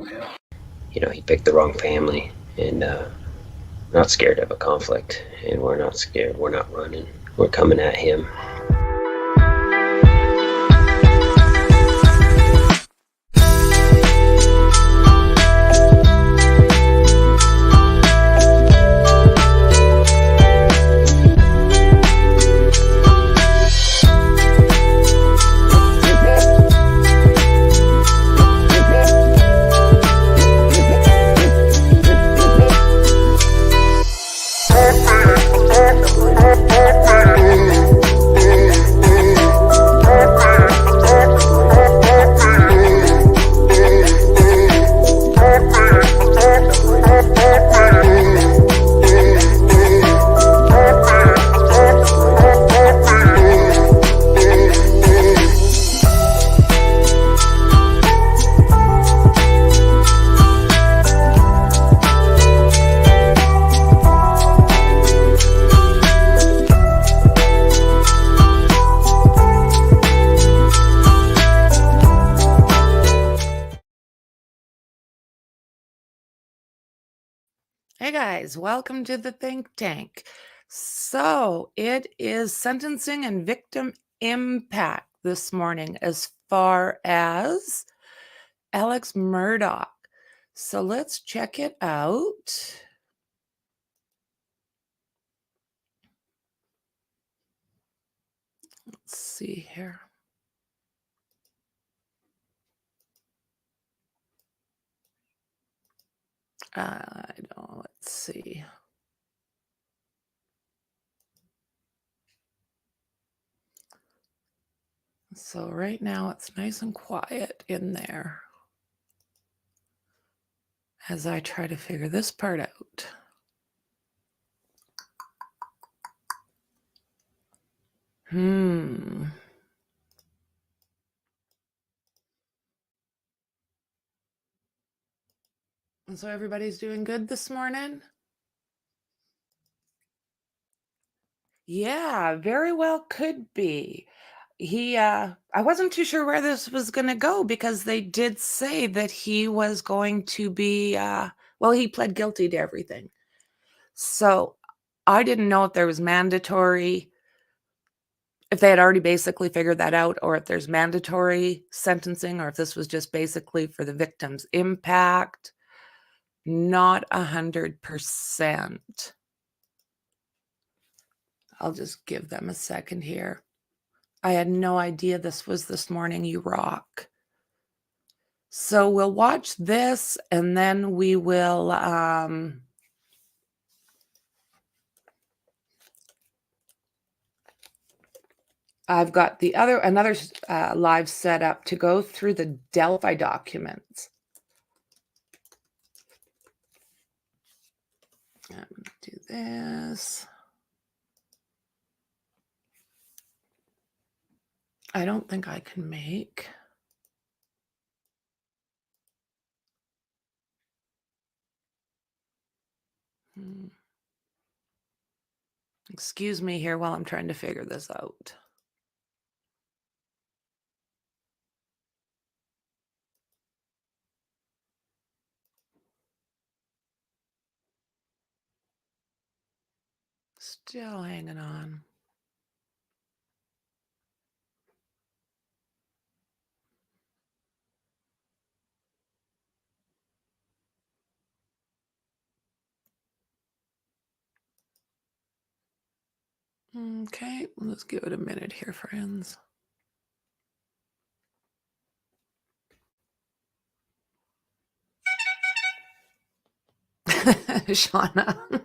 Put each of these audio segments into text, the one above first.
you know, he picked the wrong family, and not scared of a conflict, and we're not scared. We're not running. We're coming at him. Hey guys, welcome to the think tank. So it is sentencing and victim impact this morning as far as Alex Murdaugh. So let's check it out. Let's see here. Let's see. So right now it's nice and quiet in there as I try to figure this part out. So everybody's doing good this morning? Yeah, very well could be. I wasn't too sure where this was going to go because they did say that he was going to be, well, he pled guilty to everything. So I didn't know if there was mandatory, if they had already basically figured that out, or if there's mandatory sentencing, or if this was just basically for the victim's impact. Not 100%. I'll just give them a second here. I had no idea this was this morning. You rock. So we'll watch this and then we will I've got the another live setup to go through the Delphi documents. I'm going to do this. I don't think I can make. Excuse me here while I'm trying to figure this out. Still hanging on. Okay, let's give it a minute here, friends. Shauna.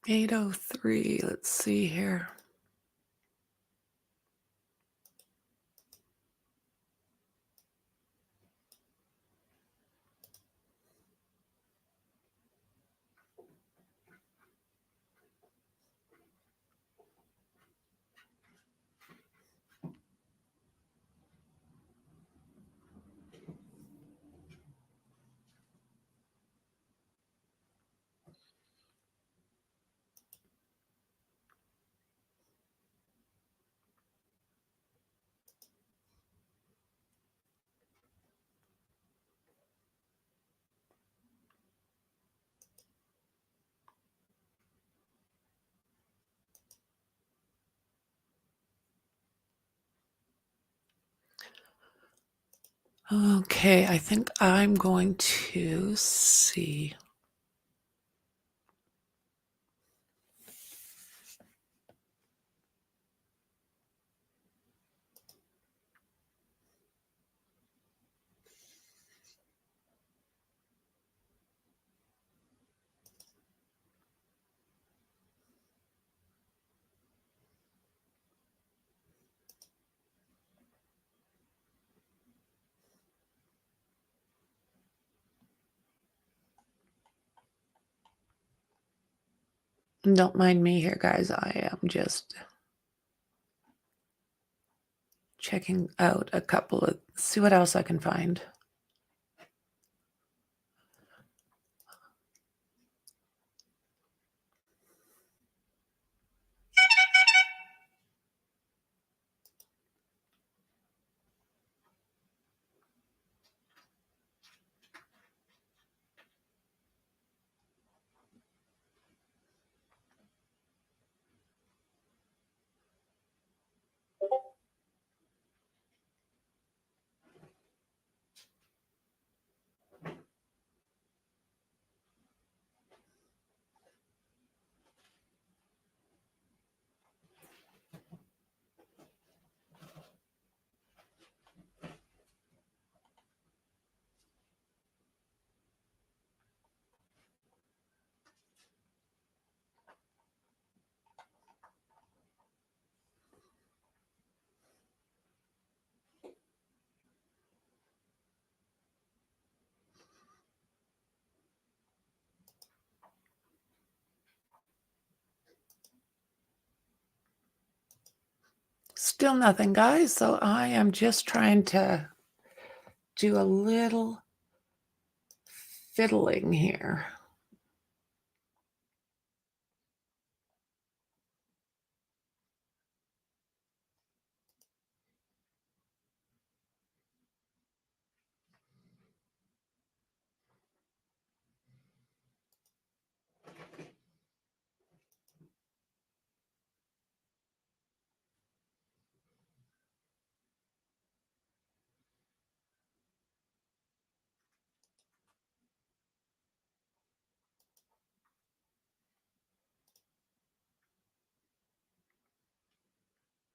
8:03. Let's see here. Okay, I think I'm going to see. Don't mind me here, guys. I am just checking out a couple of, see what else I can find. Still nothing, guys. So I am just trying to do a little fiddling here.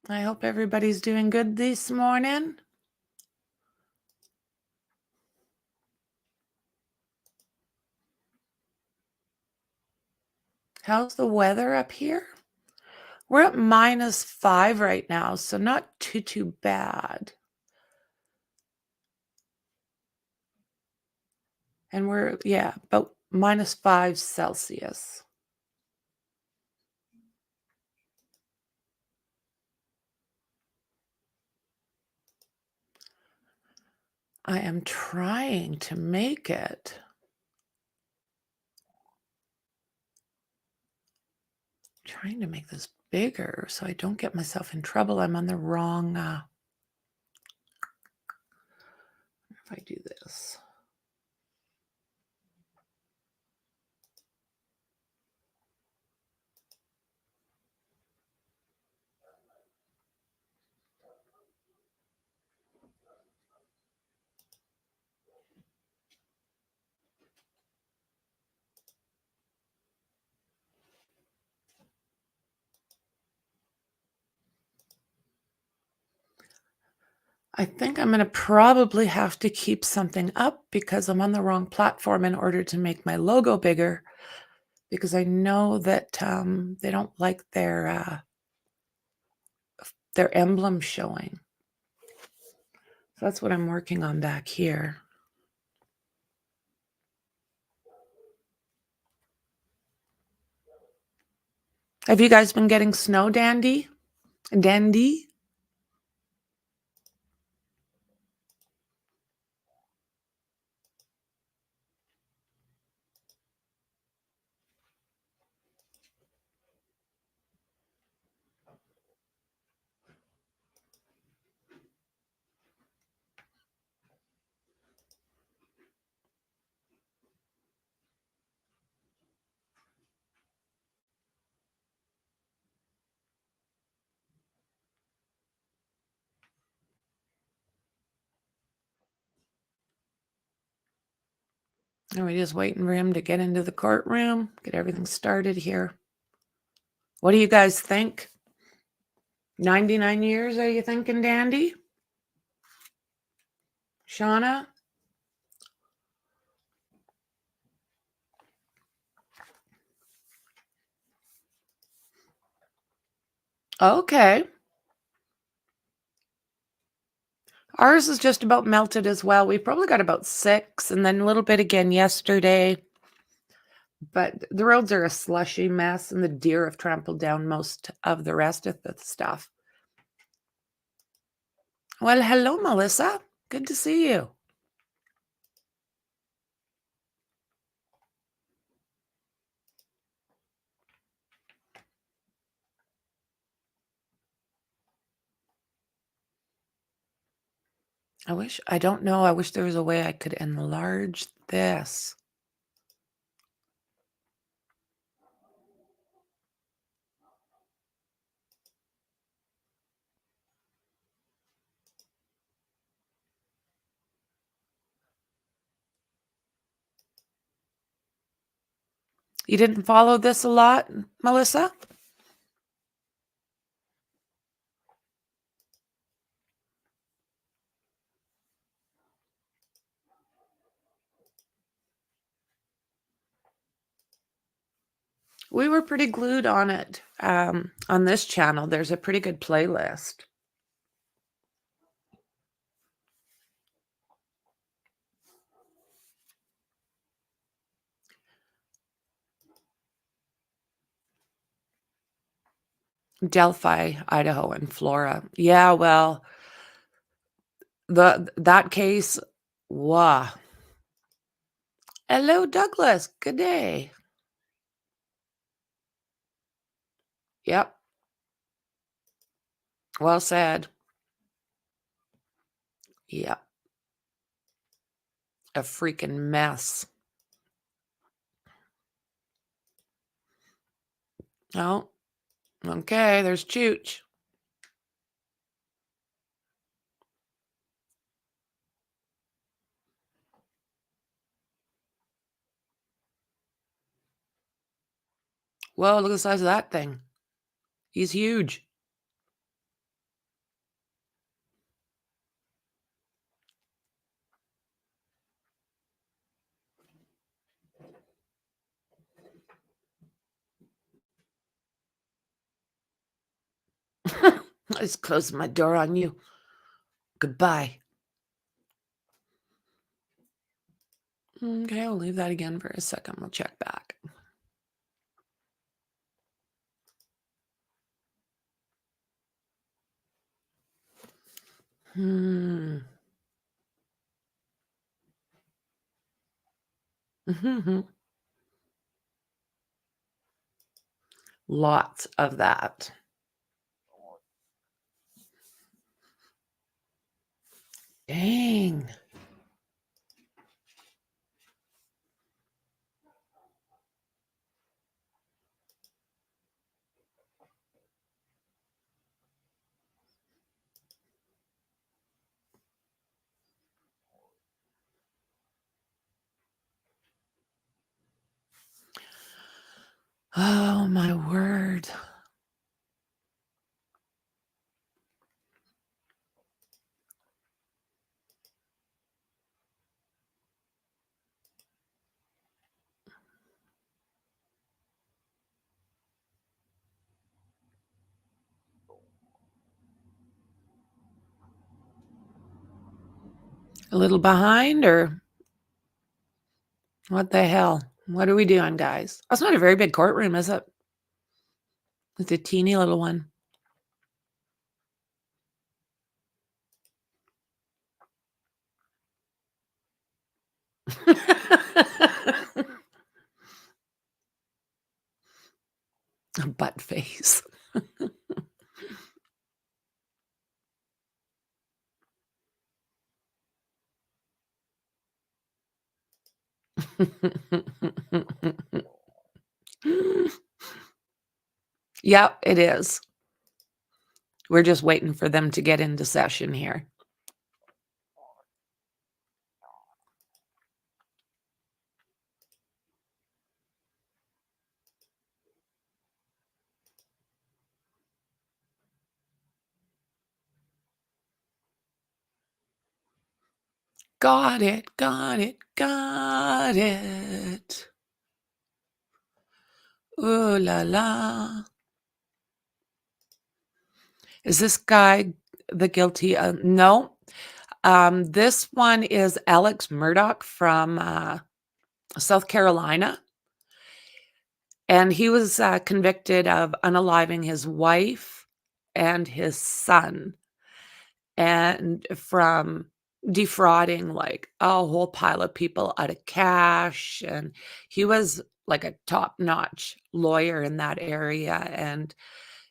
I hope everybody's doing good this morning. How's the weather up here? We're at -5 right now, so not too bad. And we're, yeah, about -5 Celsius. I am trying to make it. Trying to make this bigger so I don't get myself in trouble. I'm on the wrong, if I do this. I think I'm gonna probably have to keep something up because I'm on the wrong platform in order to make my logo bigger, because I know that, they don't like their emblem showing. So that's what I'm working on back here. Have you guys been getting snow dandy? Dandy? And we're just waiting for him to get into the courtroom, get everything started here. What do you guys think? 99 years, are you thinking, Dandy? Shauna? Okay. Ours is just about melted as well. We've probably got about 6 and then a little bit again yesterday. But the roads are a slushy mess and the deer have trampled down most of the rest of the stuff. Well, hello, Melissa. Good to see you. I don't know. I wish there was a way I could enlarge this. You didn't follow this a lot, Melissa? We were pretty glued on it. On this channel, there's a pretty good playlist. Delphi, Idaho, and Flora. Yeah, well, that case, wow. Hello, Douglas. Good day. Yep. Well said. Yep. A freaking mess. Oh, okay. There's Chooch. Whoa, look at the size of that thing. He's huge. I just closed my door on you. Goodbye. Okay, I'll leave that again for a second. We'll check back. Lots of that. Dang. Oh, my word. A little behind, or what the hell? What are we doing, guys? That's not a very big courtroom, is it? It's a teeny little one. Butt face. Yep, it is. We're just waiting for them to get into session here. Got it, got it, got it. Ooh la la. Is this guy the guilty? No. This one is Alex Murdaugh from South Carolina. And he was convicted of unaliving his wife and his son, and from defrauding like a whole pile of people out of cash. And he was like a top-notch lawyer in that area, and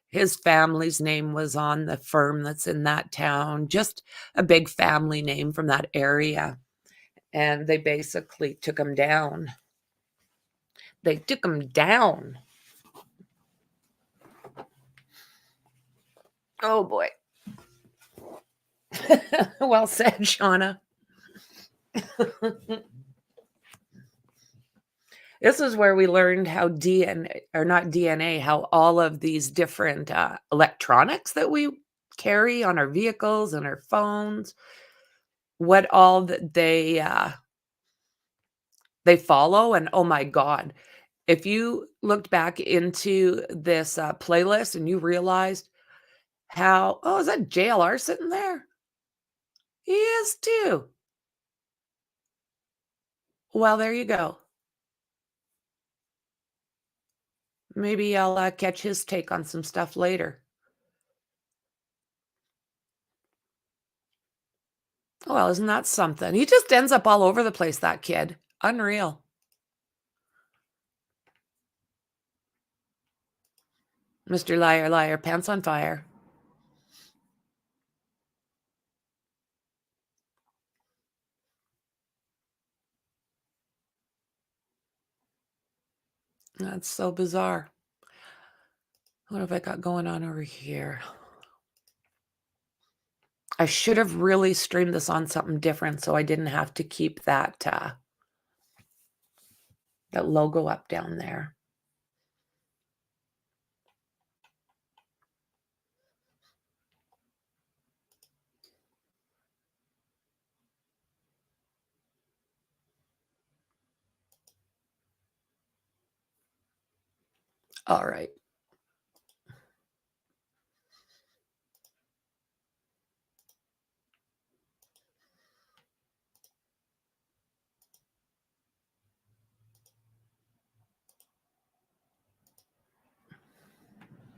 his family's name was on the firm that's in that town, just a big family name from that area. And they basically took him down. They took him down. Oh boy. Well said, Shauna. This is where we learned how how all of these different electronics that we carry on our vehicles and our phones, what all that they follow. And oh my God, if you looked back into this playlist and you realized how, oh, is that JLR sitting there? He is too. Well, there you go. Maybe I'll catch his take on some stuff later. Well, isn't that something? He just ends up all over the place, that kid. Unreal. Mr. Liar, liar, pants on fire. That's so bizarre. What have I got going on over here? I should have really streamed this on something different so I didn't have to keep that that logo up down there. All right.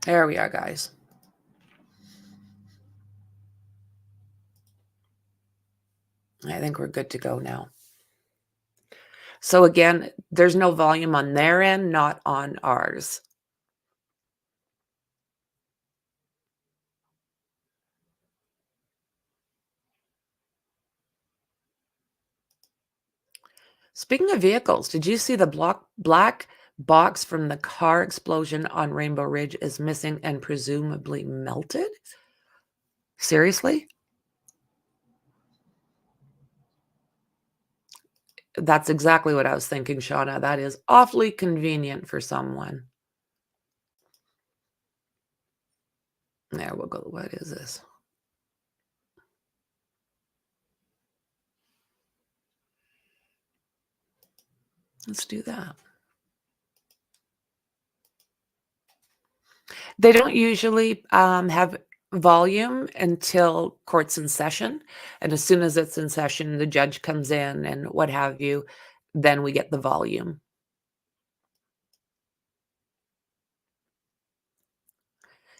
There we are, guys. I think we're good to go now. So again, there's no volume on their end, not on ours. Speaking of vehicles, did you see the black box from the car explosion on Rainbow Ridge is missing and presumably melted? Seriously? That's exactly what I was thinking, Shauna. That is awfully convenient for someone. There we'll go. What is this? Let's do that. They don't usually have volume until court's in session. And as soon as it's in session, the judge comes in and what have you, then we get the volume.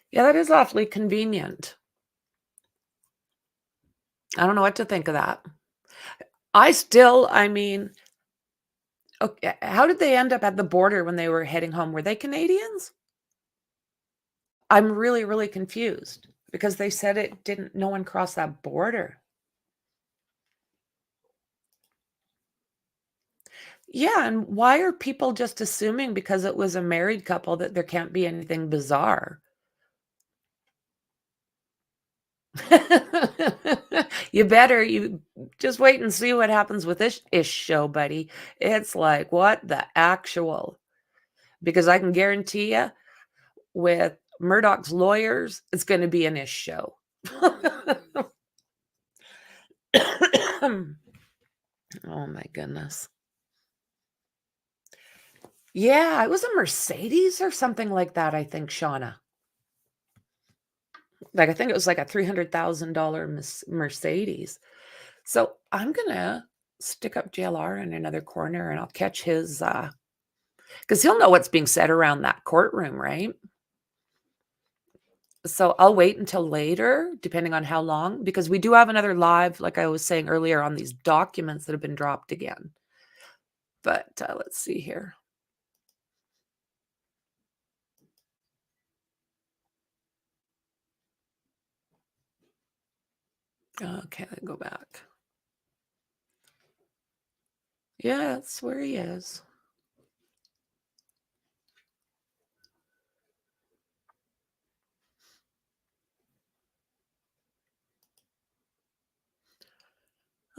Yeah, that is awfully convenient. I don't know what to think of that. I mean, okay, how did they end up at the border when they were heading home? Were they Canadians? I'm really, really confused because they said no one crossed that border. Yeah, and why are people just assuming because it was a married couple that there can't be anything bizarre? You better. You just wait and see what happens with this ish show, buddy. It's like, what the actual? Because I can guarantee you, with Murdaugh's lawyers, it's going to be an ish show. Oh my goodness. Yeah, it was a Mercedes or something like that, I think, Shauna. Like, I think it was like a $300,000 Mercedes. So I'm gonna stick up JLR in another corner and I'll catch his, because he'll know what's being said around that courtroom, right? So I'll wait until later, depending on how long, because we do have another live, like I was saying earlier, on these documents that have been dropped again. But let's see here. Okay, let's go back. Yeah, that's where he is.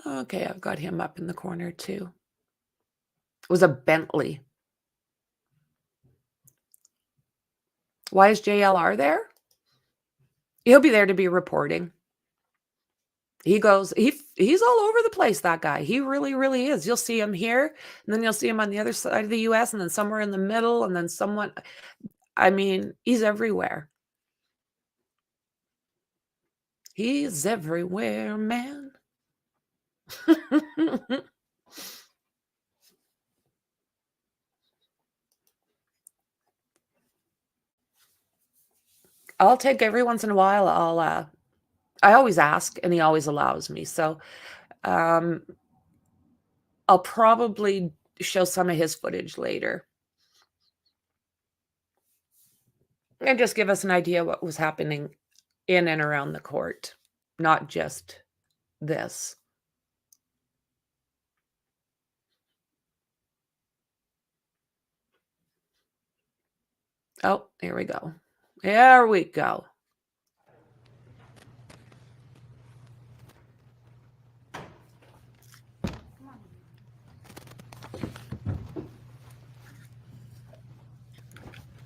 Okay, I've got him up in the corner too. It was a Bentley. Why is JLR there? He'll be there to be reporting. He goes, he's all over the place, that guy. He really, really is. You'll see him here, and then you'll see him on the other side of the US, and then somewhere in the middle, and then someone, I mean, he's everywhere. He's everywhere, man. I'll take every once in a while, I always ask, and he always allows me. So I'll probably show some of his footage later. And just give us an idea what was happening in and around the court, not just this. Oh, here we go. There we go.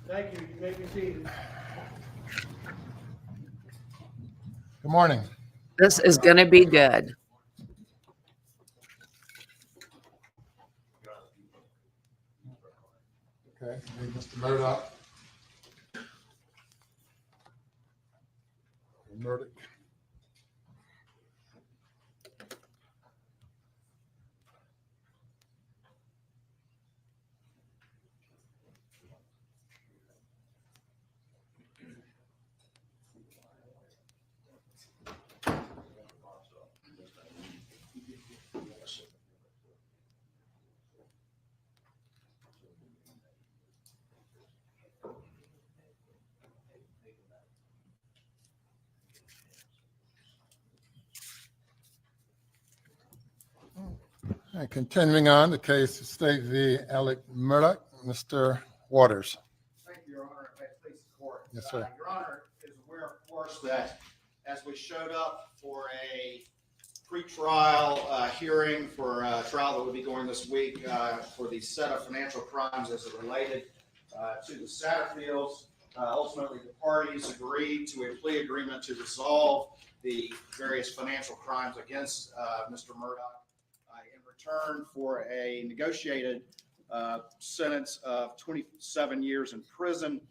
Thank you. You may be seated. Good morning. This is going to be good. Okay, Mr. Murdaugh. Murdaugh. Continuing on, the case of State v. Murdaugh, Mr. Waters. Thank you, Your Honor. If I please the court. Yes, sir. Your Honor is aware, of course, that as we showed up for a pretrial hearing for a trial that will be going this week for the set of financial crimes as it related to the Satterfields, ultimately the parties agreed to a plea agreement to resolve the various financial crimes against Mr. Murdaugh in return for a negotiated sentence of 27 years in prison,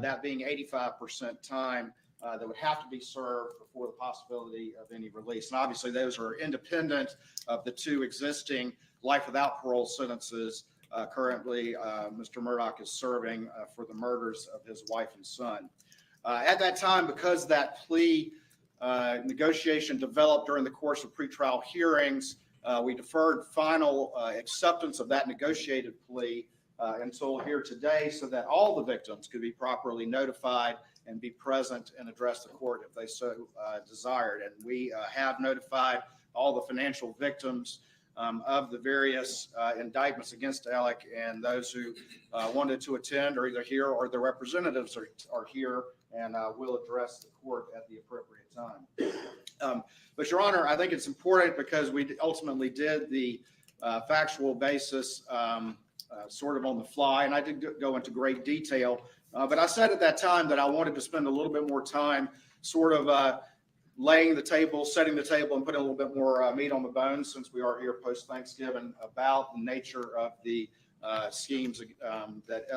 that being 85% time that would have to be served before the possibility of any release. And obviously those are independent of the two existing life without parole sentences currently Mr. Murdaugh is serving for the murders of his wife and son. At that time, because that plea negotiation developed during the course of pretrial hearings, we deferred final acceptance of that negotiated plea until here today so that all the victims could be properly notified and be present and address the court if they so desired. And we have notified all the financial victims of the various indictments against Alec, and those who wanted to attend are either here or their representatives are here and will address the court at the appropriate time. But Your Honor, I think it's important because we ultimately did the factual basis sort of on the fly, and I did go into great detail. But I said at that time that I wanted to spend a little bit more time sort of laying the table, setting the table, and putting a little bit more meat on the bones, since we are here post-Thanksgiving, about the nature of the schemes that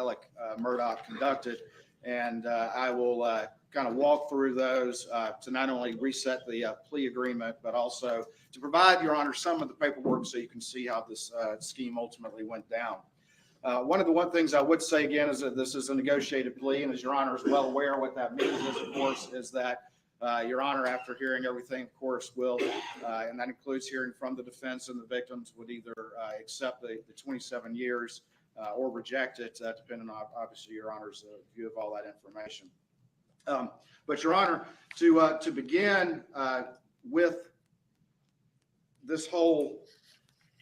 Murdaugh conducted. And I will kind of walk through those to not only reset the plea agreement, but also to provide, Your Honor, some of the paperwork so you can see how this scheme ultimately went down. One of the things I would say again is that this is a negotiated plea, and as Your Honor is well aware, what that means is, of course, is that Your Honor, after hearing everything, of course, will, and that includes hearing from the defense and the victims, would either accept the 27 years or reject it, depending on, obviously, Your Honor's view of all that information. But Your Honor, to begin with this whole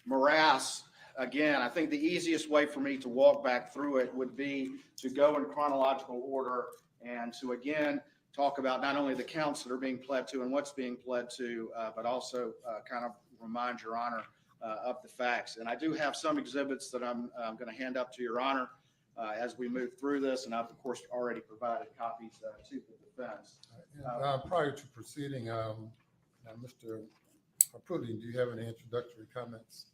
morass, again, I think the easiest way for me to walk back through it would be to go in chronological order and to, again, talk about not only the counts that are being pled to and what's being pled to, but also kind of remind Your Honor of the facts. And I do have some exhibits that I'm going to hand up to Your Honor as we move through this, and I've, of course, already provided copies to the defense. Prior to proceeding, Mr. Pudding, do you have any introductory comments?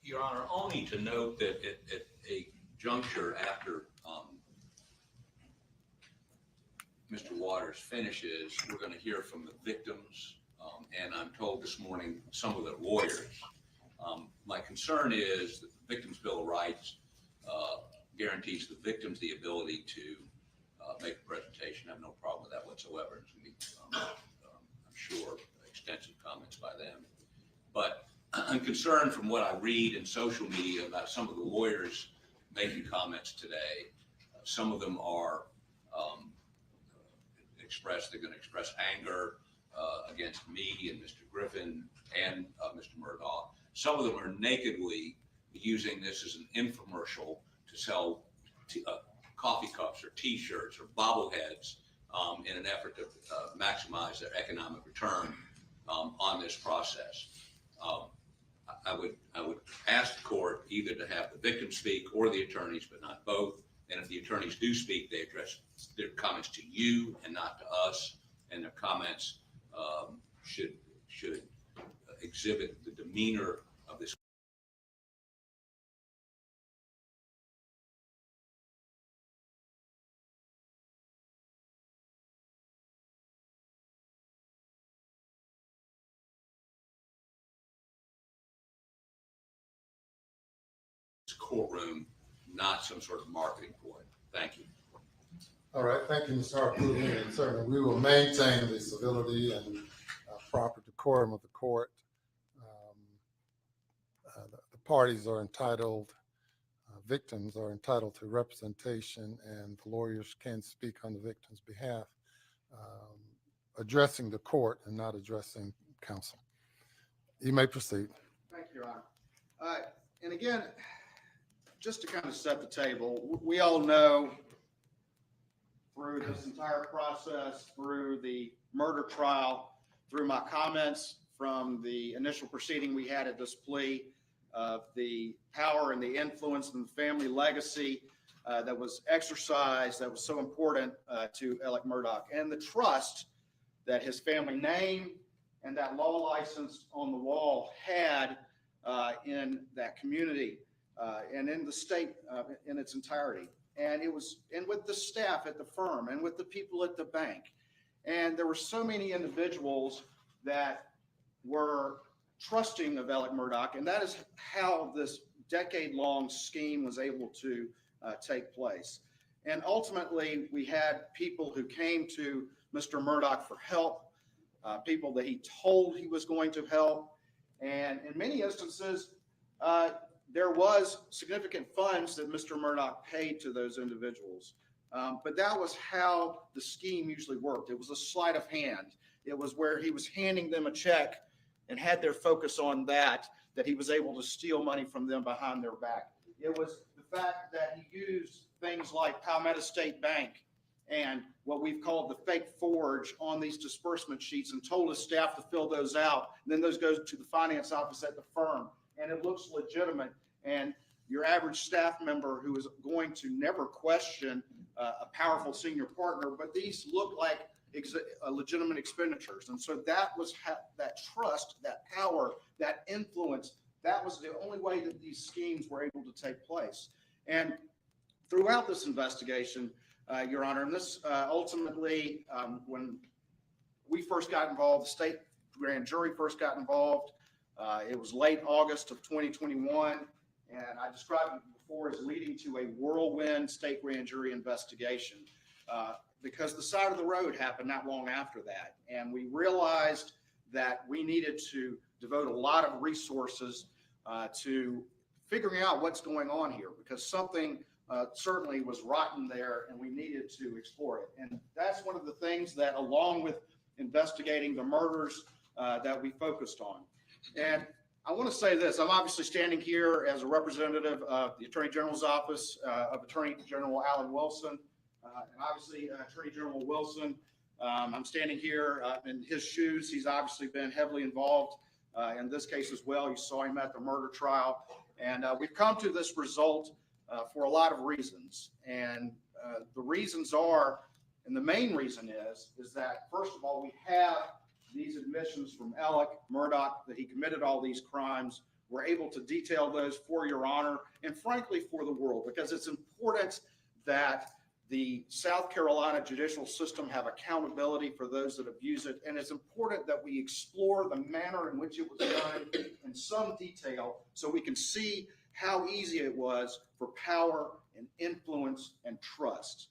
Your Honor, only to note that at a juncture after Mr. Waters finishes, we're going to hear from the victims, and I'm told this morning some of the lawyers. My concern is that the Victims' Bill of Rights guarantees the victims the ability to make a presentation. I have no problem with that whatsoever. It's going to be, I'm sure, extensive comments by them. But I'm concerned from what I read in social media about some of the lawyers making comments today. Some of them are they're going to express anger against me and Mr. Griffin and Mr. Murdaugh. Some of them are nakedly using this as an infomercial to sell coffee cups or T-shirts or bobbleheads in an effort to maximize their economic return on this process. I would ask the court either to have the victims speak or the attorneys, but not both. And if the attorneys do speak, they address their comments to you and not to us. And their comments should exhibit the demeanor of this courtroom, not some sort of marketing ploy. Thank you. All right, thank you, Mr. Harpootlian, and certainly we will maintain the civility and proper decorum of the court. The parties are entitled, victims are entitled to representation, and the lawyers can speak on the victim's behalf, addressing the court and not addressing counsel. You may proceed. Thank you, Your Honor. And again, just to kind of set the table, we all know through this entire process, through the murder trial, through my comments from the initial proceeding we had at this plea, of the power and the influence and the family legacy that was exercised, that was so important to Alec Murdaugh, and the trust that his family name and that law license on the wall had in that community and in the state in its entirety. And it was, and with the staff at the firm and with the people at the bank. And there were so many individuals that were trusting of Alec Murdaugh, and that is how this decade-long scheme was able to take place. And ultimately, we had people who came to Mr. Murdaugh for help, people that he told he was going to help, and in many instances, there was significant funds that Mr. Murdaugh paid to those individuals. But that was how the scheme usually worked. It was a sleight of hand. It was where he was handing them a check and had their focus on that he was able to steal money from them behind their back. It was the fact that he used things like Palmetto State Bank and what we've called the fake forge on these disbursement sheets and told his staff to fill those out. And then those go to the finance office at the firm, and it looks legitimate. And your average staff member who is going to never question a powerful senior partner, but these look like legitimate expenditures. And so that was that trust, that power, that influence, that was the only way that these schemes were able to take place. And throughout this investigation, Your Honor, and this ultimately, when we first got involved, the state grand jury first got involved, it was late August of 2021, and I described it before as leading to a whirlwind state grand jury investigation because the side of the road happened not long after that. And we realized that we needed to devote a lot of resources to figuring out what's going on here, because something certainly was rotten there and we needed to explore it. And that's one of the things that, along with investigating the murders, that we focused on. And I want to say this, I'm obviously standing here as a representative of the Attorney General's Office of Attorney General Alan Wilson. And obviously Attorney General Wilson, I'm standing here in his shoes. He's obviously been heavily involved in this case as well. You saw him at the murder trial. And we've come to this result for a lot of reasons. And the reasons are, and the main reason is that, first of all, we have these admissions from Murdaugh that he committed all these crimes. We're able to detail those for Your Honor and frankly for the world, because it's important that the South Carolina judicial system have accountability for those that abuse it. And it's important that we explore the manner in which it was done in some detail so we can see how easy it was for power and influence and trust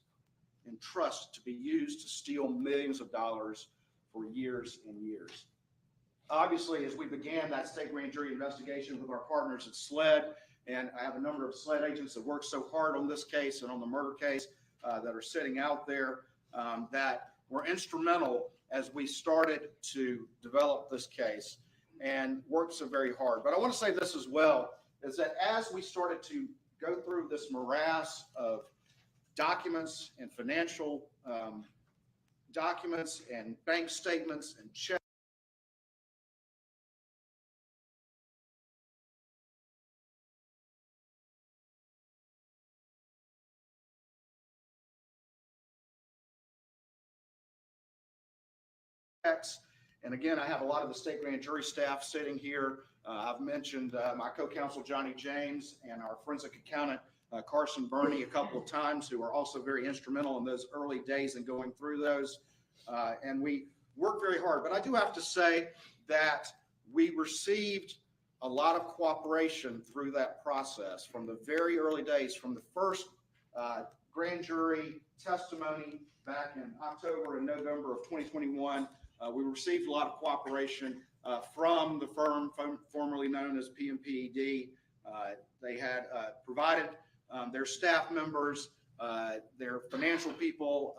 to be used to steal millions of dollars for years and years. Obviously, as we began that state grand jury investigation with our partners at SLED, and I have a number of SLED agents that worked so hard on this case and on the murder case that are sitting out there that were instrumental as we started to develop this case and worked so very hard. But I want to say this as well, is that as we started to go through this morass of documents and financial documents and bank statements and checks, and again, I have a lot of the state grand jury staff sitting here. I've mentioned my co-counsel Johnny James and our forensic accountant Carson Burney a couple of times, who are also very instrumental in those early days and going through those. And we worked very hard. But I do have to say that we received a lot of cooperation through that process from the very early days, from the first grand jury testimony back in October and November of 2021. We received a lot of cooperation from the firm formerly known as PMPED. They had provided their staff members, their financial people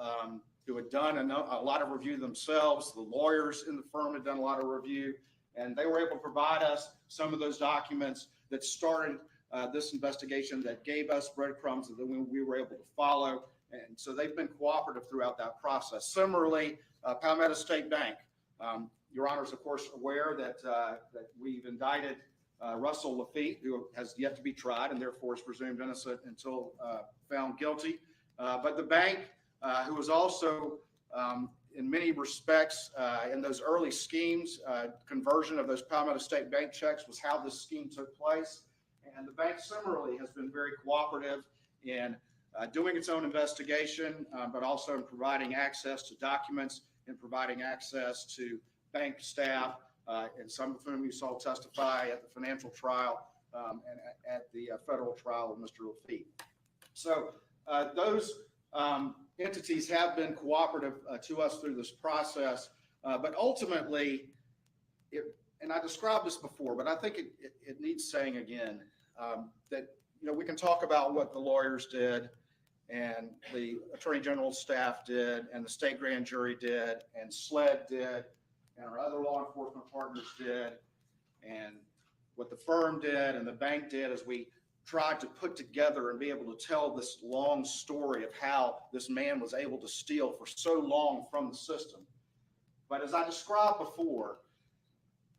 who had done a lot of review themselves. The lawyers in the firm had done a lot of review, and they were able to provide us some of those documents that started this investigation, that gave us breadcrumbs that we were able to follow. And so they've been cooperative throughout that process. Similarly, Palmetto State Bank. Your Honor is, of course, aware that we've indicted Russell Lafitte, who has yet to be tried and therefore is presumed innocent until found guilty. But the bank, who was also in many respects in those early schemes, conversion of those Palmetto State Bank checks was how this scheme took place. And the bank similarly has been very cooperative in doing its own investigation, but also in providing access to documents and providing access to bank staff, and some of whom you saw testify at the financial trial and at the federal trial of Mr. Lafitte. So those entities have been cooperative to us through this process, but ultimately, and I described this before, but I think it needs saying again, that we can talk about what the lawyers did and the Attorney General's staff did and the state grand jury did and SLED did and our other law enforcement partners did and what the firm did and the bank did, as we tried to put together and be able to tell this long story of how this man was able to steal for so long from the system. But as I described before,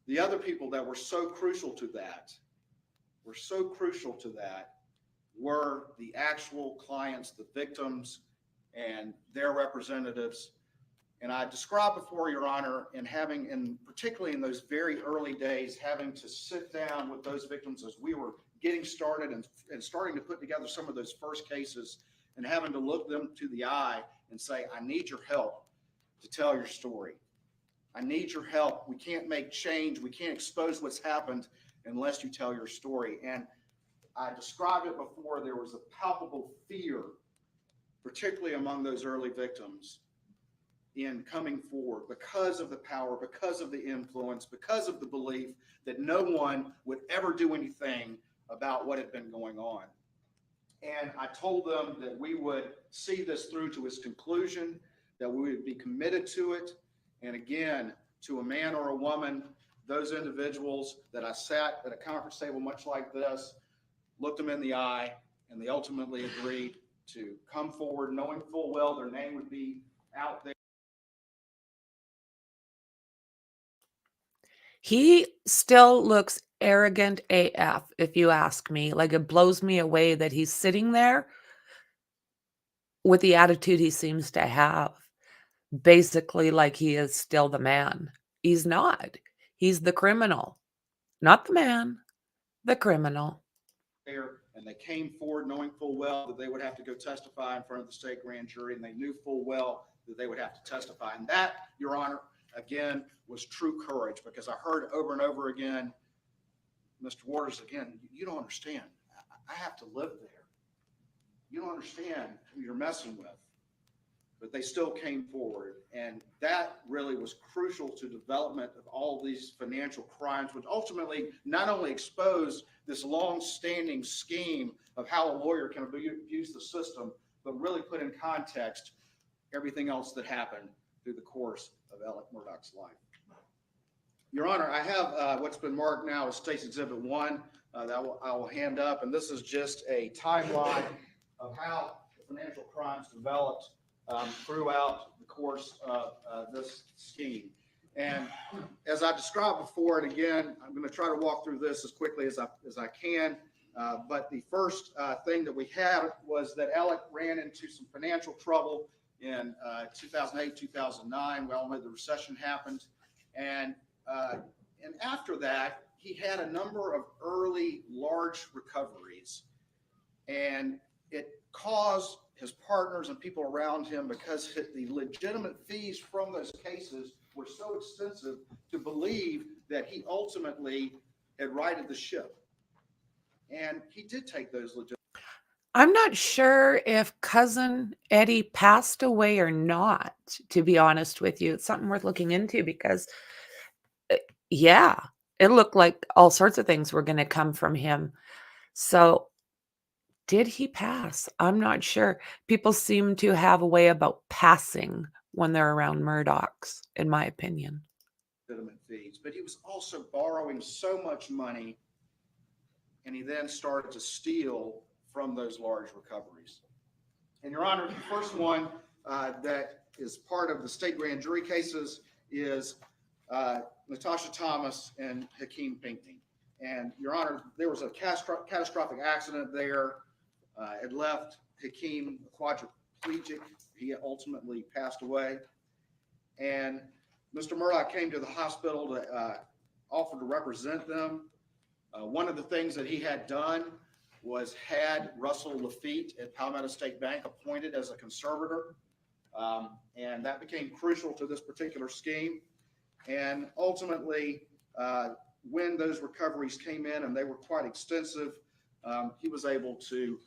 the other people that were so crucial to that were the actual clients, the victims, and their representatives. And I described before, Your Honor, and having, and particularly in those very early days, having to sit down with those victims as we were getting started and starting to put together some of those first cases, and having to look them to the eye and say, I need your help to tell your story. I need your help. We can't make change. We can't expose what's happened unless you tell your story. And I described it before. There was a palpable fear, particularly among those early victims, in coming forward because of the power, because of the influence, because of the belief that no one would ever do anything about what had been going on. And I told them that we would see this through to its conclusion, that we would be committed to it. And again, to a man or a woman, those individuals that I sat at a conference table much like this, looked them in the eye, and they ultimately agreed to come forward, knowing full well their name would be out there. He still looks arrogant AF, if you ask me. Like, it blows me away that he's sitting there with the attitude he seems to have. Basically, like he is still the man. He's not. He's the criminal. Not the man, the criminal. And they came forward knowing full well that they would have to go testify in front of the state grand jury, and they knew full well that they would have to testify. And that, Your Honor, again, was true courage, because I heard over and over again, Mr. Waters, again, you don't understand. I have to live there. You don't understand who you're messing with. But they still came forward, and that really was crucial to development of all these financial crimes, which ultimately not only exposed this long-standing scheme of how a lawyer can abuse the system, but really put in context everything else that happened through the course of Alec Murdaugh's life. Your Honor, I have what's been marked now as State's Exhibit 1 that I will hand up, and this is just a timeline of how the financial crimes developed throughout the course of this scheme. And as I described before, and again, I'm going to try to walk through this as quickly as I can. But the first thing that we had was that Alec ran into some financial trouble in 2008, 2009. We all know the recession happened. And after that, he had a number of early large recoveries. And it caused his partners and people around him, because the legitimate fees from those cases were so extensive, to believe that he ultimately had righted the ship. And he did take those legitimate. I'm not sure if Cousin Eddie passed away or not, to be honest with you. It's something worth looking into, because, yeah, it looked like all sorts of things were going to come from him. So did he pass? I'm not sure. People seem to have a way about passing when they're around Murdaughs, in my opinion. Legitimate fees, but he was also borrowing so much money, and he then started to steal from those large recoveries. And Your Honor, the first one that is part of the state grand jury cases is Natasha Thomas and Hakeem Pinckney. And Your Honor, there was a catastrophic accident there. It left Hakeem quadriplegic. He ultimately passed away. And Mr. Murdaugh came to the hospital to offer to represent them. One of the things that he had done was had Russell Lafitte at Palmetto State Bank appointed as a conservator. And that became crucial to this particular scheme. And ultimately, when those recoveries came in, and they were quite extensive, he was able to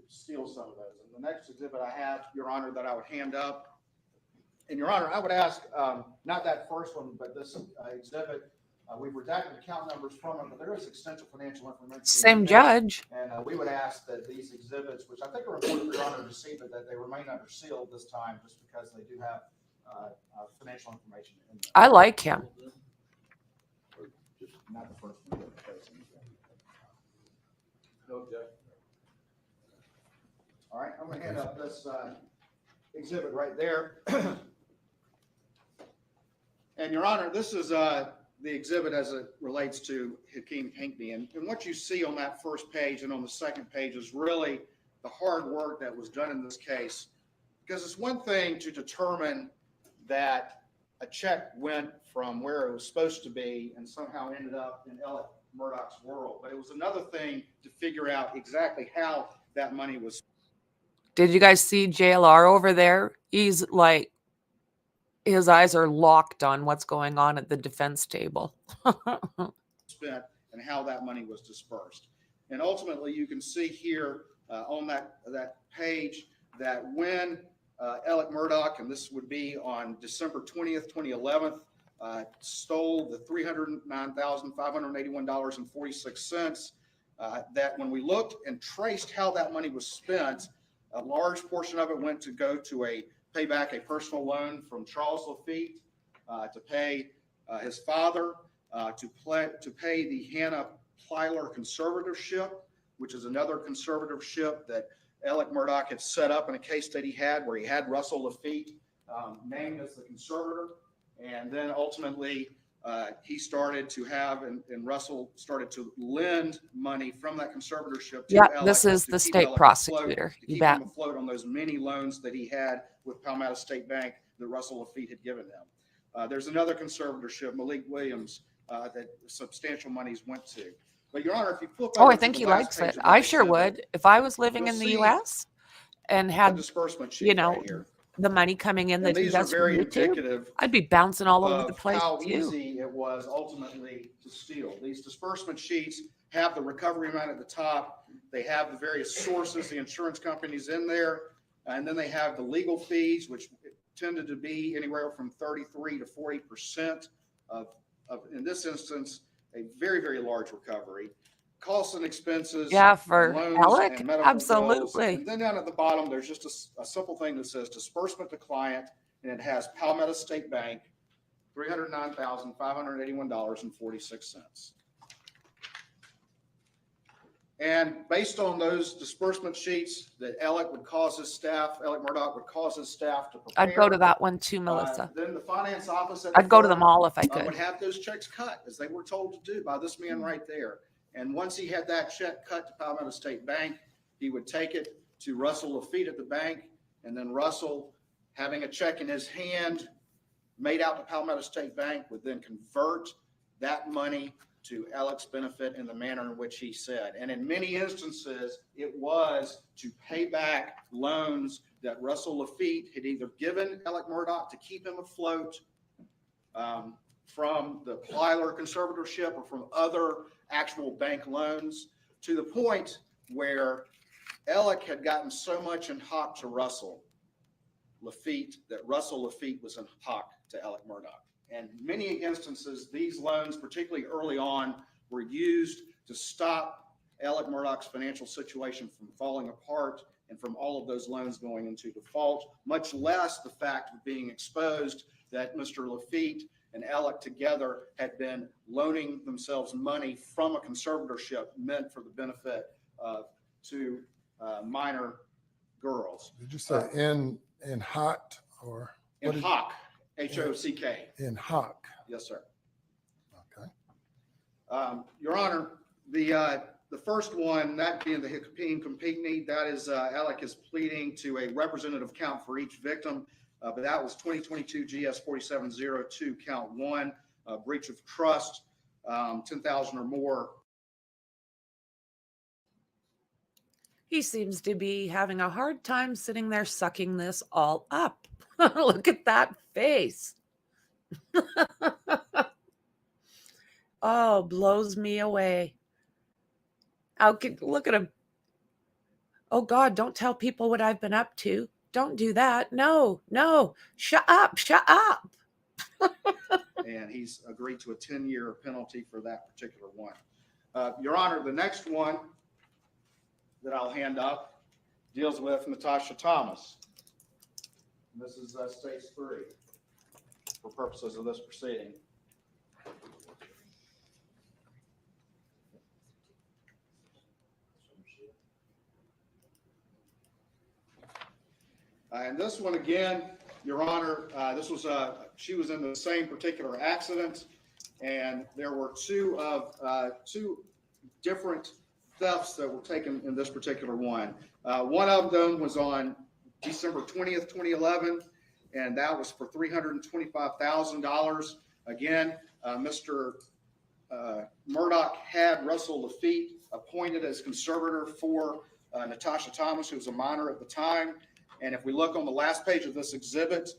steal some of those. And the next exhibit I have, Your Honor, that I would hand up. And Your Honor, I would ask, not that first one, but this exhibit, we've redacted account numbers from it, but there is extensive financial information. Same judge. And we would ask that these exhibits, which I think are important for Your Honor to see, but that they remain under seal this time, just because they do have financial information in them. I like him. Not the first one. No objection. All right, I'm going to hand up this exhibit right there. And Your Honor, this is the exhibit as it relates to Hakeem Pinckney. And what you see on that first page and on the second page is really the hard work that was done in this case Because it's one thing to determine that a check went from where it was supposed to be and somehow ended up in Elliot Murdaugh's world, but it was another thing to figure out exactly how that money was. Did you guys see JLR over there? He's like, his eyes are locked on what's going on at the defense table. Spent and how that money was dispersed. And ultimately, you can see here on that page that when Elliot Murdaugh, and this would be on December 20th, 2011, stole the $309,581.46, that when we looked and traced how that money was spent, a large portion of it went to go to pay back a personal loan from Charles Lafitte, to pay his father, to pay the Hannah Plyler conservatorship, which is another conservatorship that Elliot Murdaugh had set up in a case that he had where he had Russell Lafitte named as the conservator. And then ultimately he started to have, and Russell started to lend money from that conservatorship to Elliot. This is the state prosecutor. To keep him afloat on those many loans that he had with Palmetto State Bank that Russell Lafitte had given them. There's another conservatorship, Malik Williams, that substantial monies went to. But Your Honor, if you flip over I think to he the last likes page it. of I this sure exhibit, would. If I was living you'll in the see US and the had, disbursement sheet you know, right here. the money coming in And that he these are does from very YouTube, indicative I'd be bouncing all over the of place how too. easy it was ultimately to steal. These disbursement sheets have the recovery amount at the top. They have the various sources, the insurance companies in there, and then they have the legal fees, which tended to be anywhere from 33 to 40% of, in this instance, a very, very large recovery. Costs and expenses, Yeah, for loans Alec, and medical absolutely. bills. And then down at the bottom, there's just a simple thing that says disbursement to client, and it has Palmetto State Bank, $309,581.46. And based on those disbursement sheets that Elliot would cause his staff, Elliot Murdaugh would cause his staff to prepare. I'd go to that one too, Melissa. Then the finance office at I'd go to them firm, all if I would could. have those checks cut as they were told to do by this man right there. And once he had that check cut to Palmetto State Bank, he would take it to Russell Lafitte at the bank. And then Russell, having a check in his hand made out to Palmetto State Bank, would then convert that money to Alec's benefit in the manner in which he said. And in many instances, it was to pay back loans that Russell Lafitte had either given Elliot Murdaugh to keep him afloat from the Plyler conservatorship or from other actual bank loans, to the point where Elliot had gotten so much in hock to Russell Lafitte that Russell Lafitte was in hock to Elliot Murdaugh. And many instances, these loans, particularly early on, were used to stop Elliot Murdaugh's financial situation from falling apart and from all of those loans going into default, much less the fact of being exposed that Mr. Lafitte and Elliot together had been loaning themselves money from a conservatorship meant for the benefit of two minor girls. Did you say in hot or? In hock, H-O-C-K. In hock. Yes, sir. Okay. Your Honor, the first one, that being the Hickapine Company, that is Alec is pleading to a representative count for each victim, but that was 2022 GS 4702 count 1, breach of trust, 10,000 or more. He seems to be having a hard time sitting there sucking this all up. Look at that face. Oh, blows me away. Look at him. Oh God, don't tell people what I've been up to. Don't do that. No. Shut up. And he's agreed to a 10-year penalty for that particular one. Your Honor, the next one that I'll hand up deals with Natasha Thomas. And this is stage 3 for purposes of this proceeding. And this one again, Your Honor, this was she was in the same particular accident, and there were two different thefts that were taken in this particular one. One of them was on December 20th, 2011, and that was for $325,000. Again, Mr. Murdaugh had Russell Lafitte appointed as conservator for Natasha Thomas, who was a minor at the time. And if we look on the last page of this exhibit,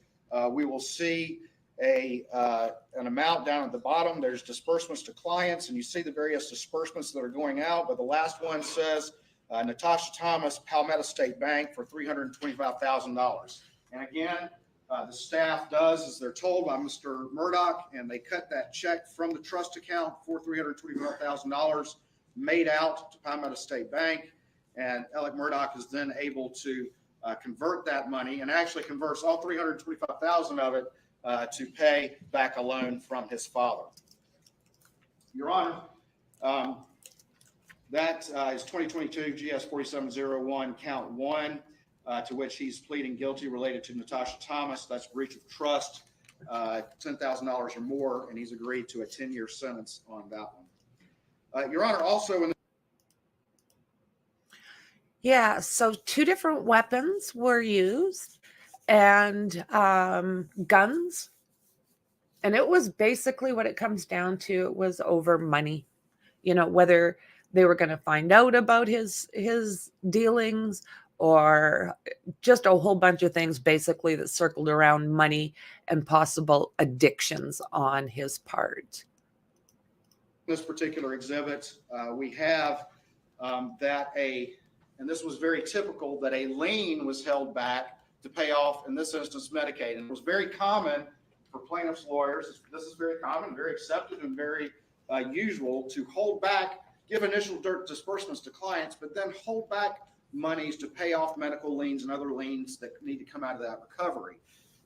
we will see an amount down at the bottom. There's disbursements to clients, and you see the various disbursements that are going out. But the last one says Natasha Thomas, Palmetto State Bank for $325,000. And again, the staff does as they're told by Mr. Murdaugh, and they cut that check from the trust account for $325,000 made out to Palmetto State Bank. And Alec Murdaugh is then able to convert that money, and actually converts all $325,000 of it to pay back a loan from his father. Your Honor, that is 2022 GS 4701 count 1, to which he's pleading guilty related to Natasha Thomas. That's breach of trust, $10,000 or more, and he's agreed to a 10-year sentence on that one. Your Honor, also in Yeah, so 2 different weapons were used and guns. And it was basically what it comes down to. It was over money, you know, whether they were going to find out about his dealings or just a whole bunch of things basically that circled around money and possible addictions on his part. this particular exhibit, we have and this was very typical, that a lien was held back to pay off, in this instance, Medicaid. And it was very common for plaintiffs' lawyers, this is very common, very accepted, and very usual, to hold back, give initial disbursements to clients, but then hold back monies to pay off medical liens and other liens that need to come out of that recovery.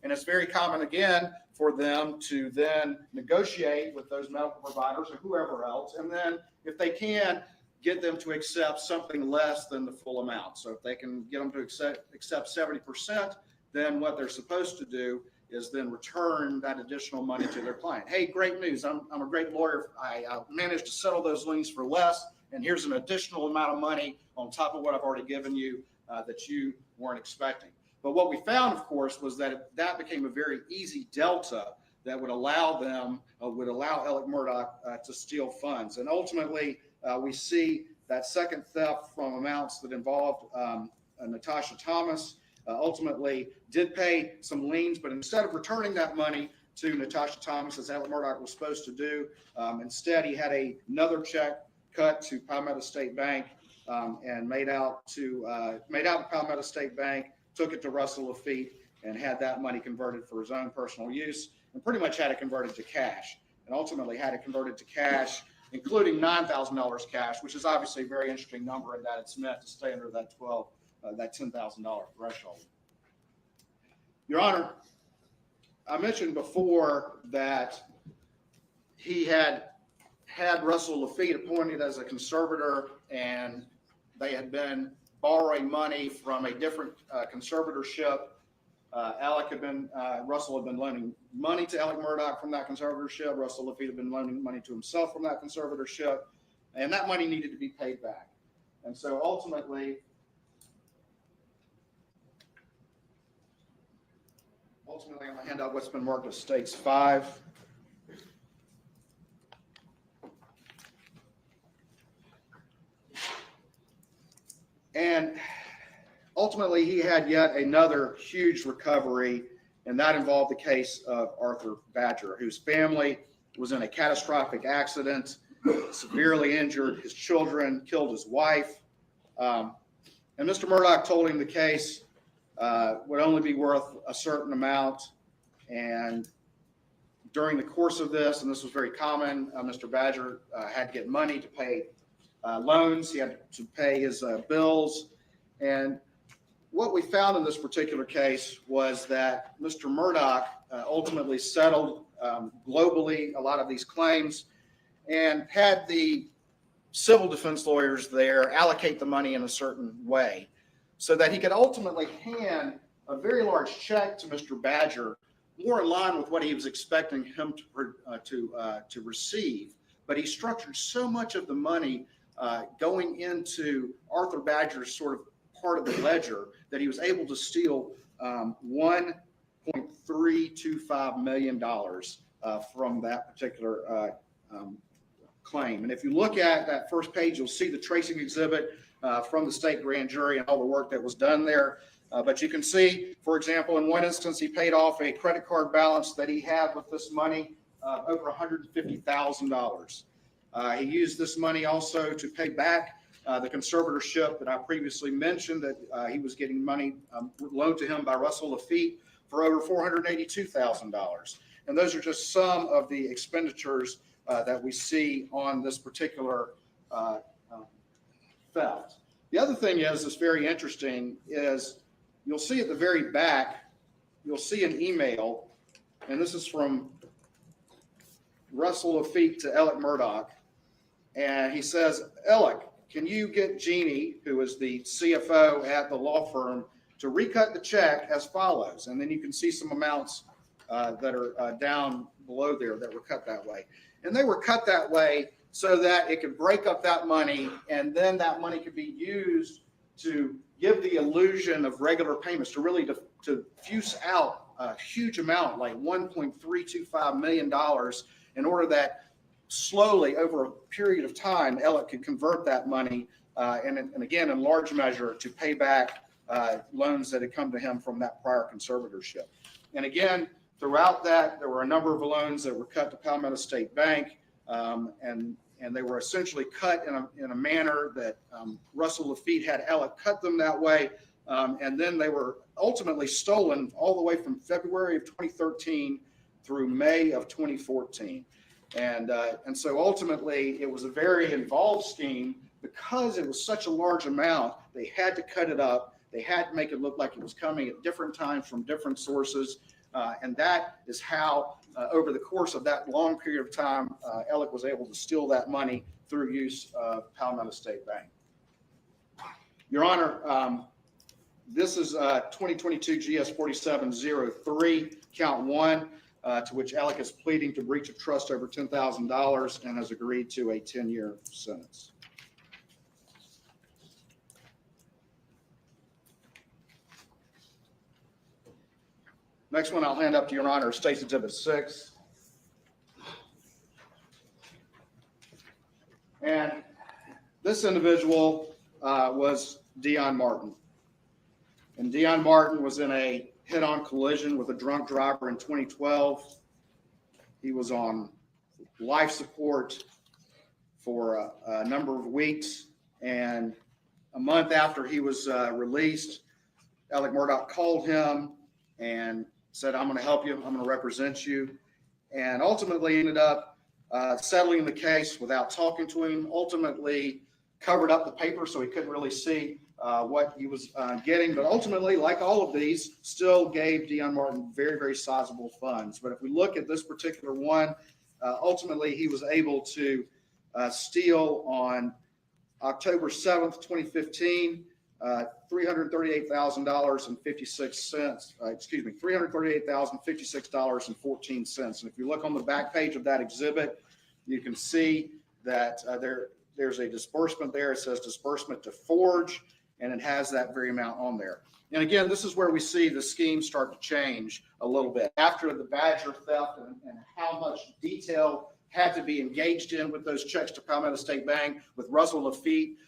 And it's very common, again, for them to then negotiate with those medical providers or whoever else, and then if they can, get them to accept something less than the full amount. So if they can get them to accept 70%, then what they're supposed to do is then return that additional money to their client. Hey, great news. I'm a great lawyer. I managed to settle those liens for less, and here's an additional amount of money on top of what I've already given you that you weren't expecting. But what we found, of course, was that that became a very easy delta that would allow them, Alec Murdaugh to steal funds. And ultimately, we see that second theft from amounts that involved Natasha Thomas, ultimately did pay some liens, but instead of returning that money to Natasha Thomas, as Alec Murdaugh was supposed to do, instead he had another check cut to Palmetto State Bank and made out to Palmetto State Bank, took it to Russell Lafitte, and had that money converted for his own personal use, and pretty much had it converted to cash, and ultimately had it converted to cash, including $9,000 cash, which is obviously a very interesting number in that it's meant to stay under that $10,000 threshold. Your Honor, I mentioned before that he had Russell Lafitte appointed as a conservator, and they had been borrowing money from a different conservatorship. Russell had been loaning money to Alec Murdaugh from that conservatorship. Russell Lafitte had been loaning money to himself from that conservatorship, and that money needed to be paid back. And so ultimately I'm going to hand out what's been marked as States 5. And ultimately, he had yet another huge recovery, and that involved the case of Arthur Badger, whose family was in a catastrophic accident, severely injured his children, killed his wife. And Mr. Murdaugh told him the case would only be worth a certain amount. And during the course of this, and this was very common, Mr. Badger had to get money to pay loans. He had to pay his bills. And what we found in this particular case was that Mr. Murdaugh ultimately settled globally a lot of these claims and had the civil defense lawyers there allocate the money in a certain way so that he could ultimately hand a very large check to Mr. Badger, more in line with what he was expecting him to receive. But he structured so much of the money going into Arthur Badger's sort of part of the ledger that he was able to steal $1.325 million from that particular claim. And if you look at that first page, you'll see the tracing exhibit from the state grand jury and all the work that was done there. But you can see, for example, in one instance, he paid off a credit card balance that he had with this money over $150,000. He used this money also to pay back the conservatorship that I previously mentioned, that he was getting money loaned to him by Russell Lafitte for over $482,000. And those are just some of the expenditures that we see on this particular theft. The other thing is, that's very interesting, is you'll see at the very back, you'll see an email, and this is from Russell Lafitte to Murdaugh. And he says, can you get Jeannie, who is the CFO at the law firm, to recut the check as follows? And then you can see some amounts that are down below there that were cut that way. And they were cut that way so that it could break up that money, and then that money could be used to give the illusion of regular payments, to really to fuse out a huge amount, like $1.325 million, in order that slowly, over a period of time, Ellick could convert that money, and again, in large measure, to pay back loans that had come to him from that prior conservatorship. And again, throughout that, there were a number of loans that were cut to Palmetto State Bank, and they were essentially cut in a manner that Russell Lafitte had Ellick cut them that way, and then they were ultimately stolen all the way from February of 2013 through May of 2014. And so ultimately, it was a very involved scheme. Because it was such a large amount, they had to cut it up. They had to make it look like it was coming at different times from different sources. And that is how, over the course of that long period of time, Ellick was able to steal that money through use of Palmetto State Bank. Your Honor, this is 2022 GS 4703, count 1, to which Ellick is pleading to breach of trust over $10,000 and has agreed to a 10-year sentence. Next one I'll hand up to Your Honor, State's Exhibit 6. And this individual was Dion Martin. And Dion Martin was in a head-on collision with a drunk driver in 2012. He was on life support for a number of weeks. And a month after he was released, Ellick Murdaugh called him and said, I'm going to help you. I'm going to represent you. And ultimately ended up settling the case without talking to him, ultimately covered up the paper so he couldn't really see what he was getting. But ultimately, like all of these, still gave Dion Martin very, very sizable funds. But if we look at this particular one, ultimately he was able to steal on October 7th, 2015, $338,056. $338,056.14. And if you look on the back page of that exhibit, you can see that there's a disbursement there. It says disbursement to Forge, and it has that very amount on there. And again, this is where we see the scheme start to change a little bit after the Badger theft and how much detail had to be engaged in with those checks to Palmetto State Bank, with Russell Lafitte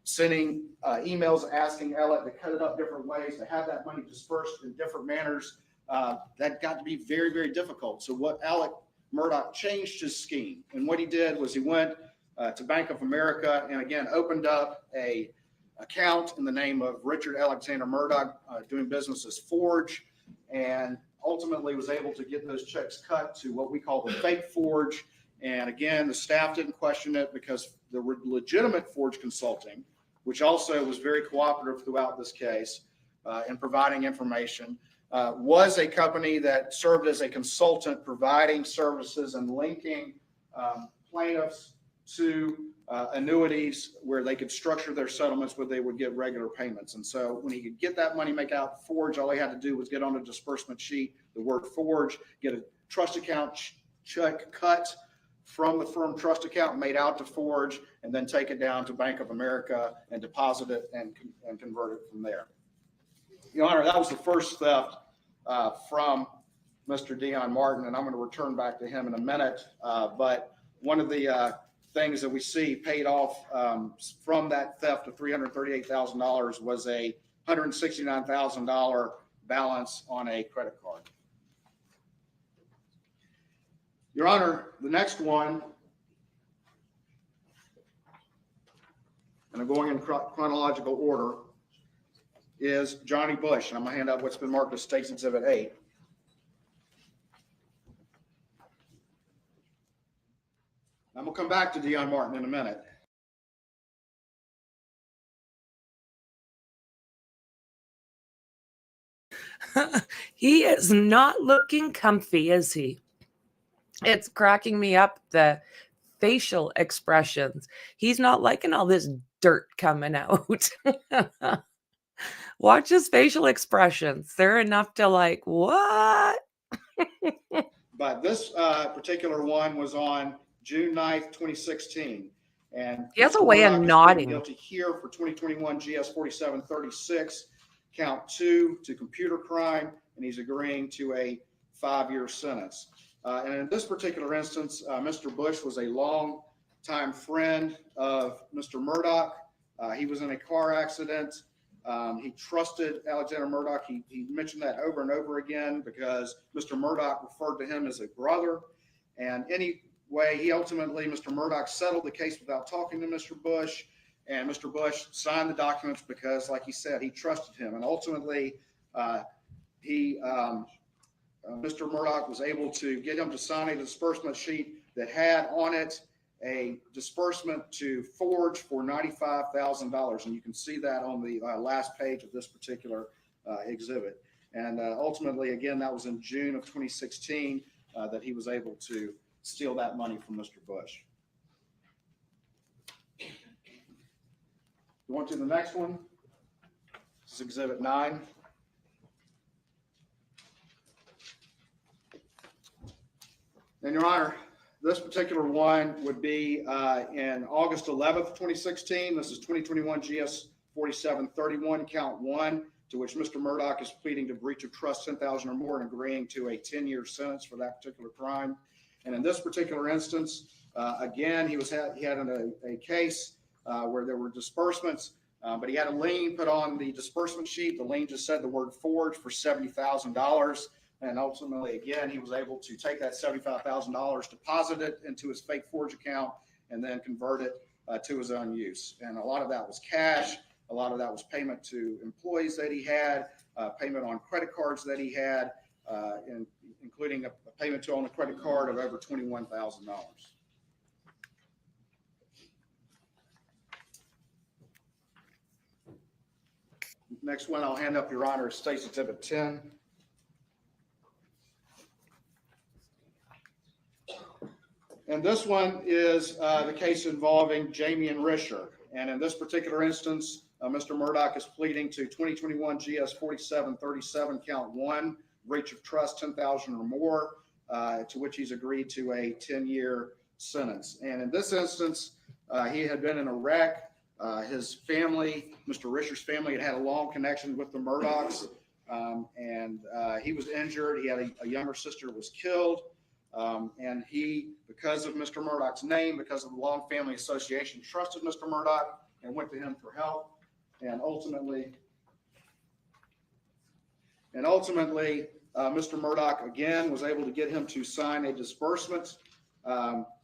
sending emails asking Ellick to cut it up different ways, to have that money dispersed in different manners. That got to be very, very difficult. So what Ellick Murdaugh changed his scheme. And what he did was he went to Bank of America and again opened up a account in the name of Richard Alexander Murdaugh, doing business as Forge, and ultimately was able to get those checks cut to what we call the fake Forge. And again, the staff didn't question it because the legitimate Forge Consulting, which also was very cooperative throughout this case in providing information, was a company that served as a consultant, providing services and linking plaintiffs to annuities where they could structure their settlements where they would get regular payments. And so when he could get that money, make out Forge, all he had to do was get on a disbursement sheet, the word Forge, get a trust account check cut from the firm trust account made out to Forge, and then take it down to Bank of America and deposit it and convert it from there. Your Honor, that was the first theft from Mr. Dion Martin, and I'm going to return back to him in a minute. But one of the things that we see paid off from that theft of $338,000 was a $169,000 balance on a credit card. Your Honor, the next one, and I'm going in chronological order, is Johnny Bush. And I'm going to hand out what's been marked as State's Exhibit 8. I'm going to come back to Dion Martin in a minute. He is not looking comfy, is he? It's cracking me up, the facial expressions. He's not liking all this dirt coming out. Watch his facial expressions. They're enough to like, what? But this particular one was on June 9th, 2016. And He has a Mr. way of Murdaugh is nodding. pleading guilty here for 2021 GS 4736, count 2 to computer crime, and he's agreeing to a 5-year sentence. And in this particular instance, Mr. Bush was a long-time friend of Mr. Murdaugh. He was in a car accident. He trusted Alexander Murdaugh. He mentioned that over and over again because Mr. Murdaugh referred to him as a brother. And anyway, Mr. Murdaugh settled the case without talking to Mr. Bush. And Mr. Bush signed the documents because, like he said, he trusted him. And ultimately, Mr. Murdaugh was able to get him to sign a disbursement sheet that had on it a disbursement to Forge for $95,000. And you can see that on the last page of this particular exhibit. And ultimately, again, that was in June of 2016 that he was able to steal that money from Mr. Bush. Going to the next one. This is Exhibit 9. And Your Honor, this particular one would be in August 11th, 2016. This is 2021 GS 4731, count 1, to which Mr. Murdaugh is pleading to breach of trust $10,000 or more and agreeing to a 10-year sentence for that particular crime. And in this particular instance, again, he had a case where there were disbursements, but he had a lien put on the disbursement sheet. The lien just said the word Forge for $70,000. And ultimately, again, he was able to take that $75,000, deposit it into his fake Forge account, and then convert it to his own use. And a lot of that was cash. A lot of that was payment to employees that he had, payment on credit cards that he had, including a payment to on a credit card of over $21,000. Next one I'll hand up, Your Honor, is State's Exhibit 10. And this one is the case involving Jamie and Risher. And in this particular instance, Mr. Murdaugh is pleading to 2021 GS 4737, count 1, breach of trust $10,000 or more, to which he's agreed to a 10-year sentence. And in this instance, he had been in a wreck. His family, Mr. Risher's family, had a long connection with the Murdaughs, and he was injured. He had a younger sister who was killed. And he, because of Mr. Murdaugh's name, because of the long family association, trusted Mr. Murdaugh and went to him for help. And ultimately, Mr. Murdaugh, again, was able to get him to sign a disbursement.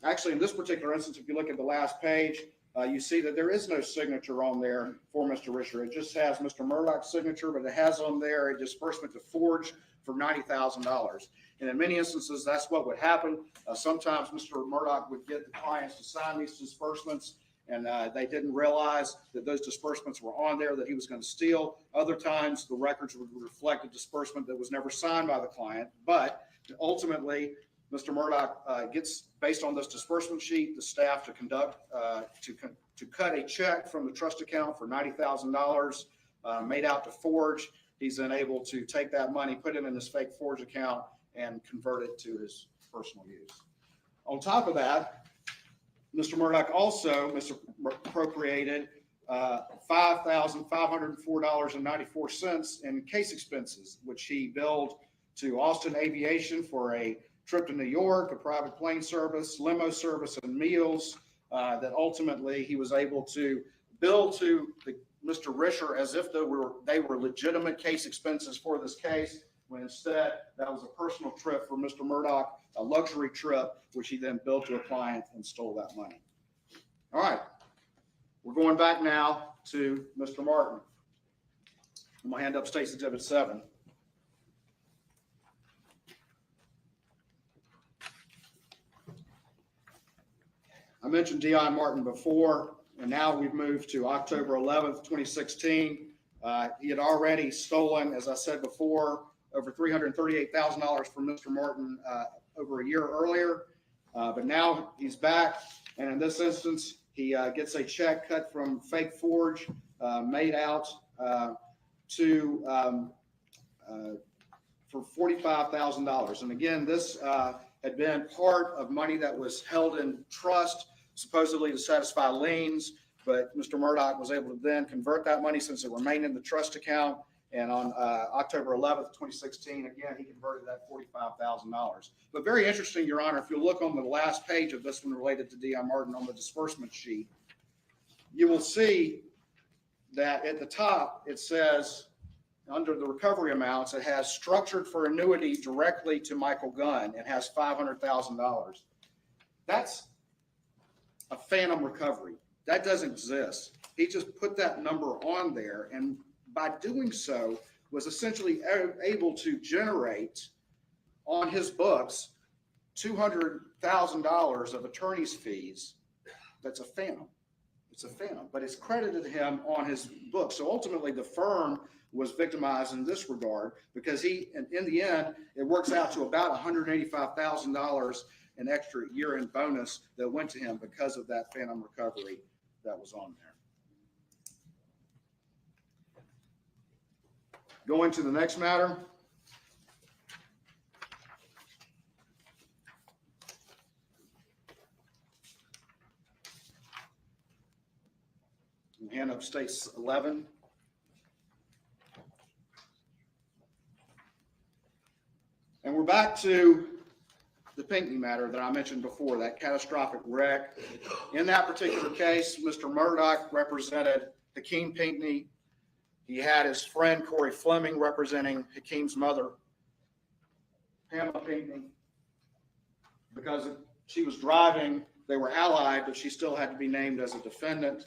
Actually, in this particular instance, if you look at the last page, you see that there is no signature on there for Mr. Risher. It just has Mr. Murdaugh's signature, but it has on there a disbursement to Forge for $90,000. And in many instances, that's what would happen. Sometimes Mr. Murdaugh would get the clients to sign these disbursements, and they didn't realize that those disbursements were on there that he was going to steal. Other times, the records would reflect a disbursement that was never signed by the client. But ultimately, Mr. Murdaugh gets, based on this disbursement sheet, the staff to conduct, to cut a check from the trust account for $90,000 made out to Forge. He's then able to take that money, put it in his fake Forge account, and convert it to his personal use. On top of that, Mr. Murdaugh also misappropriated $5,504.94 in case expenses, which he billed to Austin Aviation for a trip to New York, a private plane service, limo service, and meals that ultimately he was able to bill to Mr. Risher as if they were legitimate case expenses for this case, when instead that was a personal trip for Mr. Murdaugh, a luxury trip, which he then billed to a client and stole that money. All right, we're going back now to Mr. Martin. I'm going to hand up State's Exhibit 7. I mentioned Dion Martin before, and now we've moved to October 11th, 2016. He had already stolen, as I said before, over $338,000 from Mr. Martin over a year earlier, but now he's back, and in this instance, he gets a check cut from Fake Forge, made out for $45,000. And again, this had been part of money that was held in trust, supposedly to satisfy liens, but Mr. Murdaugh was able to then convert that money since it remained in the trust account. And on October 11th, 2016, again, he converted that $45,000. But very interesting, Your Honor, if you look on the last page of this one related to Dion Martin on the disbursement sheet, you will see that at the top it says, under the recovery amounts, it has structured for annuity directly to Michael Gunn and has $500,000. That's a phantom recovery. That doesn't exist. He just put that number on there, and by doing so was essentially able to generate on his books $200,000 of attorney's fees. That's a phantom. It's a phantom, but it's credited him on his book. So ultimately the firm was victimized in this regard because in the end, it works out to about $185,000 in extra year-end bonus that went to him because of that phantom recovery that was on there. Going to the next matter. Hand up States 11. And we're back to the Pinckney matter that I mentioned before, that catastrophic wreck. In that particular case, Mr. Murdaugh represented Hakeem Pinckney. He had his friend Corey Fleming representing Hakeem's mother, Pamela Pinckney. Because she was driving, they were allied, but she still had to be named as a defendant.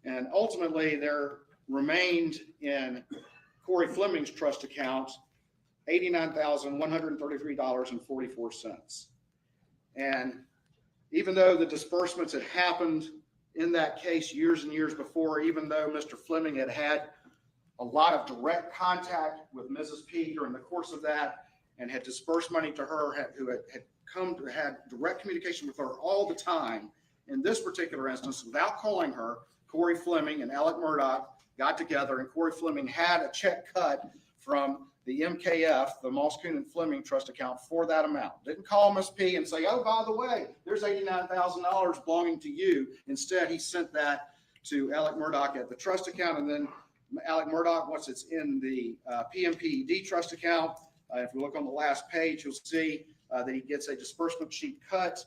And ultimately, there remained in Corey Fleming's trust account $89,133.44. And even though the disbursements had happened in that case years and years before, even though Mr. Fleming had had a lot of direct contact with Mrs. P during the course of that and had disbursed money to her, who had direct communication with her all the time, in this particular instance, without calling her, Corey Fleming and Alec Murdaugh got together, and Corey Fleming had a check cut from the MKF, the Moss Coon and Fleming trust account, for that amount. Didn't call Miss P and say, oh, by the way, there's $89,000 belonging to you. Instead, he sent that to Alec Murdaugh at the trust account, and then Alec Murdaugh, once it's in the PMPED trust account, if you look on the last page, you'll see that he gets a disbursement sheet cut.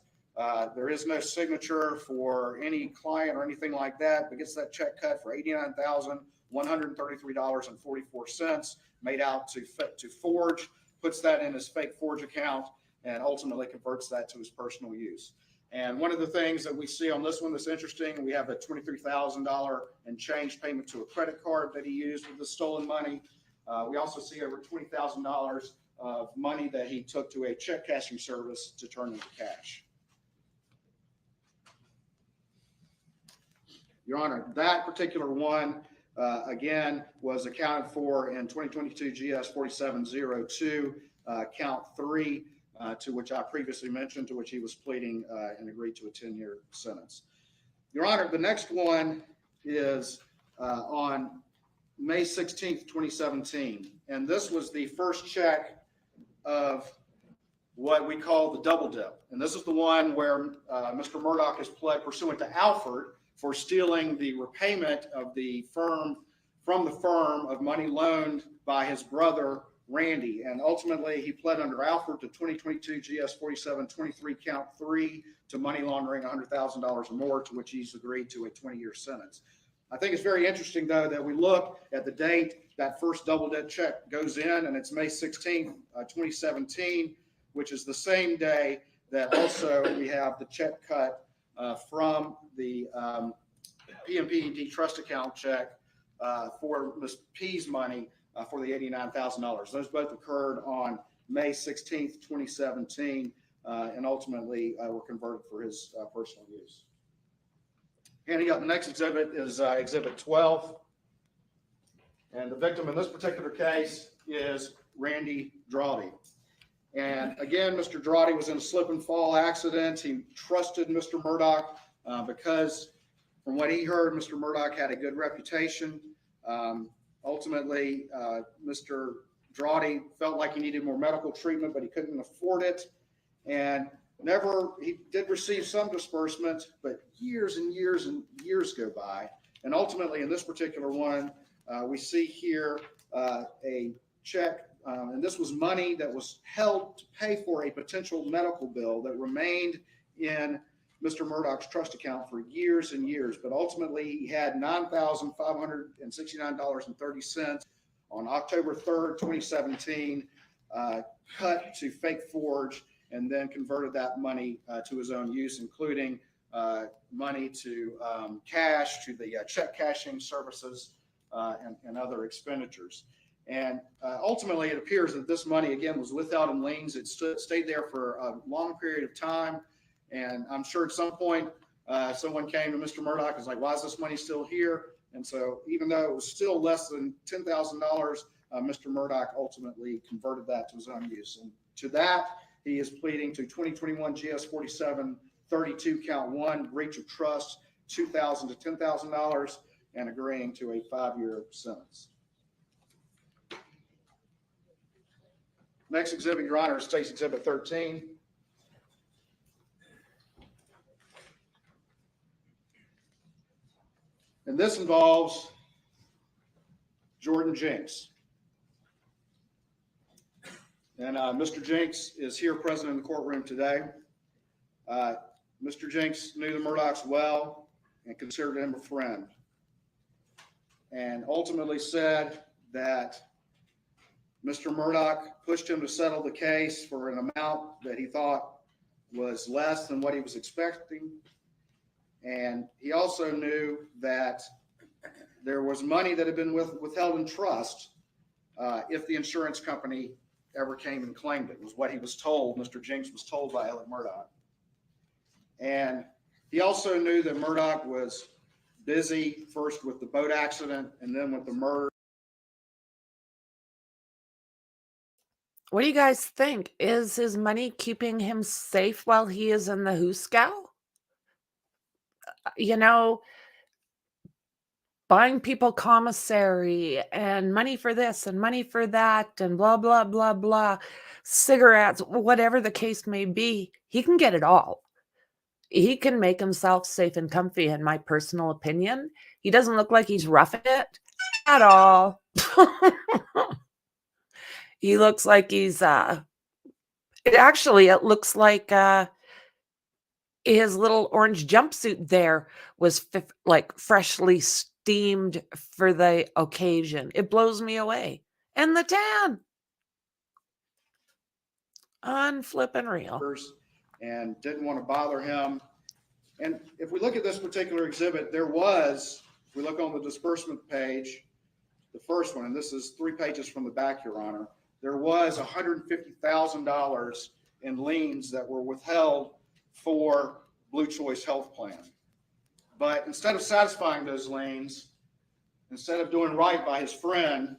There is no signature for any client or anything like that, but gets that check cut for $89,133.44, made out to Forge, puts that in his Fake Forge account, and ultimately converts that to his personal use. And one of the things that we see on this one that's interesting, we have a $23,000 and change payment to a credit card that he used with the stolen money. We also see over $20,000 of money that he took to a check cashing service to turn into cash. Your Honor, that particular one, again, was accounted for in 2022 GS 4702, count 3, to which I previously mentioned, to which he was pleading and agreed to a 10-year sentence. Your Honor, the next one is on May 16th, 2017, and this was the first check of what we call the double dip. And this is the one where Mr. Murdaugh has pled pursuant to Alford for stealing the repayment of the firm from the firm of money loaned by his brother, Randy. And ultimately, he pled under Alford to 2022 GS 4723 count 3 to money laundering $100,000 or more, to which he's agreed to a 20-year sentence. I think it's very interesting, though, that we look at the date that first double debt check goes in, and it's May 16th, 2017, which is the same day that also we have the check cut from the PMPED trust account check for Ms. P's money for the $89,000. Those both occurred on May 16th, 2017, and ultimately were converted for his personal use. Handing up the next exhibit is Exhibit 12. And the victim in this particular case is Randy Drawdy. And again, Mr. Drawdy was in a slip and fall accident. He trusted Mr. Murdaugh because from what he heard, Mr. Murdaugh had a good reputation. Ultimately, Mr. Drawdy felt like he needed more medical treatment, but he couldn't afford it. And he did receive some disbursement, but years and years and years go by. And ultimately, in this particular one, we see here a check, and this was money that was held to pay for a potential medical bill that remained in Mr. Murdaugh's trust account for years and years. But ultimately, he had $9,569.30 on October 3rd, 2017, cut to fake forge, and then converted that money to his own use, including money to cash, to the check cashing services, and other expenditures. And ultimately, it appears that this money, again, was withheld in liens. It stayed there for a long period of time. And I'm sure at some point, someone came to Mr. Murdaugh and was like, why is this money still here? And so even though it was still less than $10,000, Mr. Murdaugh ultimately converted that to his own use. And to that, he is pleading to 2021 GS 4732 count 1, breach of trust, $2,000 to $10,000, and agreeing to a 5-year sentence. Next exhibit, Your Honor, is State's Exhibit 13. And this involves Jordan Jenks. And Mr. Jenks is here present in the courtroom today. Mr. Jenks knew the Murdaughs well and considered him a friend, and ultimately said that Mr. Murdaugh pushed him to settle the case for an amount that he thought was less than what he was expecting. And he also knew that there was money that had been withheld in trust if the insurance company ever came and claimed it. It was what he was told, Mr. Jenks was told by Murdaugh. And he also knew that Murdaugh was busy first with the boat accident and then with the murder. What do you guys think? Is his money keeping him safe while he is in the Hooskow? You know, buying people commissary and money for this and money for that and blah, blah, blah, blah, cigarettes, whatever the case may be, he can get it all. He can make himself safe and comfy, in my personal opinion. He doesn't look like he's roughing it at all. He looks like he's, it looks like his little orange jumpsuit there was like freshly steamed for the occasion. It blows me away. And the tan. Unflippin' real. And didn't want to bother him. And if we look at this particular exhibit, there was, if we look on the disbursement page, the first one, and this is 3 pages from the back, Your Honor, there was $150,000 in liens that were withheld for Blue Choice Health Plan. But instead of satisfying those liens, instead of doing right by his friend,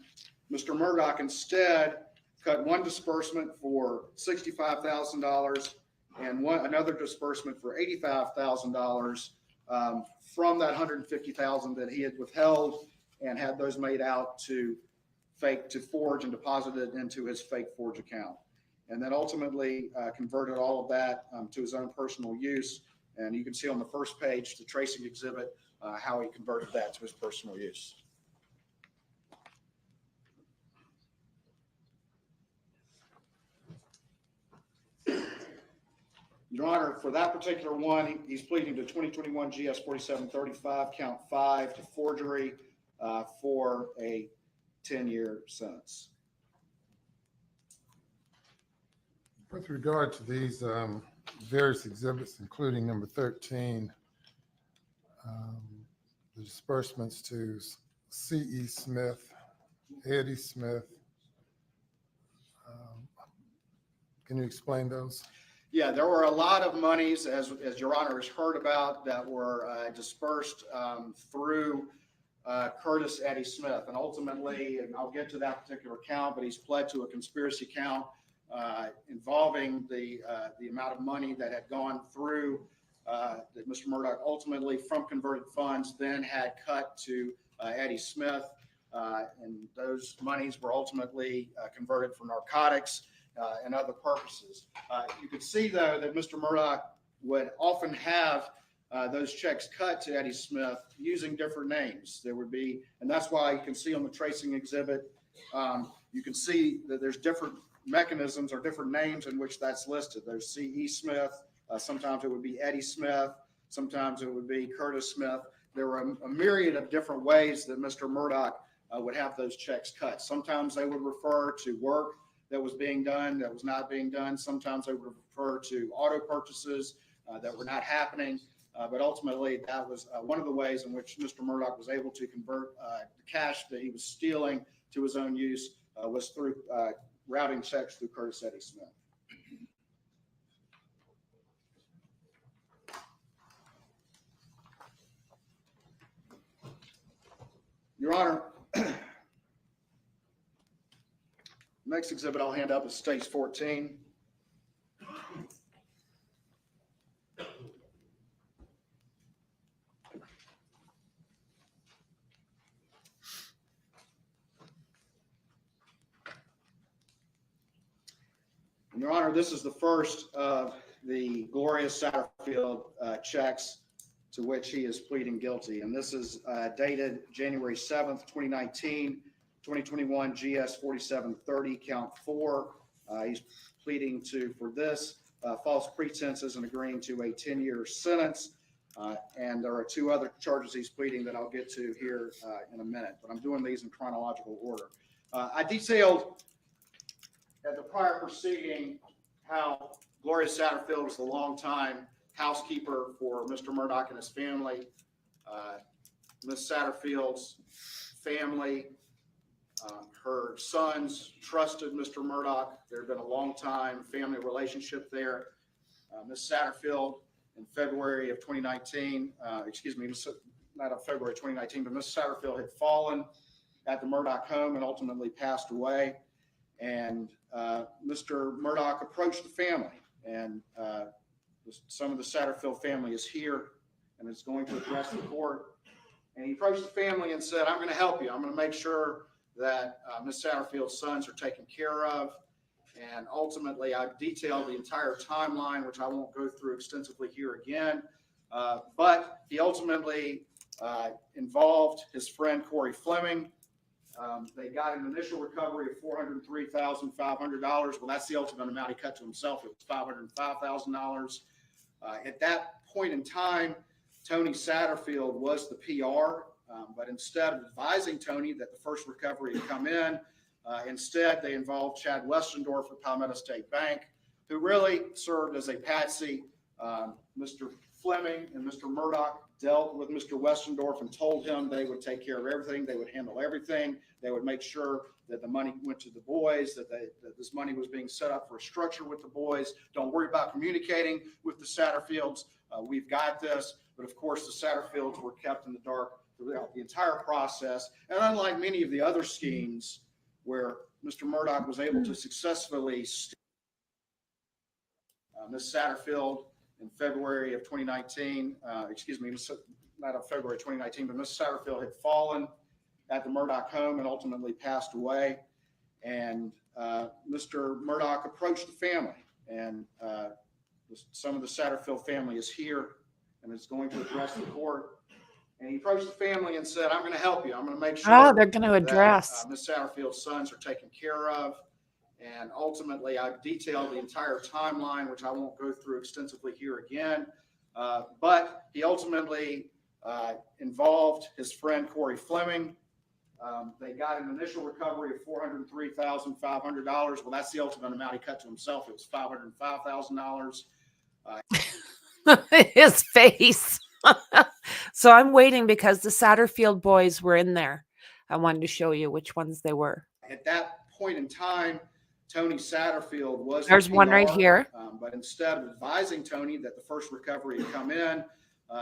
Mr. Murdaugh instead cut one disbursement for $65,000 and another disbursement for $85,000 from that $150,000 that he had withheld, and had those made out to forge and deposited into his fake forge account. And then ultimately converted all of that to his own personal use. And you can see on the first page, the tracing exhibit, how he converted that to his personal use. Your Honor, for that particular one, he's pleading to 2021 GS 4735, count 5, to forgery for a 10-year sentence. With regard to these various exhibits, including number 13, the disbursements to C.E. Smith, Eddie Smith, can you explain those? Yeah, there were a lot of monies, as Your Honor has heard about, that were dispersed through Curtis Eddie Smith. And ultimately, and I'll get to that particular count, but he's pled to a conspiracy count involving the amount of money that had gone through that Mr. Murdaugh ultimately from converted funds then had cut to Eddie Smith. And those monies were ultimately converted for narcotics and other purposes. You could see, though, that Mr. Murdaugh would often have those checks cut to Eddie Smith using different names. There would be, and that's why you can see on the tracing exhibit, you can see that there's different mechanisms or different names in which that's listed. There's C.E. Smith, sometimes it would be Eddie Smith, sometimes it would be Curtis Smith. There were a myriad of different ways that Mr. Murdaugh would have those checks cut. Sometimes they would refer to work that was being done that was not being done. Sometimes they would refer to auto purchases that were not happening. But ultimately, that was one of the ways in which Mr. Murdaugh was able to convert the cash that he was stealing to his own use was through routing checks through Curtis Eddie Smith. Your Honor, next exhibit I'll hand up is Stage 14. Your Honor, this is the first of the Gloria Satterfield checks to which he is pleading guilty. And this is dated January 7th, 2019, 2021 GS 4730, count 4. He's pleading to, for this, false pretenses and agreeing to a 10-year sentence. And there are 2 other charges he's pleading that I'll get to here in a minute, but I'm doing these in chronological order. I detailed at the prior proceeding how Gloria Satterfield was the longtime housekeeper for Mr. Murdaugh and his family. Ms. Satterfield's family, her sons trusted Mr. Murdaugh. There had been a long time family relationship there. Ms. Satterfield in February of 2019, not of February 2019, but Ms. Satterfield had fallen at the Murdaugh home and ultimately passed away. And Mr. Murdaugh approached the family, and some of the Satterfield family is here and is going to address the court. And he approached the family and said, I'm going to help you. I'm going to make sure that Ms. Satterfield's sons are taken care of. And ultimately, I've detailed the entire timeline, which I won't go through extensively here again. But he ultimately involved his friend, Corey Fleming. They got an initial recovery of $403,500. Well, that's the ultimate amount he cut to himself. It was $505,000. At that point in time, Tony Satterfield was the PR, but instead of advising Tony that the first recovery had come in, instead they involved Chad Westendorf of Palmetto State Bank, who really served as a patsy. Mr. Fleming and Mr. Murdaugh dealt with Mr. Westendorf and told him they would take care of everything. They would handle everything. They would make sure that the money went to the boys, that this money was being set up for a structure with the boys. Don't worry about communicating with the Satterfields. We've got this. But of course, the Satterfields were kept in the dark throughout the entire process. And unlike many of the other schemes where Mr. Murdaugh was able to successfully Ms. Satterfield in February of 2019, not of February 2019, but Ms. Satterfield had fallen at the Murdaugh home and ultimately passed away. And Mr. Murdaugh approached the family, and some of the Satterfield family is here and is going to address the court. And he approached the family and said, I'm going to help you. I'm going to make sure Oh, they're going to that address. Miss Satterfield's sons are taken care of. And ultimately, I've detailed the entire timeline, which I won't go through extensively here again. But he ultimately involved his friend Corey Fleming. They got an initial recovery of $403,500. Well, that's the ultimate amount he cut to himself. It was $505,000. His face. So I'm waiting because the Satterfield boys were in there. I wanted to show you which ones they were. At that point in time, Tony Satterfield was There's the one right PR, here. But instead of advising Tony that the first recovery had come in,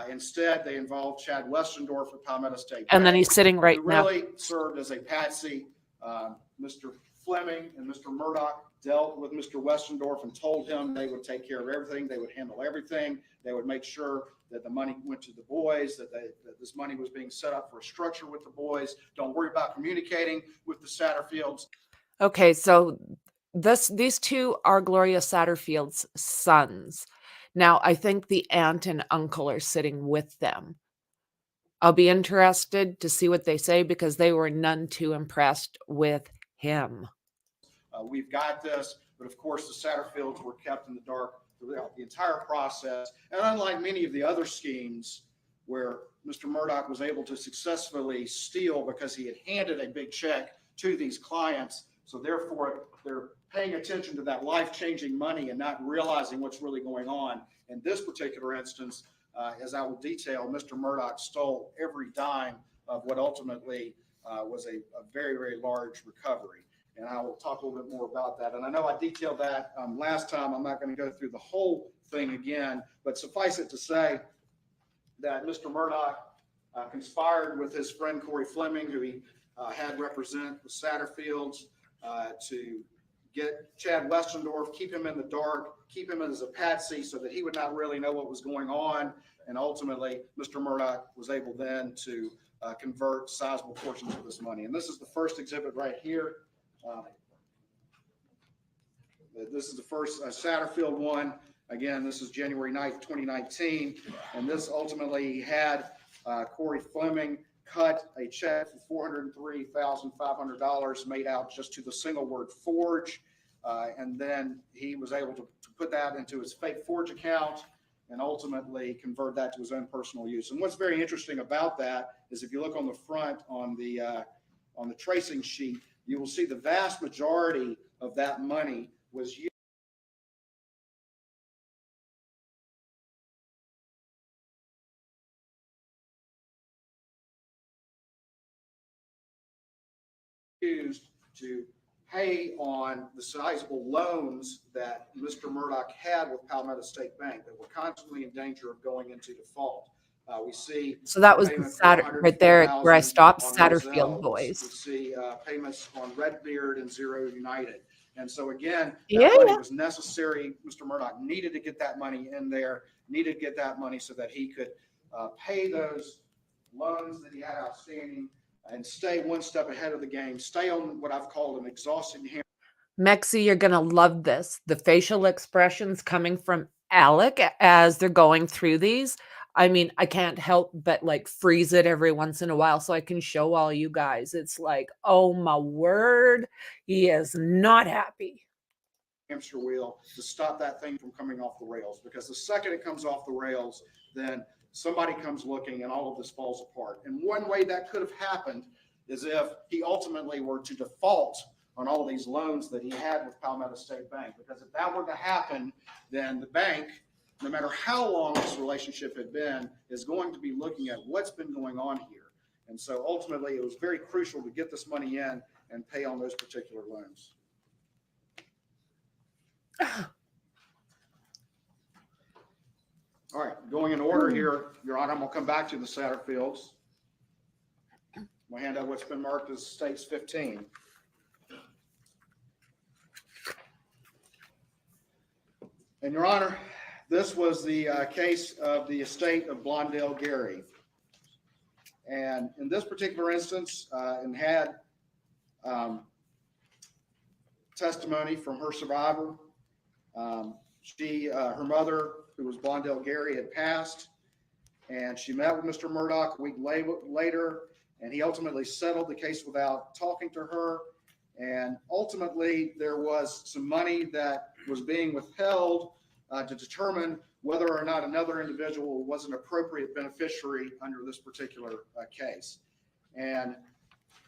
instead they involved Chad Westendorf with Palmetto State And then Bank, he's sitting right who now. really served as a patsy. Mr. Fleming and Mr. Murdaugh dealt with Mr. Westendorf and told him they would take care of everything. They would handle everything. They would make sure that the money went to the boys, that this money was being set up for a structure with the boys. Don't worry about communicating with the Satterfields. Okay, so these two are Gloria Satterfield's sons. Now, I think the aunt and uncle are sitting with them. I'll be interested to see what they say because they were none too impressed with him. We've got this, but of course the Satterfields were kept in the dark throughout the entire process. And unlike many of the other schemes where Mr. Murdaugh was able to successfully steal because he had handed a big check to these clients, so therefore they're paying attention to that life-changing money and not realizing what's really going on. In this particular instance, as I will detail, Mr. Murdaugh stole every dime of what ultimately was a very, very large recovery. And I will talk a little bit more about that. And I know I detailed that last time. I'm not going to go through the whole thing again, but suffice it to say that Mr. Murdaugh conspired with his friend Corey Fleming, who he had represent the Satterfields, to get Chad Westendorf, keep him in the dark, keep him as a patsy so that he would not really know what was going on. And ultimately, Mr. Murdaugh was able then to convert sizable portions of this money. And this is the first exhibit right here. This is the first Satterfield one. Again, this is January 9th, 2019. And this ultimately had Corey Fleming cut a check for $403,500 made out just to the single word forge. And then he was able to put that into his fake forge account and ultimately convert that to his own personal use. And what's very interesting about that is if you look on the front on the tracing sheet, you will see the vast majority of that money was used to pay on the sizable loans that Mr. Murdaugh had with Palmetto State Bank that were constantly in danger of going into default. We see so that was the right there where I stopped, Satterfield boys. We see payments on Redbeard and Zero United. And so again, Yeah, that money was necessary. Mr. Murdaugh needed to get that money in there, needed to get that money so that he could pay those loans that he had outstanding and stay one step ahead of the game, stay on what I've called an exhausting hammer. Mexi, you're going to love this. The facial expressions coming from Alec as they're going through these. I mean, I can't help but like freeze it every once in a while so I can show all you guys. It's like, oh my word, he is not happy. Hamster wheel to stop that thing from coming off the rails, because the second it comes off the rails, then somebody comes looking and all of this falls apart. And one way that could have happened is if he ultimately were to default on all these loans that he had with Palmetto State Bank, because if that were to happen, then the bank, no matter how long this relationship had been, is going to be looking at what's been going on here. And so ultimately it was very crucial to get this money in and pay on those particular loans. All right, going in order here, Your Honor, I'm going to come back to the Satterfields. We'll hand out what's been marked as States 15. And Your Honor, this was the case of the estate of Blondell Gary. And in this particular instance, and had testimony from her survivor. Her mother, who was Blondell Gary, had passed, and she met with Mr. Murdaugh a week later, and he ultimately settled the case without talking to her. And ultimately, there was some money that was being withheld to determine whether or not another individual was an appropriate beneficiary under this particular case. And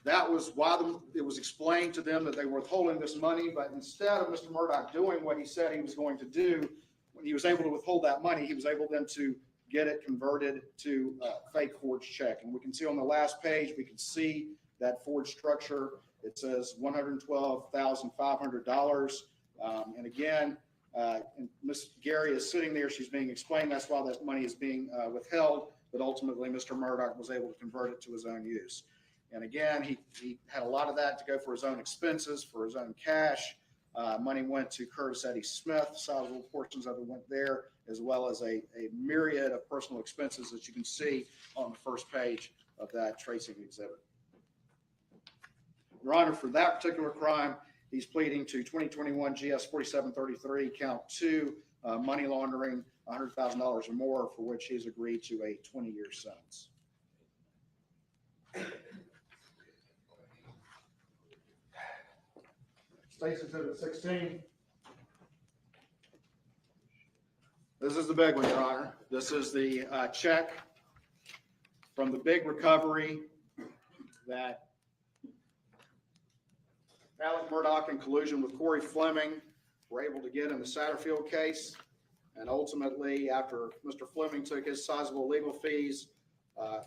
that was why it was explained to them that they were withholding this money. But instead of Mr. Murdaugh doing what he said he was going to do, when he was able to withhold that money, he was able then to get it converted to a fake forged check. And we can see on the last page, we can see that forged structure. It says $112,500. And again, and Ms. Gary is sitting there. She's being explained that's why that money is being withheld. But ultimately, Mr. Murdaugh was able to convert it to his own use. And again, he had a lot of that to go for his own expenses, for his own cash. Money went to Curtis Eddie Smith, sizable portions of it went there, as well as a myriad of personal expenses that you can see on the first page of that tracing exhibit. Your Honor, for that particular crime, he's pleading to 2021 GS 4733, count 2, money laundering, $100,000 or more, for which he's agreed to a 20-year sentence. State's Exhibit 16. This is the big one, Your Honor. This is the check from the big recovery that Alec Murdaugh, in collusion with Corey Fleming, were able to get in the Satterfield case. And ultimately, after Mr. Fleming took his sizable legal fees,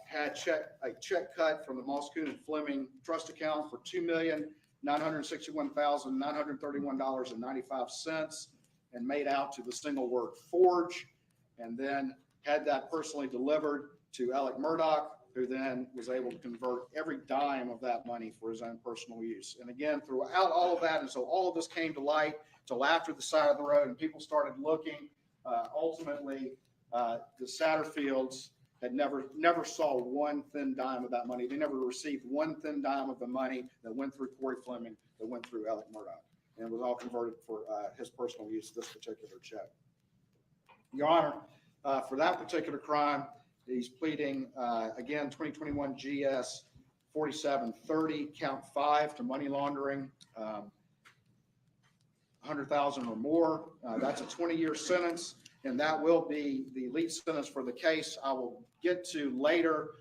had a check cut from the Moss Coon and Fleming trust account for $2,961,931.95 and made out to the single word forge, and then had that personally delivered to Alec Murdaugh, who then was able to convert every dime of that money for his own personal use. And again, throughout all of that, and so all of this came to light till after the side of the road and people started looking, ultimately the Satterfields had never saw one thin dime of that money. They never received one thin dime of the money that went through Corey Fleming, that went through Alec Murdaugh, and it was all converted for his personal use, this particular check. Your Honor, for that particular crime, he's pleading, again, 2021 GS 4730, count 5 to money laundering, 100,000 or more. That's a 20-year sentence, and that will be the lead sentence for the case. I will get to later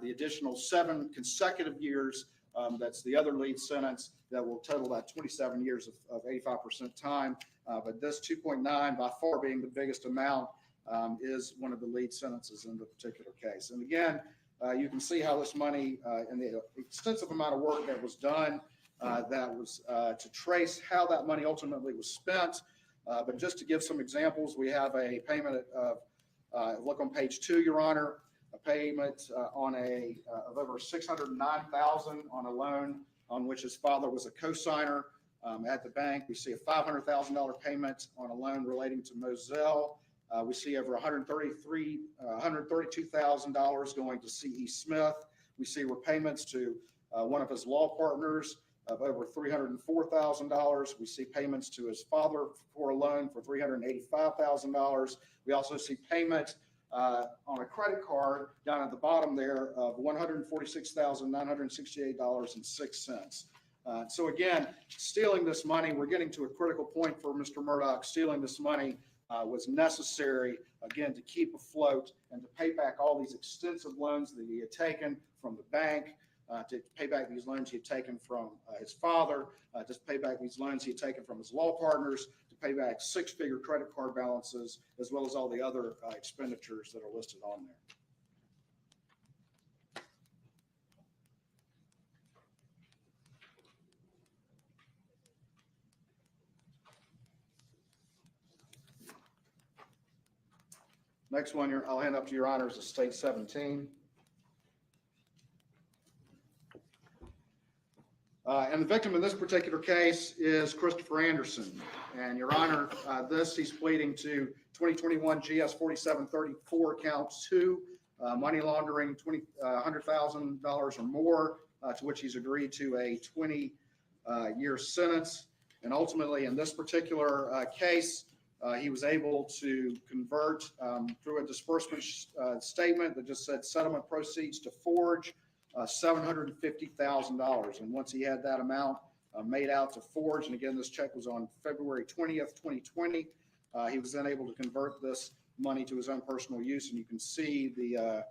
the additional 7 consecutive years. That's the other lead sentence that will total that 27 years of 85% time. But this 2.9, by far being the biggest amount, is one of the lead sentences in the particular case. And again, you can see how this money and the extensive amount of work that was done that was to trace how that money ultimately was spent. But just to give some examples, we have a payment of, look on page 2, Your Honor, a payment on of over $609,000 on a loan on which his father was a co-signer at the bank. We see a $500,000 payment on a loan relating to Moselle. We see over $132,000 going to C.E. Smith. We see repayments to one of his law partners of over $304,000. We see payments to his father for a loan for $385,000. We also see payments on a credit card down at the bottom there of $146,968.06. So again, stealing this money, we're getting to a critical point for Mr. Murdaugh. Stealing this money was necessary, again, to keep afloat and to pay back all these extensive loans that he had taken from the bank, to pay back these loans he had taken from his father, to pay back these loans he had taken from his law partners, to pay back 6-figure credit card balances, as well as all the other expenditures that are listed on there. Next one, I'll hand up to Your Honor, is Estate 17. And the victim in this particular case is Christopher Anderson. And Your Honor, he's pleading to 2021 GS 4734, count 2, money laundering $100,000 or more, to which he's agreed to a 20-year sentence. And ultimately, in this particular case, he was able to convert through a disbursement statement that just said settlement proceeds to Forge $750,000. And once he had that amount made out to Forge, and again, this check was on February 20th, 2020, he was then able to convert this money to his own personal use. And you can see the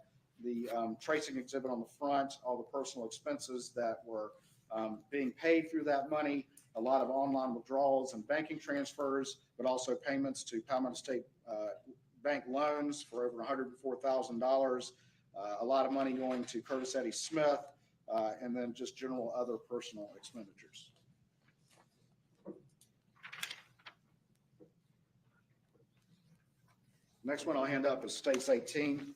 tracing exhibit on the front, all the personal expenses that were being paid through that money, a lot of online withdrawals and banking transfers, but also payments to Palmetto State Bank loans for over $104,000, a lot of money going to Curtis Eddie Smith, and then just general other personal expenditures. Next one I'll hand up is States 18.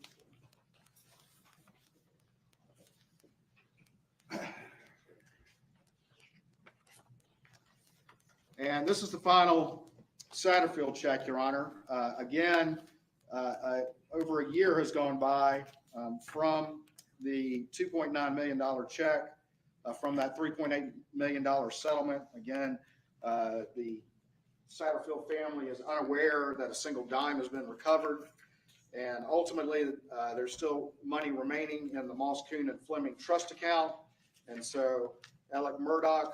And this is the final Satterfield check, Your Honor. Again, over a year has gone by from the $2.9 million check, from that $3.8 million settlement. Again, the Satterfield family is unaware that a single dime has been recovered. And ultimately, there's still money remaining in the Moss, Kuhn, and Fleming trust account. And so Murdaugh,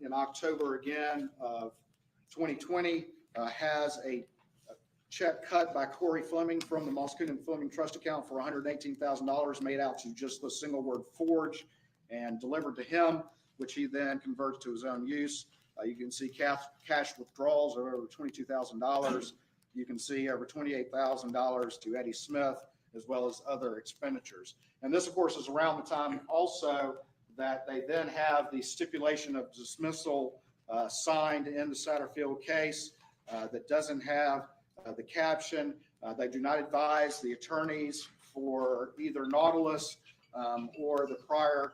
in October again of 2020, has a check cut by Corey Fleming from the Moss, Kuhn, and Fleming trust account for $118,000 made out to just the single word Forge and delivered to him, which he then converts to his own use. You can see cash withdrawals of over $22,000. You can see over $28,000 to Eddie Smith, as well as other expenditures. And this, of course, is around the time also that they then have the stipulation of dismissal signed in the Satterfield case that doesn't have the caption. They do not advise the attorneys for either Nautilus or the prior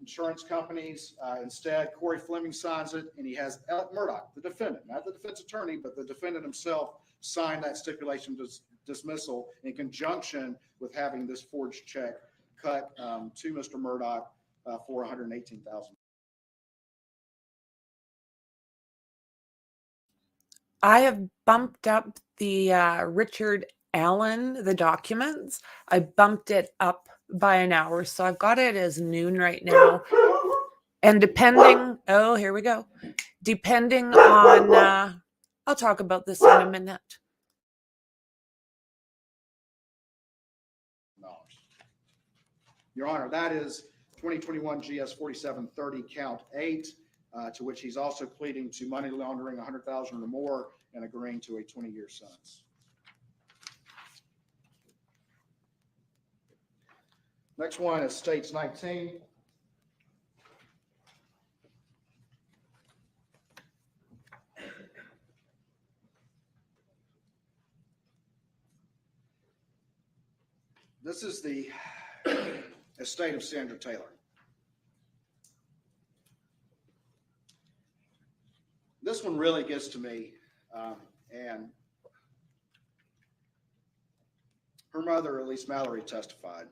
insurance companies. Instead, Corey Fleming signs it, and he has Murdaugh, the defendant, not the defense attorney, but the defendant himself, sign that stipulation dismissal in conjunction with having this forged check cut to Mr. Murdaugh for $118,000. I have bumped up the Richard Allen, the documents. I bumped it up by an hour. So I've got it as noon right now. And depending, oh, here we go. Depending on, I'll talk about this in a minute. Your Honor, that is 2021 GS 4730 count 8, to which he's also pleading to money laundering $100,000 or more and agreeing to a 20-year sentence. Next one is States 19. This is the estate of Sandra Taylor. This one really gets to me, and her mother, Elise Mallory, testified.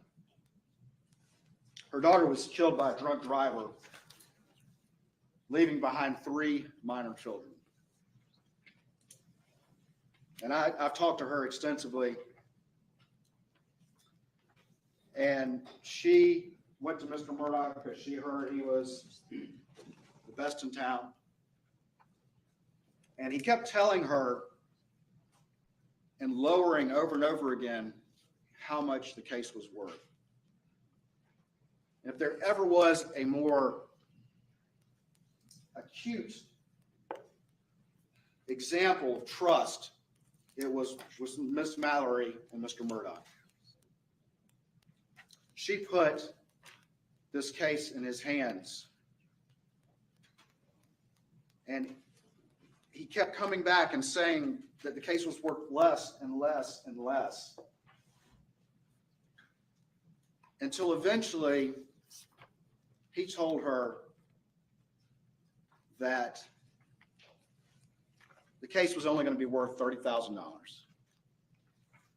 Her daughter was killed by a drunk driver, leaving behind 3 minor children. And I've talked to her extensively, and she went to Mr. Murdaugh because she heard he was the best in town. And he kept telling her and lowering over and over again how much the case was worth. If there ever was a more acute example of trust, it was Miss Mallory and Mr. Murdaugh. She put this case in his hands, and he kept coming back and saying that the case was worth less and less and less, until eventually he told her that the case was only going to be worth $30,000,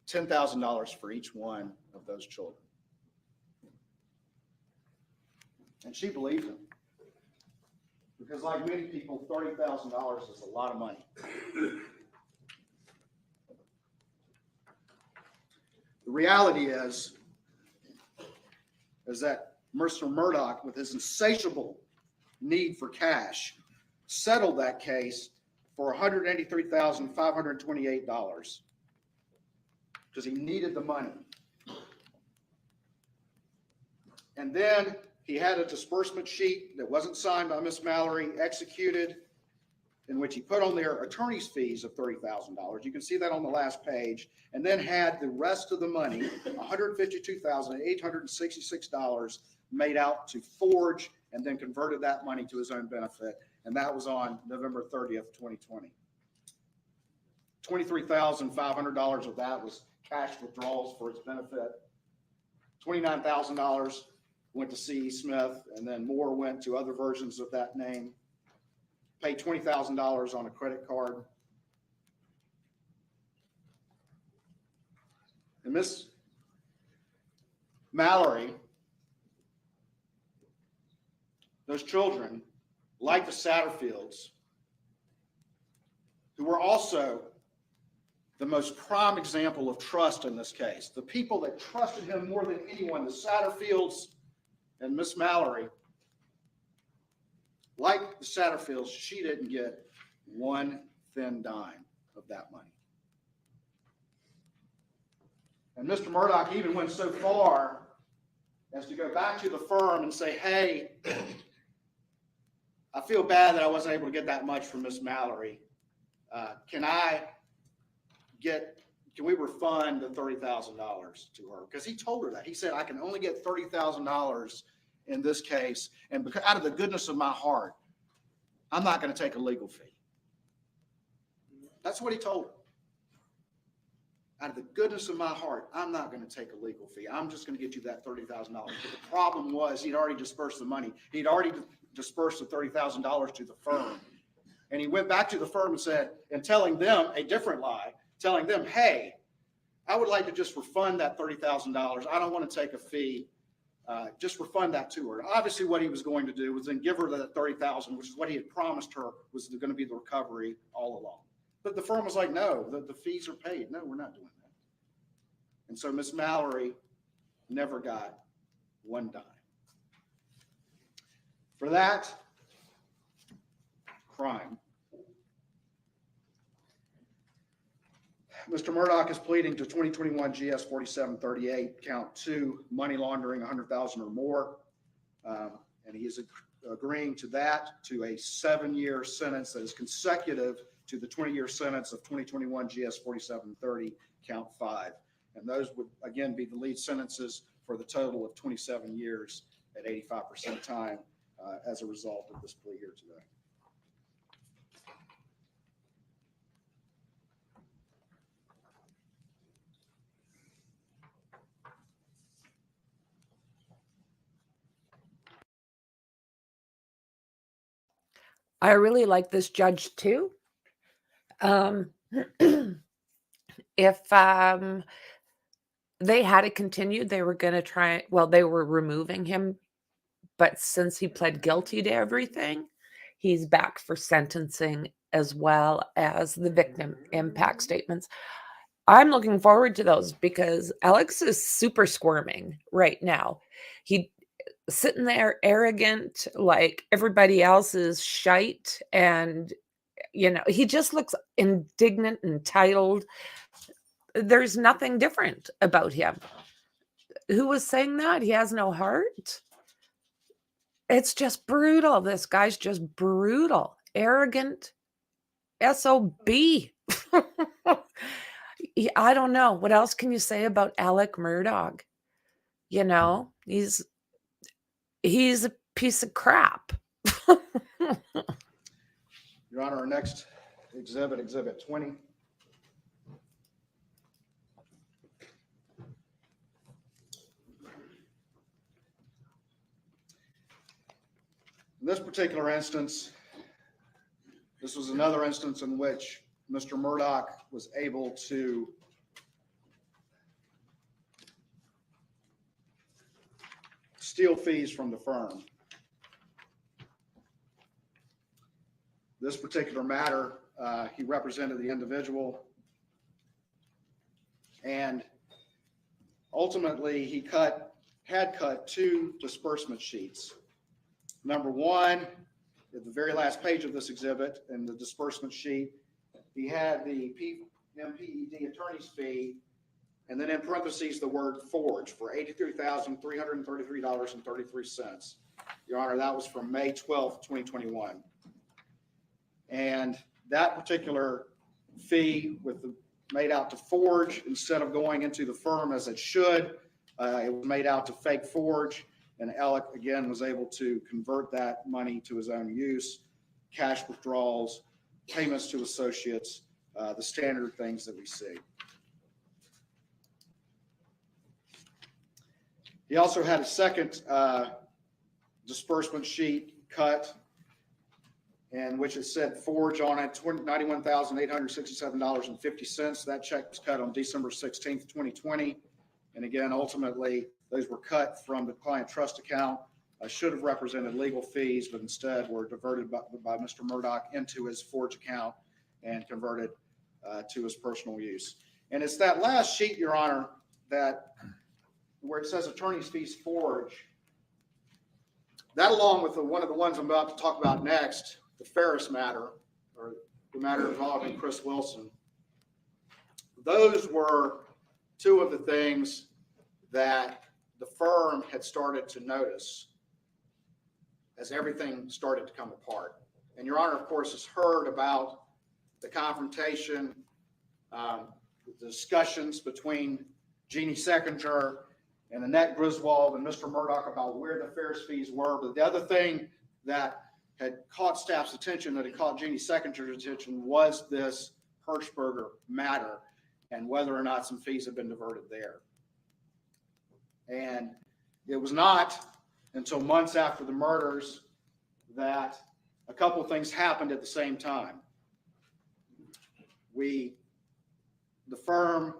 $10,000 for each one of those children. And she believed him. Because like many people, $30,000 is a lot of money. The reality is that Mr. Murdaugh, with his insatiable need for cash, settled that case for $183,528 because he needed the money. And then he had a disbursement sheet that wasn't signed by Miss Mallory, executed, in which he put on their attorney's fees of $30,000. You can see that on the last page, and then had the rest of the money, $152,866, made out to Forge, and then converted that money to his own benefit. And that was on November 30th, 2020. $23,500 of that was cash withdrawals for his benefit. $29,000 went to C.E. Smith, and then more went to other versions of that name. Paid $20,000 on a credit card. And Miss Mallory, those children, like the Satterfields, who were also the most prime example of trust in this case, the people that trusted him more than anyone, the Satterfields and Miss Mallory, like the Satterfields, she didn't get one thin dime of that money. And Mr. Murdaugh even went so far as to go back to the firm and say, hey, I feel bad that I wasn't able to get that much from Miss Mallory. Can we refund the $30,000 to her? Because he told her that. He said, I can only get $30,000 in this case, and because out of the goodness of my heart, I'm not going to take a legal fee. That's what he told her. Out of the goodness of my heart, I'm not going to take a legal fee. I'm just going to get you that $30,000. But the problem was he'd already dispersed the money. He'd already dispersed the $30,000 to the firm. And he went back to the firm and said, and telling them a different lie, telling them, hey, I would like to just refund that $30,000. I don't want to take a fee. Just refund that to her. Obviously, what he was going to do was then give her that $30,000, which is what he had promised her was going to be the recovery all along. But the firm was like, no, the fees are paid. No, we're not doing that. And so Miss Mallory never got one dime. For that crime, Mr. Murdaugh is pleading to 2021 GS 4738, count 2, money laundering, $100,000 or more. And he is agreeing to that, to a 7-year sentence that is consecutive to the 20-year sentence of 2021 GS 4730, count 5. And those would, again, be the lead sentences for the total of 27 years at 85% time as a result of this plea here today. I really like this judge too. If they had it continued, they were going to try, well, they were removing him, but since he pled guilty to everything, he's back for sentencing as well as the victim impact statements. I'm looking forward to those because Alex is super squirming right now. He sitting there arrogant like everybody else is shite, and he just looks indignant, entitled. There's nothing different about him. Who was saying that? He has no heart. It's just brutal. This guy's just brutal, arrogant, SOB. I don't know. What else can you say about Alec Murdaugh? He's a piece of crap. Your Honor, our next exhibit, Exhibit 20. In this particular instance, this was another instance in which Mr. Murdaugh was able to steal fees from the firm. This particular matter, he represented the individual, and Ultimately, he had cut two disbursement sheets. Number one, at the very last page of this exhibit in the disbursement sheet, he had the MPED attorney's fee, and then in parentheses, the word forge for $83,333.33. Your Honor, that was from May 12th, 2021. And that particular fee made out to forge instead of going into the firm as it should. It was made out to fake forge, and ELLERUP again was able to convert that money to his own use, cash withdrawals, payments to associates, the standard things that we see. He also had a second disbursement sheet cut, in which it said forge on it, $91,867.50. That check was cut on December 16th, 2020. And again, ultimately, those were cut from the client trust account. Should have represented legal fees, but instead were diverted by Mr. Murdaugh into his forge account and converted to his personal use. And it's that last sheet, Your Honor, that where it says attorney's fees forge, that along with one of the ones I'm about to talk about next, the Ferris matter, or the matter involving Chris Wilson, those were two of the things that the firm had started to notice as everything started to come apart. And Your Honor, of course, has heard about the confrontation, the discussions between Jeannie Seckinger and Annette Griswold and Mr. Murdaugh about where the Ferris fees were. But the other thing that had caught staff's attention, that had caught Jeannie Seckinger's attention, was this Hirschberger matter and whether or not some fees had been diverted there. And it was not until months after the murders that a couple of things happened at the same time. The firm,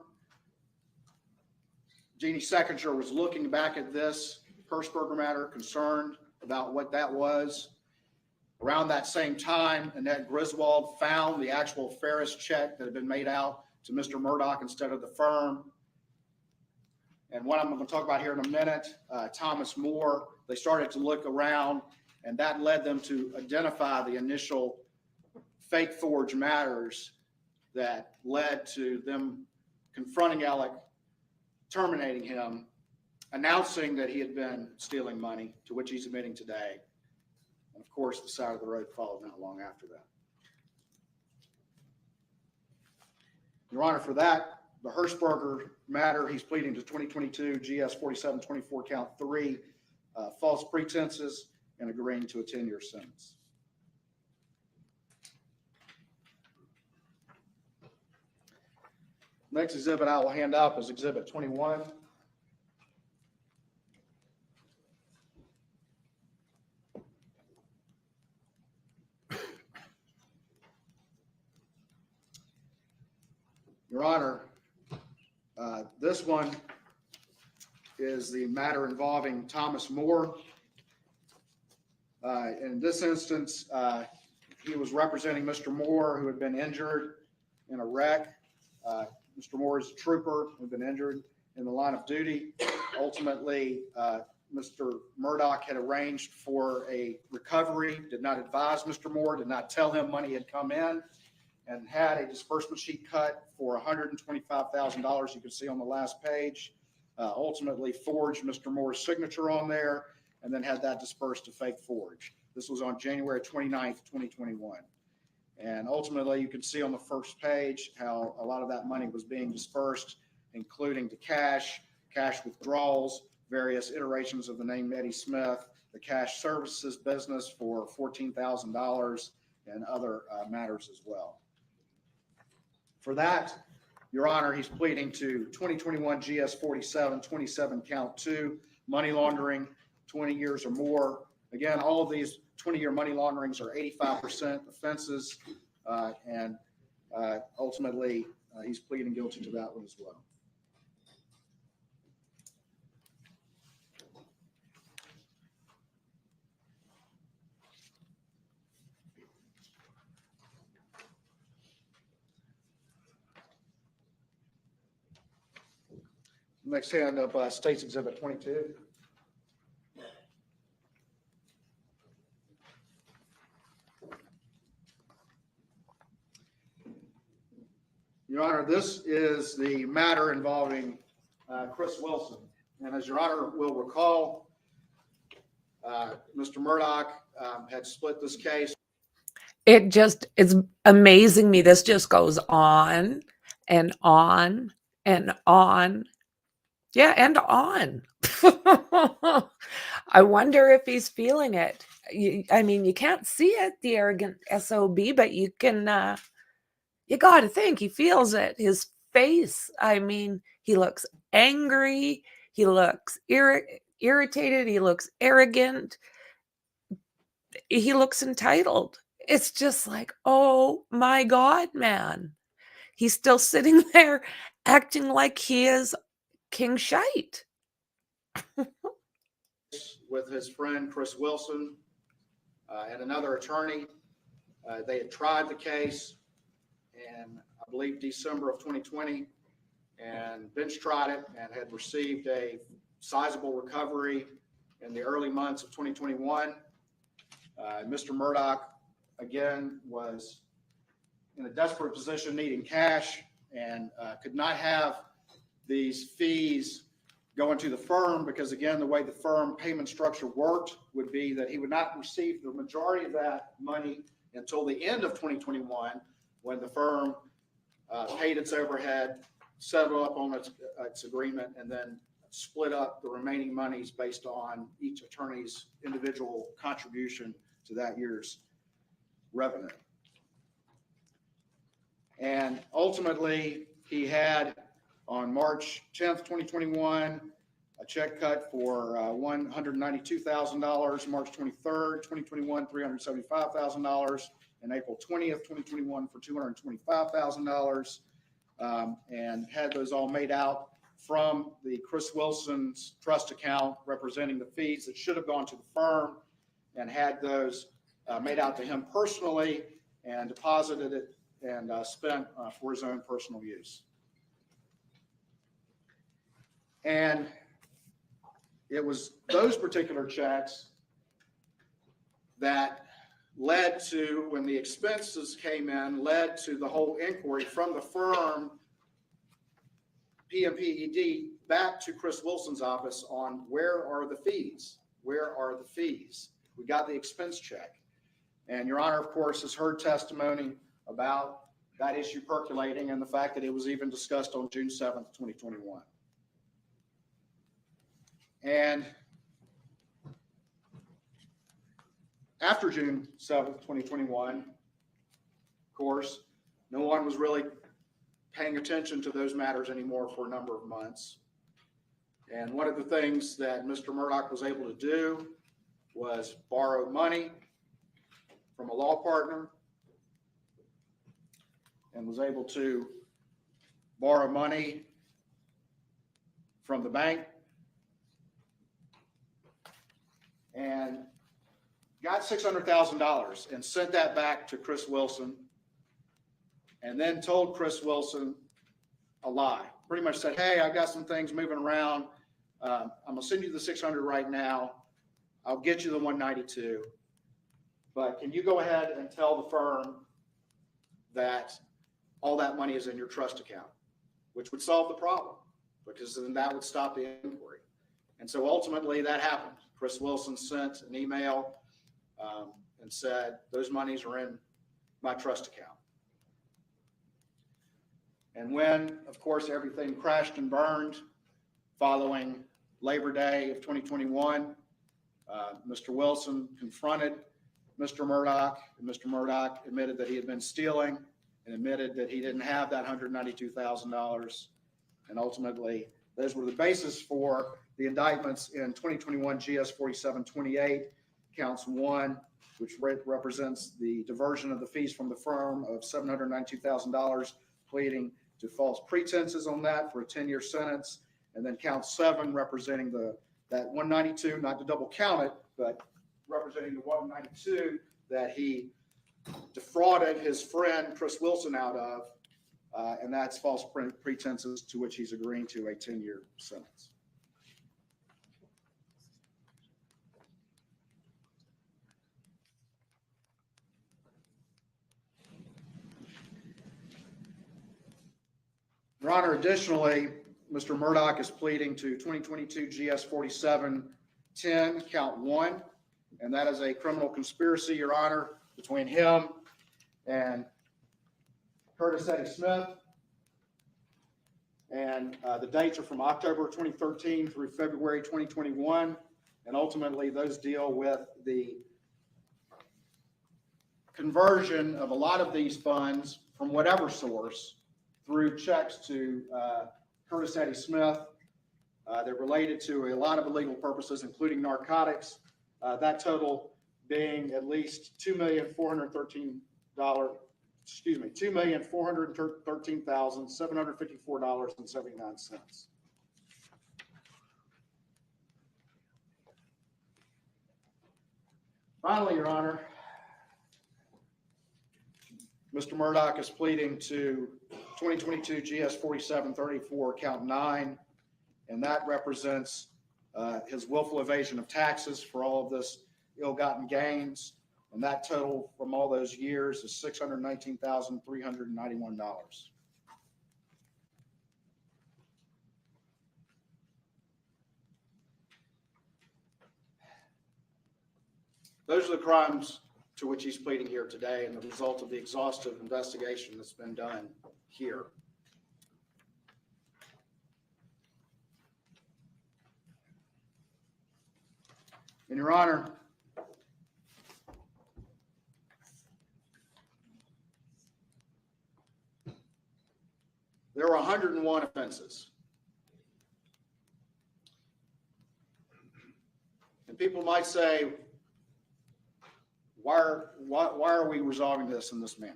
Jeannie Seckinger, was looking back at this Hirschberger matter, concerned about what that was. Around that same time, Annette Griswold found the actual Ferris check that had been made out to Mr. Murdaugh instead of the firm. And what I'm going to talk about here in a minute, Thomas Moore, they started to look around, and that led them to identify the initial fake forge matters that led to them confronting ELLERUP, terminating him, announcing that he had been stealing money, to which he's admitting today. And of course, the side of the road followed not long after that. Your Honor, for that, the Hirschberger matter, he's pleading to 2022 GS 4724 count 3, false pretenses, and agreeing to a 10-year sentence. Next exhibit I will hand up is Exhibit 21. Your Honor, this one is the matter involving Thomas Moore. In this instance, he was representing Mr. Moore, who had been injured in a wreck. Mr. Moore is a trooper who had been injured in the line of duty. Ultimately, Mr. Murdaugh had arranged for a recovery, did not advise Mr. Moore, did not tell him money had come in, and had a disbursement sheet cut for $125,000, you can see on the last page. Ultimately forged Mr. Moore's signature on there, and then had that dispersed to fake forge. This was on January 29th, 2021. And ultimately, you can see on the first page how a lot of that money was being dispersed, including to cash withdrawals, various iterations of the name Eddie Smith, the cash services business for $14,000, and other matters as well. For that, Your Honor, he's pleading to 2021 GS 4727 count 2, money laundering, 20 years or more. Again, all of these 20-year money launderings are 85% offenses, and ultimately he's pleading guilty to that one as well. Next hand up, State's Exhibit 22. Your Honor, this is the matter involving Chris Wilson. And as Your Honor will recall, Mr. Murdaugh had split this case. It's amazing me. This just goes on and on and on. Yeah, and on. I wonder if he's feeling it. I mean, you can't see it, the arrogant SOB, but you can, you got to think he feels it. His face, I mean, he looks angry. He looks irritated. He looks arrogant. He looks entitled. It's just like, oh my God, man. He's still sitting there acting like he is king shite. With his friend Chris Wilson and another attorney. They had tried the case in, I believe, December of 2020, and bench tried it and had received a sizable recovery in the early months of 2021. Mr. Murdaugh, again, was in a desperate position needing cash and could not have these fees going to the firm because, again, the way the firm payment structure worked would be that he would not receive the majority of that money until the end of 2021 when the firm paid its overhead, settled up on its agreement, and then split up the remaining monies based on each attorney's individual contribution to that year's revenue. And ultimately, he had on March 10th, 2021, a check cut for $192,000, March 23rd, 2021, $375,000, and April 20th, 2021 for $225,000, and had those all made out from the Chris Wilson's trust account representing the fees that should have gone to the firm, and had those made out to him personally and deposited it and spent for his own personal use. And it was those particular checks that led to, when the expenses came in, led to the whole inquiry from the firm, PMPED, back to Chris Wilson's office on where are the fees? Where are the fees? We got the expense check. And Your Honor, of course, has heard testimony about that issue percolating and the fact that it was even discussed on June 7th, 2021. And after June 7th, 2021, of course, no one was really paying attention to those matters anymore for a number of months. And one of the things that Mr. Murdaugh was able to do was borrow money from a law partner, and was able to borrow money from the bank, and got $600,000 and sent that back to Chris Wilson, and then told Chris Wilson a lie. Pretty much said, hey, I've got some things moving around. I'm gonna send you the 600 right now. I'll get you the 192. But can you go ahead and tell the firm that all that money is in your trust account, which would solve the problem, because then that would stop the inquiry. And so ultimately that happened. Chris Wilson sent an email and said, those monies are in my trust account. And when, of course, everything crashed and burned following Labor Day of 2021, Mr. Wilson confronted Mr. Murdaugh, and Mr. Murdaugh admitted that he had been stealing and admitted that he didn't have that $192,000. And ultimately, those were the basis for the indictments in 2021 GS 4728, counts 1, which represents the diversion of the fees from the firm of $792,000, pleading to false pretenses on that for a 10-year sentence. And then count 7 representing that 192, not to double count it, but representing the 192 that he defrauded his friend Chris Wilson out of and that's false pretenses, to which he's agreeing to a 10-year sentence. Your Honor, additionally, Mr. Murdaugh is pleading to 2022 GS 4710, count 1, and that is a criminal conspiracy, Your Honor, between him and Curtis Eddie Smith. And the dates are from October 2013 through February 2021. And ultimately, those deal with the conversion of a lot of these funds from whatever source through checks to Curtis Eddie Smith. They're related to a lot of illegal purposes, including narcotics. That total being at least $2,413,754.79. Finally, Your Honor, Mr. Murdaugh is pleading to 2022 GS 4734, count 9, and that represents his willful evasion of taxes for all of this ill-gotten gains, and that total from all those years is $619,391. Those are the crimes to which he's pleading here today, and the result of the exhaustive investigation that's been done here. And Your Honor, there are 101 offenses. And people might say, why are we resolving this in this manner?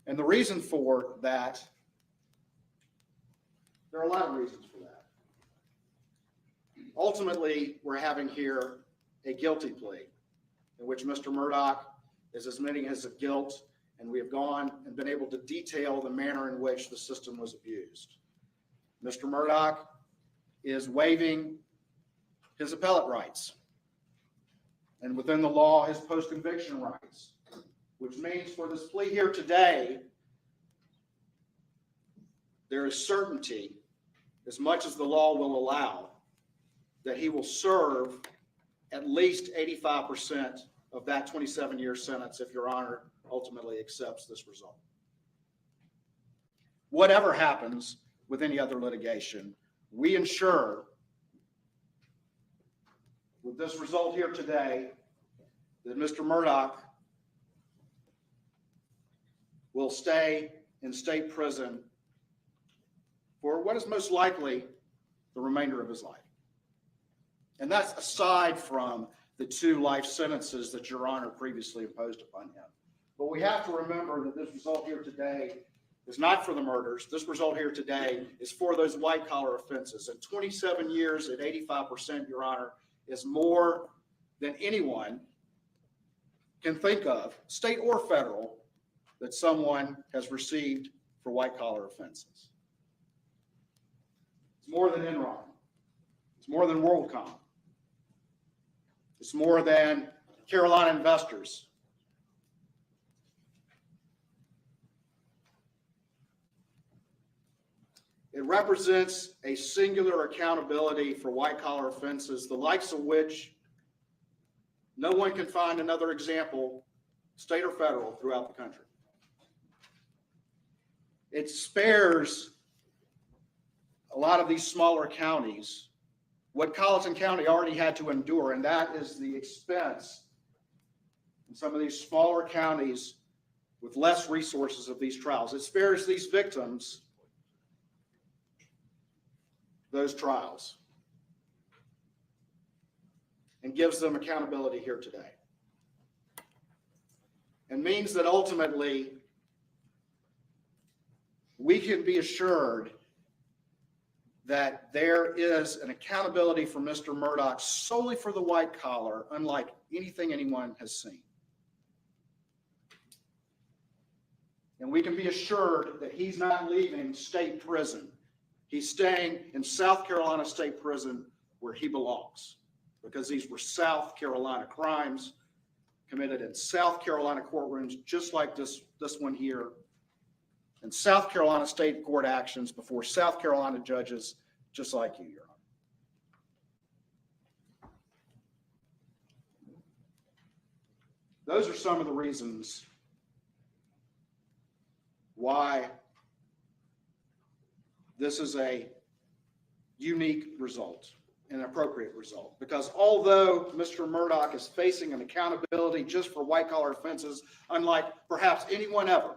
And the reason for that, there are a lot of reasons for that. Ultimately, we're having here a guilty plea in which Mr. Murdaugh is admitting his guilt, and we have gone and been able to detail the manner in which the system was abused. Mr. Murdaugh is waiving his appellate rights, and within the law, his post-conviction rights, which means for this plea here today, there is certainty, as much as the law will allow, that he will serve at least 85% of that 27-year sentence if Your Honor ultimately accepts this result. Whatever happens with any other litigation, we ensure with this result here today that Mr. Murdaugh will stay in state prison for what is most likely the remainder of his life. And that's aside from the 2 life sentences that Your Honor previously imposed upon him. But we have to remember that this result here today is not for the murders. This result here today is for those white-collar offenses. And 27 years at 85%, Your Honor, is more than anyone can think of, state or federal, that someone has received for white-collar offenses. It's more than Enron. It's more than WorldCom. It's more than Carolina Investors. It represents a singular accountability for white-collar offenses, the likes of which no one can find another example, state or federal, throughout the country. It spares a lot of these smaller counties what Colleton County already had to endure, and that is the expense in some of these smaller counties with less resources of these trials. It spares these victims those trials and gives them accountability here today, and means that ultimately we can be assured that there is an accountability for Mr. Murdaugh solely for the white collar, unlike anything anyone has seen. And we can be assured that he's not leaving state prison. He's staying in South Carolina State Prison where he belongs, because these were South Carolina crimes committed in South Carolina courtrooms, just like this one here, and South Carolina state court actions before South Carolina judges, just like you, Your Honor. Those are some of the reasons why this is a unique result, an appropriate result. Because although Mr. Murdaugh is facing an accountability just for white-collar offenses, unlike perhaps anyone ever,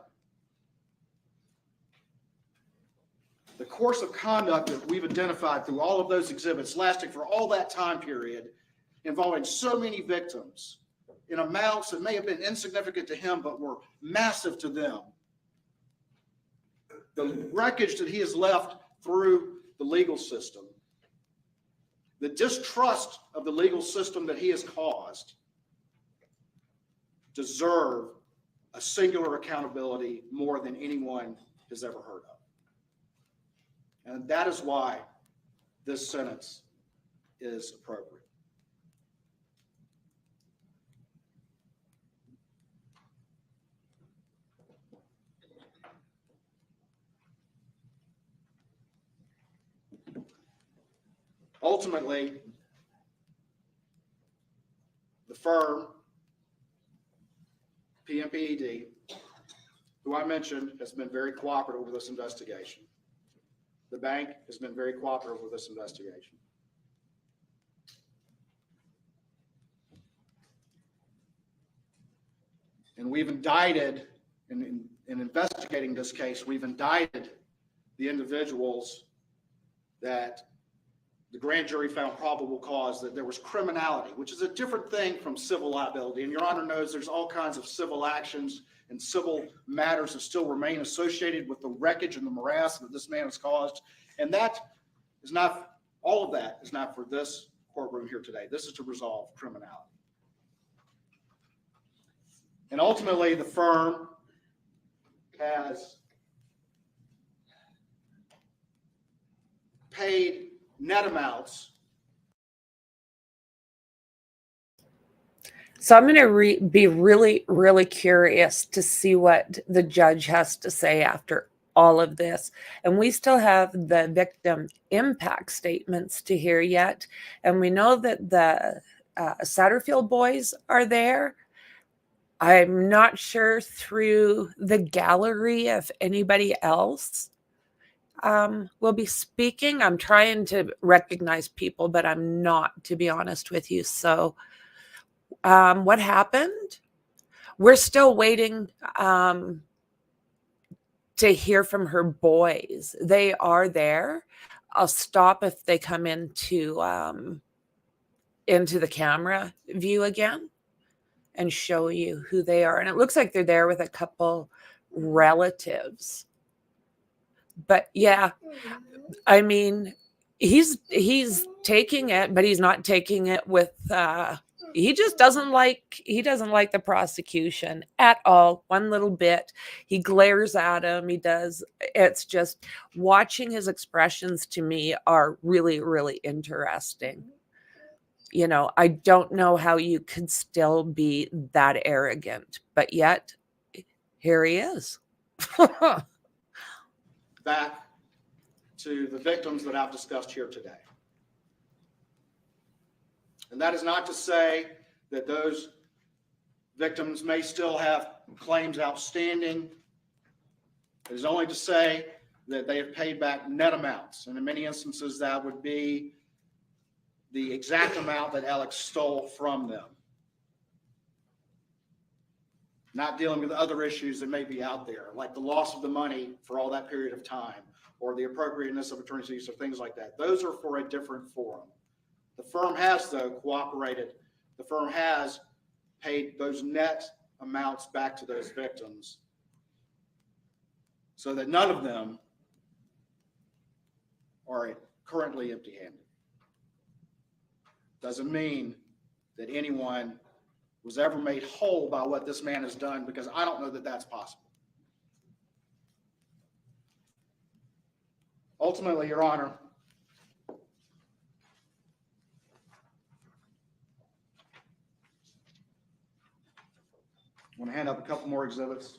the course of conduct that we've identified through all of those exhibits, lasting for all that time period, involving so many victims in amounts that may have been insignificant to him but were massive to them, the wreckage that he has left through the legal system, the distrust of the legal system that he has caused, deserve a singular accountability more than anyone has ever heard of. And that is why this sentence is appropriate. Ultimately, the firm, PMPED, who I mentioned, has been very cooperative with this investigation. The bank has been very cooperative with this investigation. And we've indicted, in investigating this case, we've indicted the individuals that the grand jury found probable cause that there was criminality, which is a different thing from civil liability. And Your Honor knows there's all kinds of civil actions and civil matters that still remain associated with the wreckage and the morass that this man has caused. And that is not, all of that is not for this courtroom here today. This is to resolve criminality. And ultimately, the firm has paid net amounts. So I'm going to be really, really curious to see what the judge has to say after all of this. And we still have the victim impact statements to hear yet. And we know that the Satterfield boys are there. I'm not sure through the gallery if anybody else will be speaking. I'm trying to recognize people, but I'm not, to be honest with you. So what happened? We're still waiting to hear from her boys. They are there. I'll stop if they come into the camera view again and show you who they are. And it looks like they're there with a couple relatives. But yeah, I mean, he's taking it, but he's not taking it with he just doesn't like the prosecution at all, one little bit. He glares at him. He does. It's just watching his expressions to me are really, really interesting. You know, I don't know how you could still be that arrogant, but yet here he is. Back to the victims that I've discussed here today. And that is not to say that those victims may still have claims outstanding. It is only to say that they have paid back net amounts. And in many instances, that would be the exact amount that Alex stole from them. Not dealing with other issues that may be out there, like the loss of the money for all that period of time, or the appropriateness of attorney's fees or things like that. Those are for a different forum. The firm has, though, cooperated. The firm has paid those net amounts back to those victims so that none of them are currently empty-handed. Doesn't mean that anyone was ever made whole by what this man has done, because I don't know that that's possible. Ultimately, Your Honor, I'm going to hand up a couple more exhibits.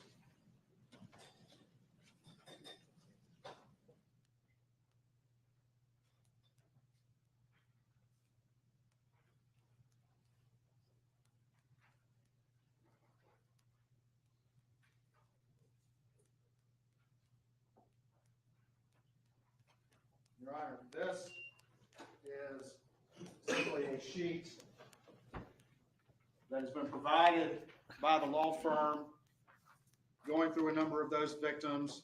Your Honor, this is simply a sheet that has been provided by the law firm, going through a number of those victims,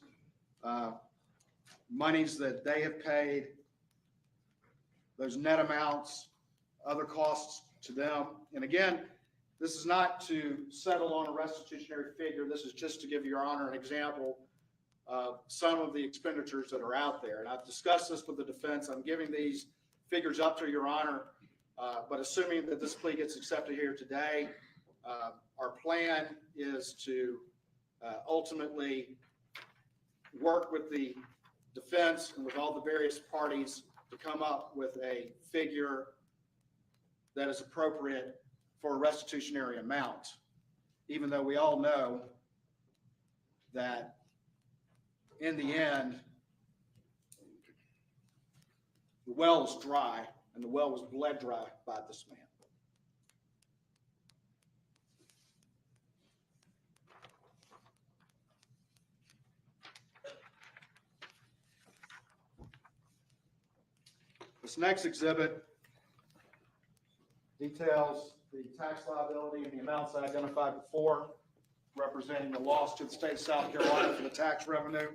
monies that they have paid, those net amounts, other costs to them. And again, this is not to settle on a restitutionary figure. This is just to give Your Honor an example of some of the expenditures that are out there. And I've discussed this with the defense. I'm giving these figures up to Your Honor, but assuming that this plea gets accepted here today, our plan is to ultimately work with the defense and with all the various parties to come up with a figure that is appropriate for a restitutionary amount, even though we all know that in the end, the well was dry, and the well was bled dry by this man. This next exhibit details the tax liability and the amounts I identified before, representing the loss to the state of South Carolina for the tax revenue.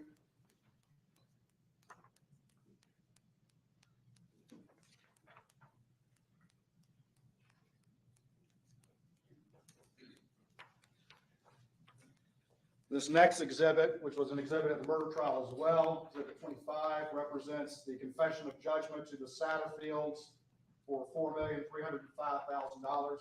This next exhibit, which was an exhibit at the murder trial as well, Exhibit 25, represents the confession of judgment to the Satterfields for $4,305,000.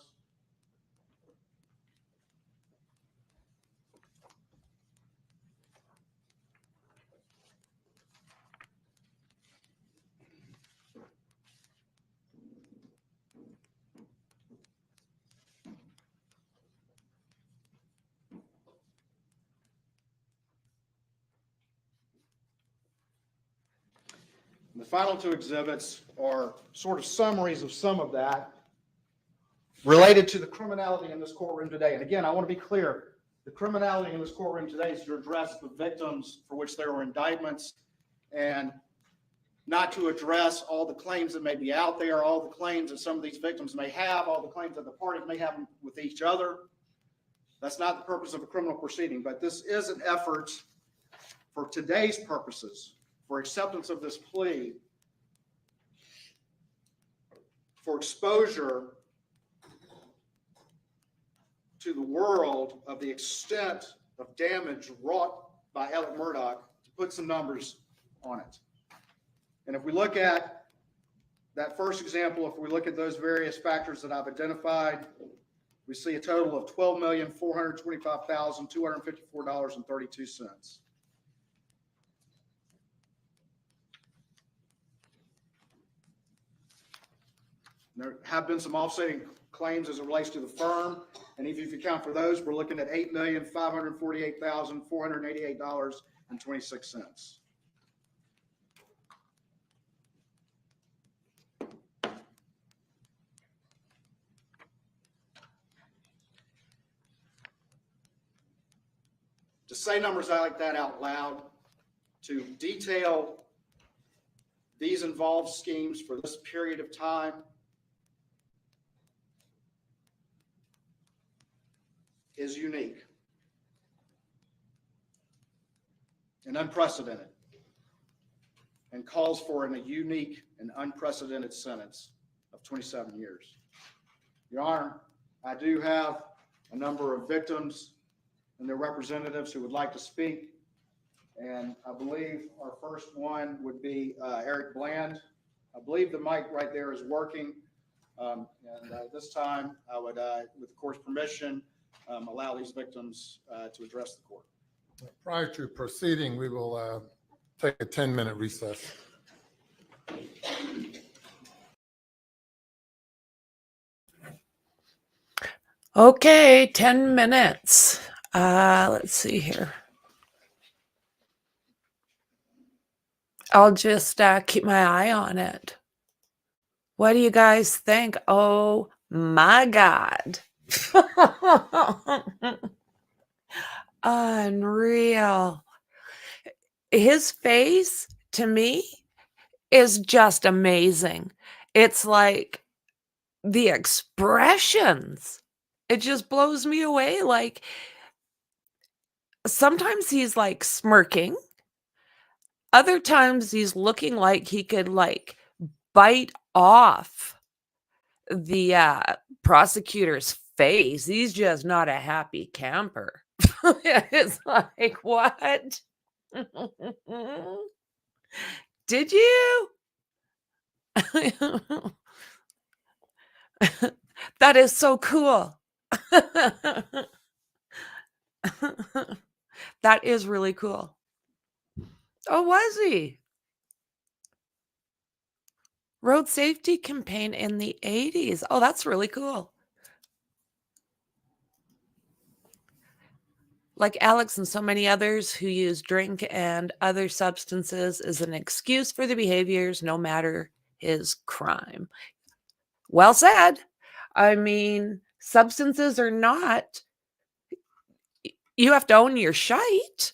The final two exhibits are sort of summaries of some of that related to the criminality in this courtroom today. And again, I want to be clear, the criminality in this courtroom today is to address the victims for which there were indictments and not to address all the claims that may be out there, all the claims that some of these victims may have, all the claims that the parties may have with each other. That's not the purpose of a criminal proceeding, but this is an effort for today's purposes, for acceptance of this plea, for exposure to the world of the extent of damage wrought by ELLERUP Murdaugh, to put some numbers on it. And if we look at that first example, if we look at those various factors that I've identified, we see a total of $12,425,254.32. There have been some offsetting claims as it relates to the firm, and if you account for those, we're looking at $8,548,488.26. To say numbers like that out loud, to detail these involved schemes for this period of time, is unique and unprecedented, and calls for a unique and unprecedented sentence of 27 years. Your Honor, I do have a number of victims and their representatives who would like to speak, and I believe our first one would be Eric Bland. I believe the mic right there is working, and this time I would, with the court's permission, allow these victims to address the court. Prior to proceeding, we will take a 10-minute recess. Okay, 10 minutes. Let's see here. I'll just keep my eye on it. What do you guys think? Oh my God. Unreal. His face to me is just amazing. It's like the expressions. It just blows me away. Like sometimes he's like smirking. Other times he's looking like he could like bite off the prosecutor's face. He's just not a happy camper. It's like, what? Did you? That is so cool. That is really cool. Oh, was he? Road safety campaign in the 80s. Oh, that's really cool. Like Alex and so many others who use drink and other substances as an excuse for the behaviors, no matter his crime. Well said. I mean, substances or not, you have to own your shite.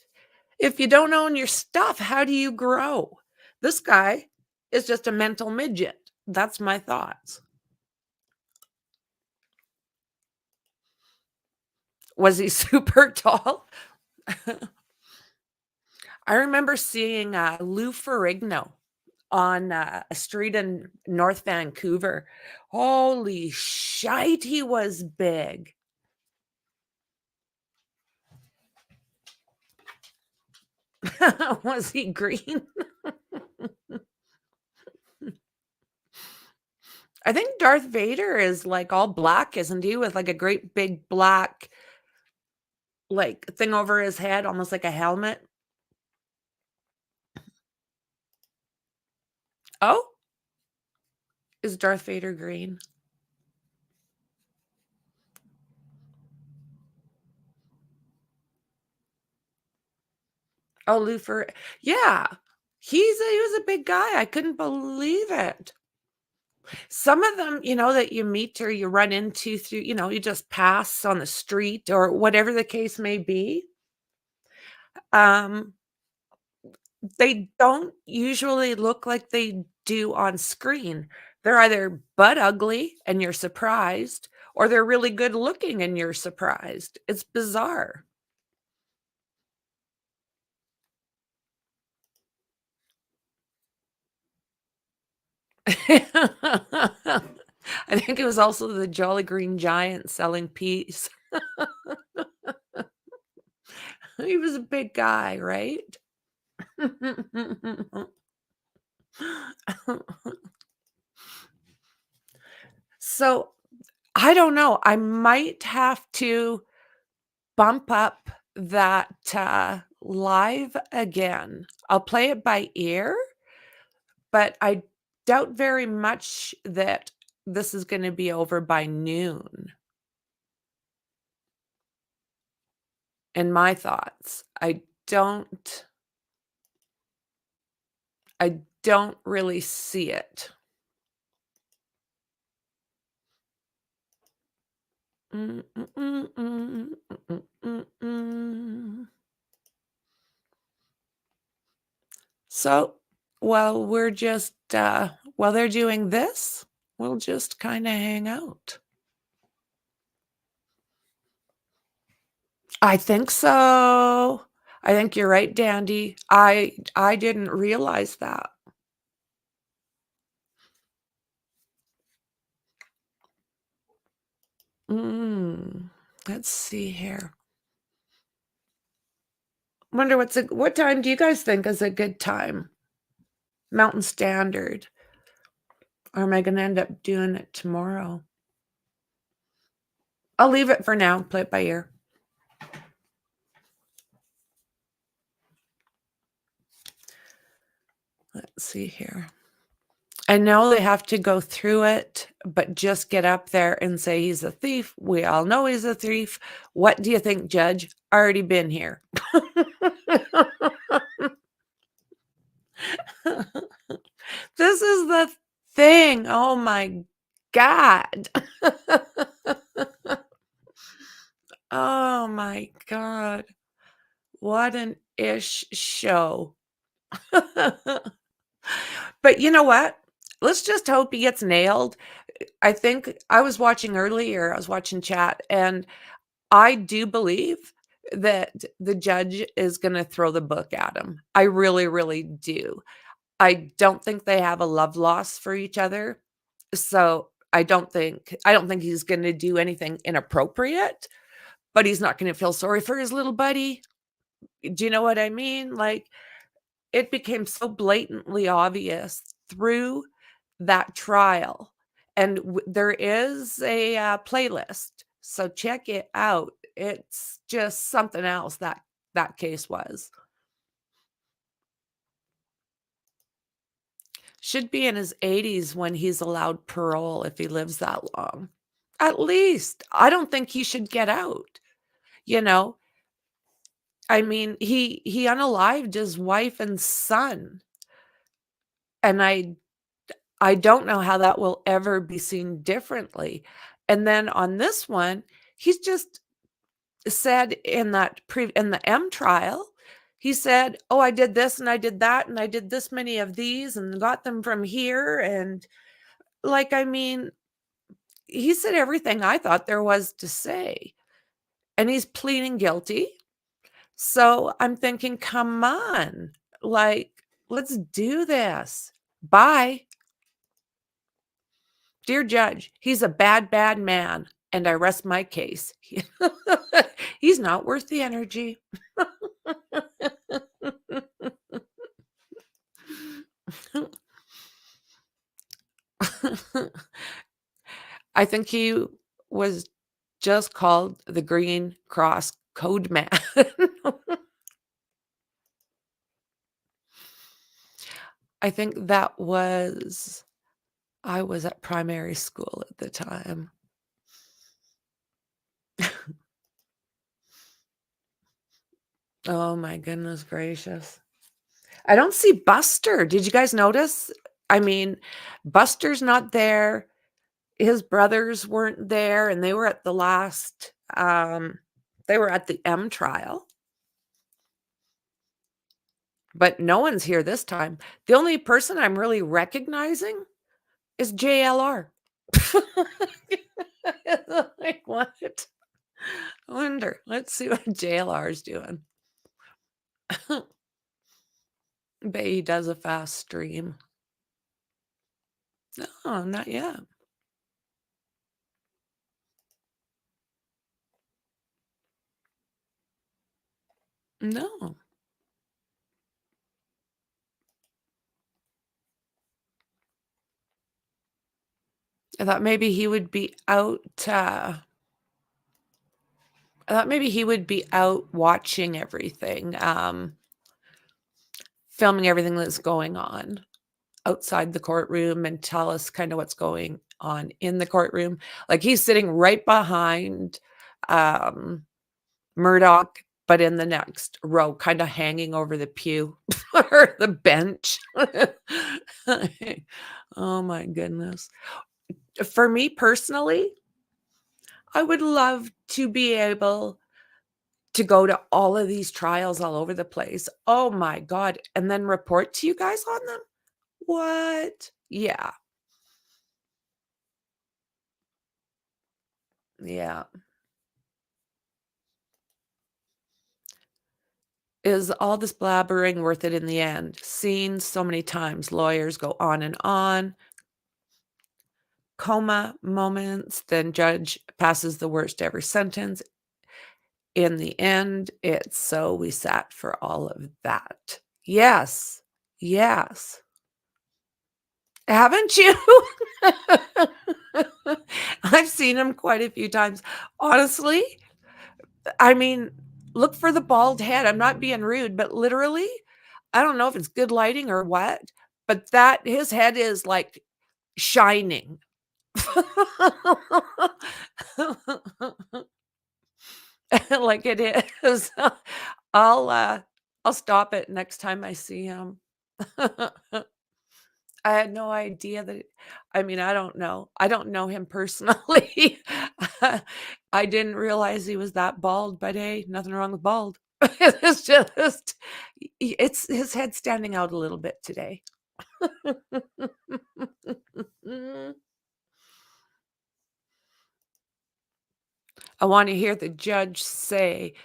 If you don't own your stuff, how do you grow? This guy is just a mental midget. That's my thoughts. Was he super tall? I remember seeing Lou Ferrigno on a street in North Vancouver. Holy shite, he was big. Was he green? I think Darth Vader is like all black, isn't he? With like a great big black like thing over his head, almost like a helmet. Oh, is Darth Vader green? Oh, Lufer. Yeah. He was a big guy. I couldn't believe it. Some of them, that you meet or you run into through, you just pass on the street or whatever the case may be. They don't usually look like they do on screen. They're either butt ugly and you're surprised, or they're really good looking and you're surprised. It's bizarre. I think it was also the Jolly Green Giant selling peas. He was a big guy, right? So, I don't know. I might have to bump up that live again. I'll play it by ear, but I doubt very much that this is going to be over by noon. In my thoughts, I don't really see it. So, while we're just while they're doing this, we'll just kind of hang out. I think so. I think you're right, Dandy. I didn't realize that. Let's see here. Wonder what time do you guys think is a good time? Mountain Standard. Or am I going to end up doing it tomorrow? I'll leave it for now. Play it by ear. Let's see here. I know they have to go through it, but just get up there and say he's a thief. We all know he's a thief. What do you think, Judge? Already been here. This is the thing. Oh my God. Oh my God. What an ish show. But you know what? Let's just hope he gets nailed. I think I was watching earlier, I was watching chat, and I do believe that the judge is going to throw the book at him. I really, really do. I don't think they have a love loss for each other. So I don't think he's going to do anything inappropriate, but he's not going to feel sorry for his little buddy. Do you know what I mean? Like, it became so blatantly obvious through that trial. And there is a playlist, so check it out. It's just something else that case was. Should be in his 80s when he's allowed parole if he lives that long. At least. I don't think he should get out. You know, I mean, he unalived his wife and son. And I don't know how that will ever be seen differently. And then on this one, he's just said in the M trial, he said, "Oh, I did this and I did that and I did this many of these and got them from here." And like, I mean, he said everything I thought there was to say. And he's pleading guilty. So I'm thinking, come on, like, let's do this. Bye. Dear Judge, he's a bad, bad man, and I rest my case. He's not worth the energy. I think he was just called the Green Cross Code Man. I think I was at primary school at the time. Oh my goodness gracious. I don't see Buster. Did you guys notice? I mean, Buster's not there. His brothers weren't there, and they were at the they were at the M trial. But no one's here this time. The only person I'm really recognizing is JLR. Like, what? I wonder. Let's see what JLR is doing. Bet he does a fast stream. No, not yet. No. I thought maybe he would be out. I thought maybe he would be out watching everything, filming everything that's going on outside the courtroom and tell us kind of what's going on in the courtroom. Like, he's sitting right behind Murdaugh, but in the next row, kind of hanging over the pew or the bench. Oh my goodness. For me personally, I would love to be able to go to all of these trials all over the place. Oh my God. And then report to you guys on them. What? Yeah. Yeah. Is all this blabbering worth it in the end? Seen so many times. Lawyers go on and on. Coma moments. Then judge passes the worst ever sentence. In the end, it's so we sat for all of that. Yes. Yes. Haven't you? I've seen him quite a few times. Honestly, I mean, look for the bald head. I'm not being rude, but literally, I don't know if it's good lighting or what, but that his head is like shining. Like it is. I'll stop it next time I see him. I had no idea that I mean, I don't know. I don't know him personally. I didn't realize he was that bald, but hey, nothing wrong with bald. It's just it's his head standing out a little bit today. I want to hear the judge say,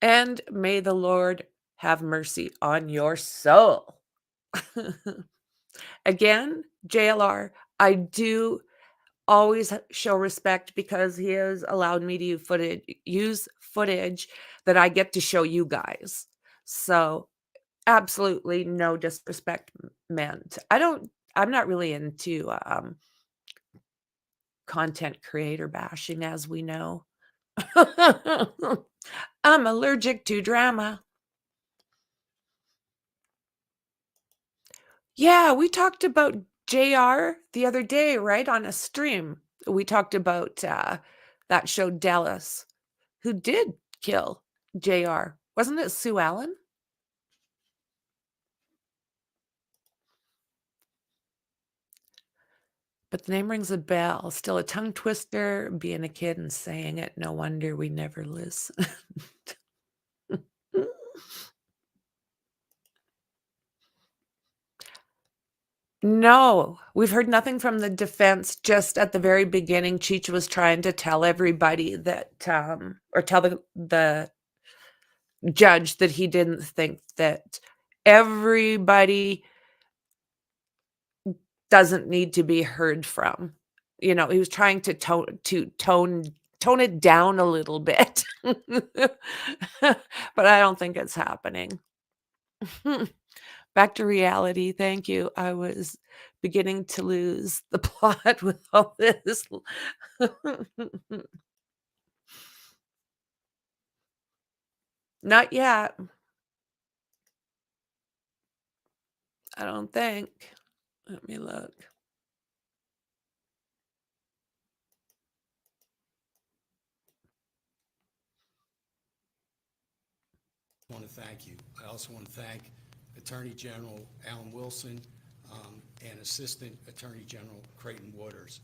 "And may the Lord have mercy on your soul." Again, JLR, I do always show respect because he has allowed me to use footage that I get to show you guys. So absolutely no disrespect meant. I'm not really into content creator bashing, as we know. I'm allergic to drama. Yeah, we talked about JR the other day, right? On a stream. We talked about that show Dallas, who did kill JR. Wasn't it Sue Allen? But the name rings a bell. Still a tongue twister, being a kid and saying it. No wonder we never listened. No, we've heard nothing from the defense. Just at the very beginning, Cheech was trying to tell everybody that, or tell the judge that he didn't think that everybody doesn't need to be heard from. You know, he was trying to tone it down a little bit. But I don't think it's happening. Back to reality. Thank you. I was beginning to lose the plot with all this. Not yet. I don't think. Let me look. I want to thank you. I also want to thank Attorney General Alan Wilson and Assistant Attorney General Creighton Waters,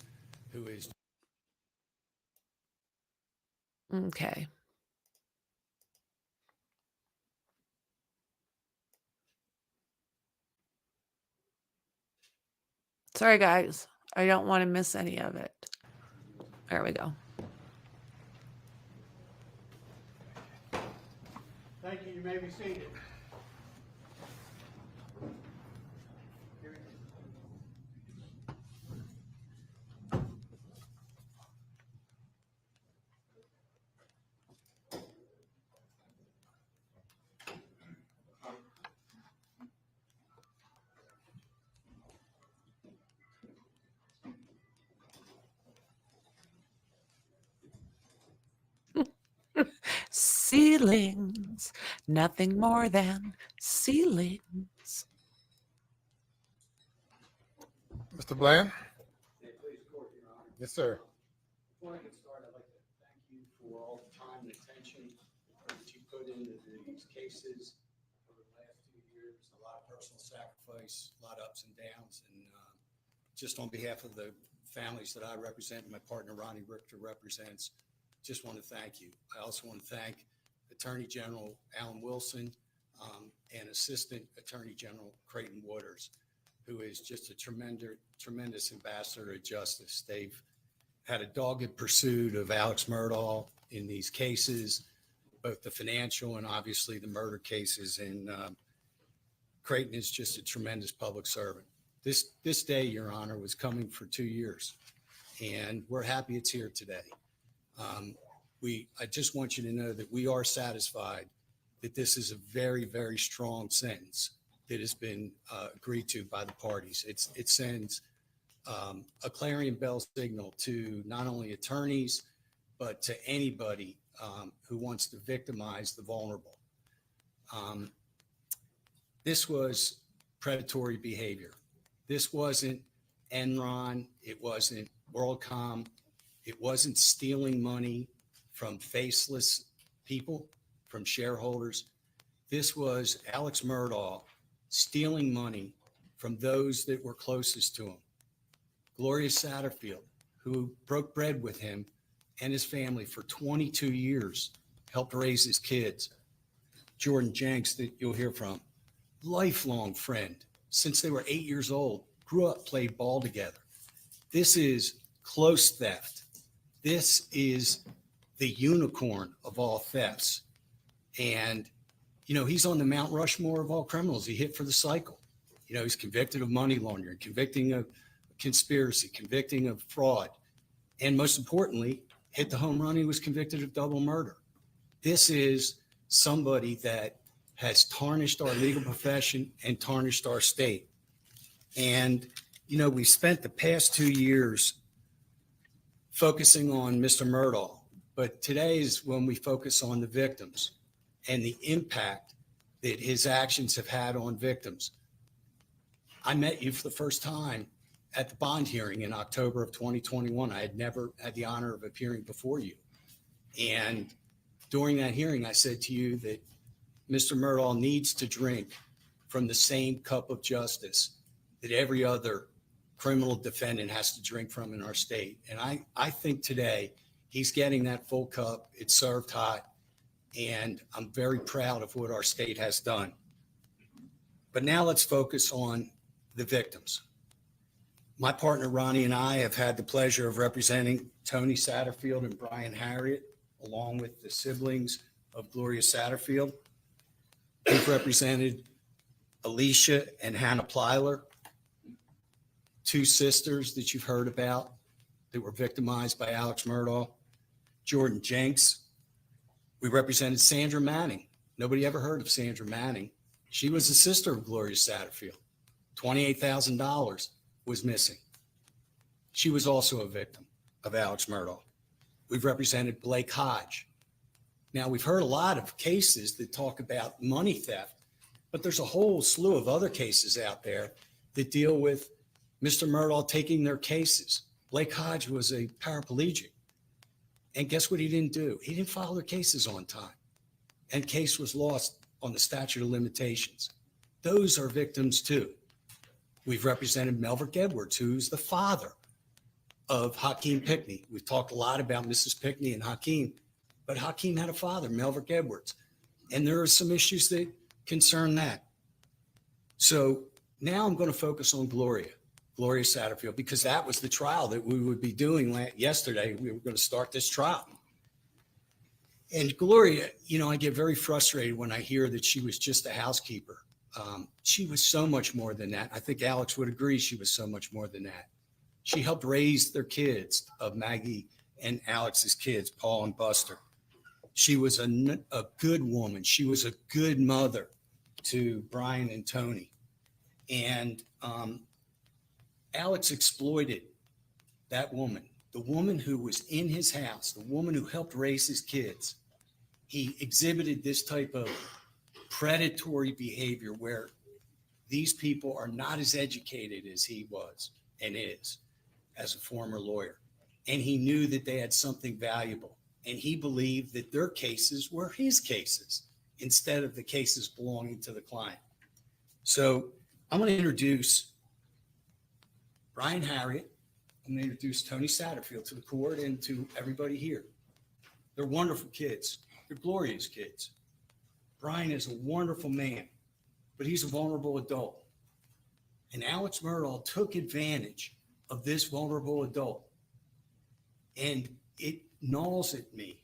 who is. Okay. Sorry, guys. I don't want to miss any of it. There we go. Thank you. You may be seated. Ceilings, nothing more than ceilings. Mr. Bland? Yes, sir. Before I get started, I'd like to thank you for all the time and attention that you put into these cases over the last 2 years. A lot of personal sacrifice, a lot of ups and downs, and just on behalf of the families that I represent and my partner Ronnie Richter represents, just want to thank you. I also want to thank Attorney General Alan Wilson and Assistant Attorney General Creighton Waters, who is just a tremendous ambassador of justice. They've had a dogged pursuit of Alex Murdaugh in these cases, both the financial and obviously the murder cases. And Creighton is just a tremendous public servant. This day, Your Honor, was coming for 2 years, and we're happy it's here today. I just want you to know that we are satisfied that this is a very, very strong sentence that has been agreed to by the parties. It sends a clarion bell signal to not only attorneys, but to anybody who wants to victimize the vulnerable. This was predatory behavior. This wasn't Enron. It wasn't WorldCom. It wasn't stealing money from faceless people, from shareholders. This was Alex Murdaugh stealing money from those that were closest to him. Gloria Satterfield, who broke bread with him and his family for 22 years, helped raise his kids. Jordan Jenks, that you'll hear from, lifelong friend since they were 8 years old, grew up, played ball together. This is close theft. This is the unicorn of all thefts. And, you know, he's on the Mount Rushmore of all criminals. He hit for the cycle. You know, he's convicted of money laundering, convicting of conspiracy, convicting of fraud. And most importantly, hit the home run. He was convicted of double murder. This is somebody that has tarnished our legal profession and tarnished our state. And, you know, we spent the past 2 years focusing on Mr. Murdaugh, but today is when we focus on the victims and the impact that his actions have had on victims. I met you for the first time at the bond hearing in October of 2021. I had never had the honor of appearing before you. And during that hearing, I said to you that Mr. Murdaugh needs to drink from the same cup of justice that every other criminal defendant has to drink from in our state. And I think today he's getting that full cup. It's served hot. And I'm very proud of what our state has done. But now let's focus on the victims. My partner, Ronnie, and I have had the pleasure of representing Tony Satterfield and Brian Harriet, along with the siblings of Gloria Satterfield. We've represented Alicia and Hannah Plyler, two sisters that you've heard about that were victimized by Alex Murdaugh. Jordan Jenks. We represented Sandra Manning. Nobody ever heard of Sandra Manning. She was the sister of Gloria Satterfield. $28,000 was missing. She was also a victim of Alex Murdaugh. We've represented Blake Hodge. Now, we've heard a lot of cases that talk about money theft, but there's a whole slew of other cases out there that deal with Mr. Murdaugh taking their cases. Blake Hodge was a paraplegic. And guess what he didn't do? He didn't file their cases on time. And case was lost on the statute of limitations. Those are victims too. We've represented Melvert Edwards, who's the father of Hakeem Pickney. We've talked a lot about Mrs. Pickney and Hakeem, but Hakeem had a father, Melvert Edwards. And there are some issues that concern that. So now I'm going to focus on Gloria Satterfield, because that was the trial that we would be doing yesterday. We were going to start this trial. And Gloria, you know, I get very frustrated when I hear that she was just a housekeeper. She was so much more than that. I think Alex would agree she was so much more than that. She helped raise their kids, of Maggie and Alex's kids, Paul and Buster. She was a good woman. She was a good mother to Brian and Tony. And Alex exploited that woman, the woman who was in his house, the woman who helped raise his kids. He exhibited this type of predatory behavior where these people are not as educated as he was and is as a former lawyer. And he knew that they had something valuable. And he believed that their cases were his cases instead of the cases belonging to the client. So I'm going to introduce Brian Harriet. I'm going to introduce Tony Satterfield to the court and to everybody here. They're wonderful kids. They're Gloria's kids. Brian is a wonderful man, but he's a vulnerable adult. And Alex Murdaugh took advantage of this vulnerable adult. And it gnaws at me.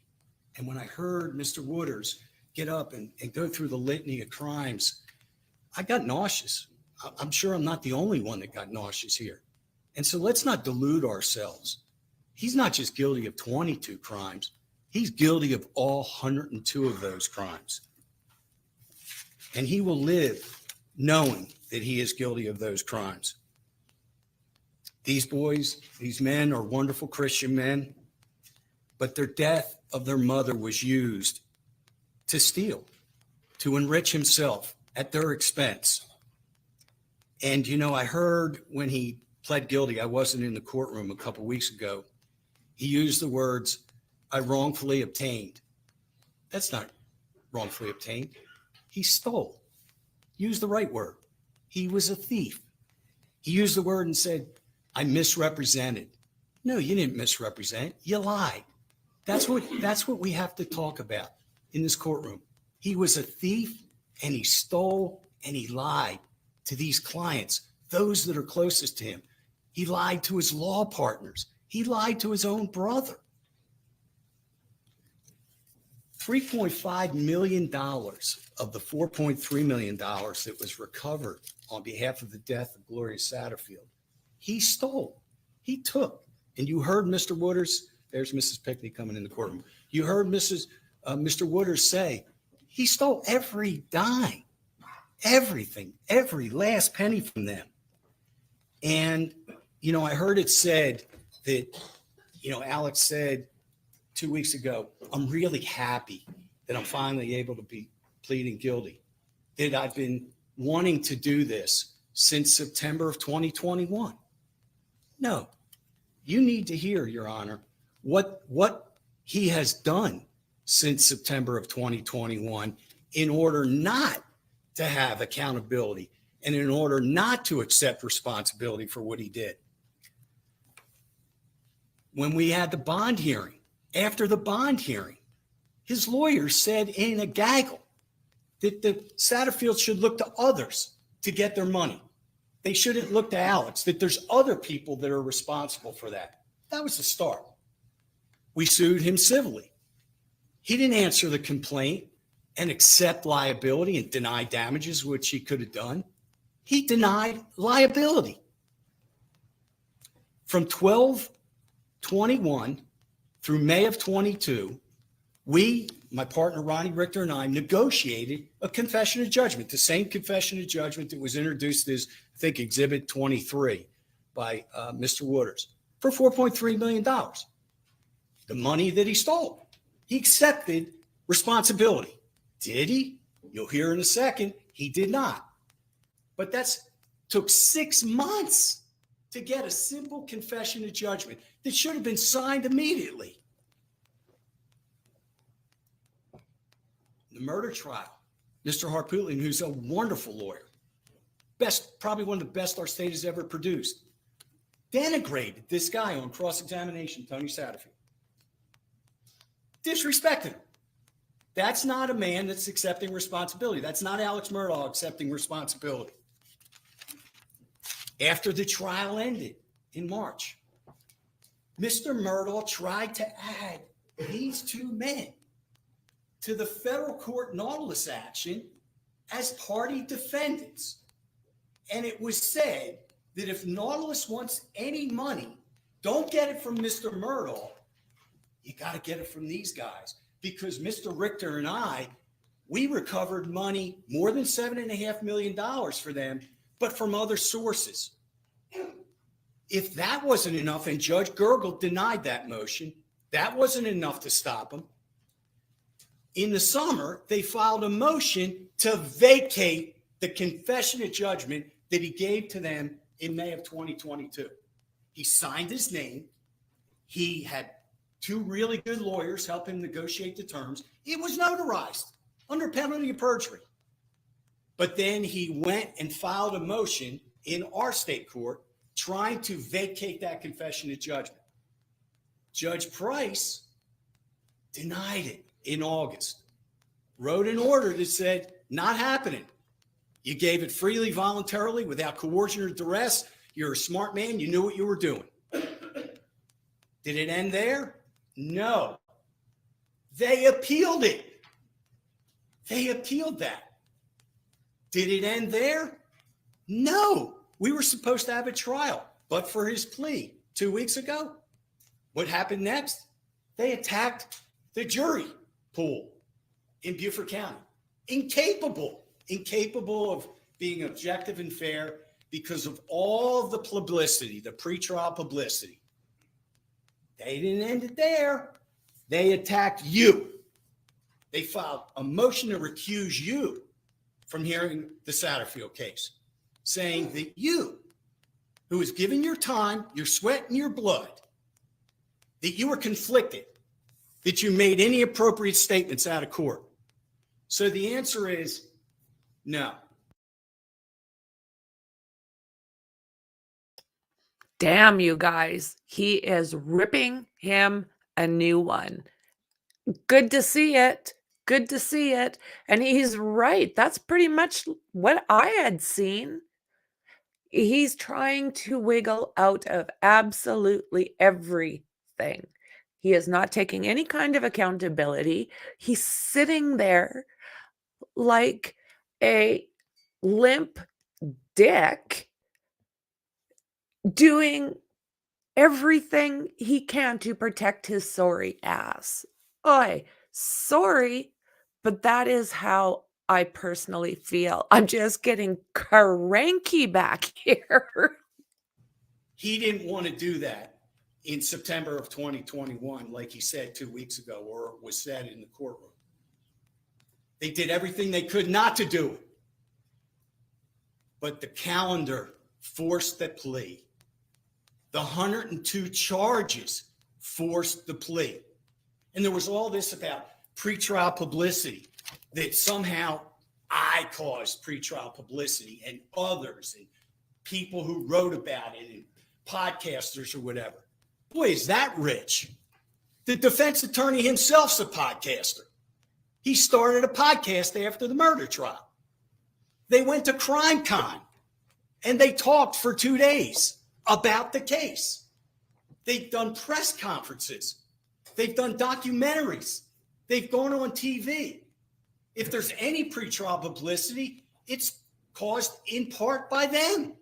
And when I heard Mr. Wooders get up and go through the litany of crimes, I got nauseous. I'm sure I'm not the only one that got nauseous here. And so let's not delude ourselves. He's not just guilty of 22 crimes. He's guilty of all 102 of those crimes. And he will live knowing that he is guilty of those crimes. These boys, these men are wonderful Christian men, but their death of their mother was used to steal, to enrich himself at their expense. And, you know, I heard when he pled guilty, I wasn't in the courtroom a couple weeks ago, he used the words, I wrongfully obtained. That's not wrongfully obtained. He stole. Use the right word. He was a thief. He used the word and said, I misrepresented. No, you didn't misrepresent. You lied. That's what we have to talk about in this courtroom. He was a thief and he stole and he lied to these clients, those that are closest to him. He lied to his law partners. He lied to his own brother. $3.5 million of the $4.3 million that was recovered on behalf of the death of Gloria Satterfield, he stole. He took. And you heard Mr. Wooders, there's Mrs. Pickney coming in the courtroom. You heard Mr. Wooders say, he stole every dime, everything, every last penny from them. And, you know, I heard it said that, you know, Alex said 2 weeks ago, I'm really happy that I'm finally able to be pleading guilty, that I've been wanting to do this since September of 2021. No, you need to hear, Your Honor, what he has done since September of 2021 in order not to have accountability and in order not to accept responsibility for what he did. When we had the bond hearing, after the bond hearing, his lawyers said in a gaggle that the Satterfields should look to others to get their money. They shouldn't look to Alex, that there's other people that are responsible for that. That was the start. We sued him civilly. He didn't answer the complaint and accept liability and deny damages, which he could have done. He denied liability. From 12/21 through May of 22, we, my partner Ronnie Richter and I, negotiated a confession of judgment, the same confession of judgment that was introduced as, I think, Exhibit 23 by Mr. Wooders for $4.3 million. The money that he stole. He accepted responsibility. Did he? You'll hear in a second. He did not. But took 6 months to get a simple confession of judgment that should have been signed immediately. The murder trial, Mr. Harpootlian, who's a wonderful lawyer, probably one of the best our state has ever produced, denigrated this guy on cross-examination, Tony Satterfield. Disrespected him. That's not a man that's accepting responsibility. That's not Alex Murdaugh accepting responsibility. After the trial ended in March, Mr. Murdaugh tried to add these two men to the federal court Nautilus action as party defendants. And it was said that if Nautilus wants any money, don't get it from Mr. Murdaugh. You got to get it from these guys, because Mr. Richter and I, we recovered money, more than $7.5 million for them, but from other sources. If that wasn't enough, and Judge Gergel denied that motion, that wasn't enough to stop him. In the summer, they filed a motion to vacate the confession of judgment that he gave to them in May of 2022. He signed his name. He had two really good lawyers help him negotiate the terms. It was notarized under penalty of perjury. But then he went and filed a motion in our state court trying to vacate that confession of judgment. Judge Price denied it in August, wrote an order that said, not happening. You gave it freely, voluntarily, without coercion or duress. You're a smart man. You knew what you were doing. Did it end there? No. They appealed it. They appealed that. Did it end there? No. We were supposed to have a trial, but for his plea 2 weeks ago, what happened next? They attacked the jury pool in Beaufort County. Incapable of being objective and fair because of all the publicity, the pretrial publicity. They didn't end it there. They attacked you. They filed a motion to recuse you from hearing the Satterfield case. saying that you, who has given your time, your sweat, and your blood, that you were conflicted, that you made any appropriate statements out of court. So the answer is no. Damn, you guys. He is ripping him a new one. Good to see it. Good to see it. And he's right. That's pretty much what I had seen. He's trying to wiggle out of absolutely everything. He is not taking any kind of accountability. He's sitting there like a limp dick doing everything he can to protect his sorry ass. Oi, sorry, but that is how I personally feel. I'm just getting cranky back here. He didn't want to do that in September of 2021, like he said 2 weeks ago, or was said in the courtroom. They did everything they could not to do it. But the calendar forced the plea. The 102 charges forced the plea. And there was all this about pretrial publicity, that somehow I caused pretrial publicity, and others and people who wrote about it and podcasters or whatever. Boy, is that rich. The defense attorney himself's a podcaster. He started a podcast after the murder trial. They went to CrimeCon and they talked for 2 days about the case. They've done press conferences. They've done documentaries. They've gone on TV. If there's any pretrial publicity, it's caused in part by them.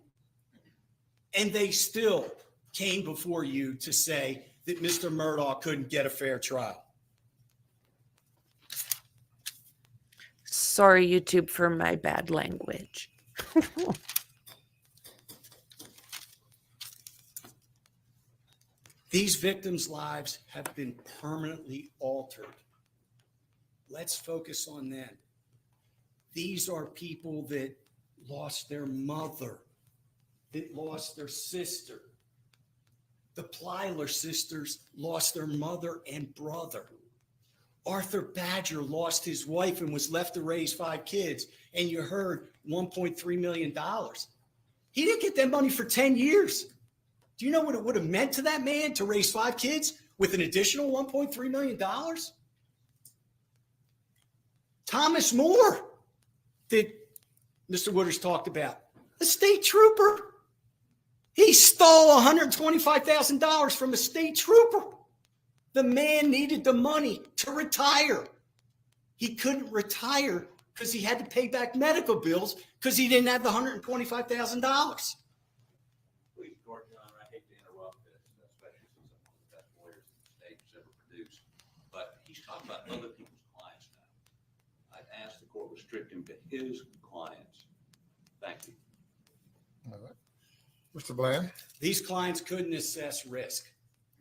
And they still came before you to say that Mr. Murdaugh couldn't get a fair trial. Sorry, YouTube, for my bad language. These victims' lives have been permanently altered. Let's focus on them. These are people that lost their mother, that lost their sister. The Plyler sisters lost their mother and brother. Arthur Badger lost his wife and was left to raise 5 kids. And you heard $1.3 million. He didn't get that money for 10 years. Do you know what it would have meant to that man to raise 5 kids with an additional $1.3 million? Thomas Moore, that Mr. Wooders talked about, a state trooper. He stole $125,000 from a state trooper. The man needed the money to retire. He couldn't retire because he had to pay back medical bills because he didn't have the $125,000. Please, George, Your Honor, I hate to interrupt this, especially since I'm one of the best lawyers that the state has ever produced. But he's talking about other people's clients now. I'd ask the court restrict him to his clients. Thank you. All right. Mr. Bland? These clients couldn't assess risk.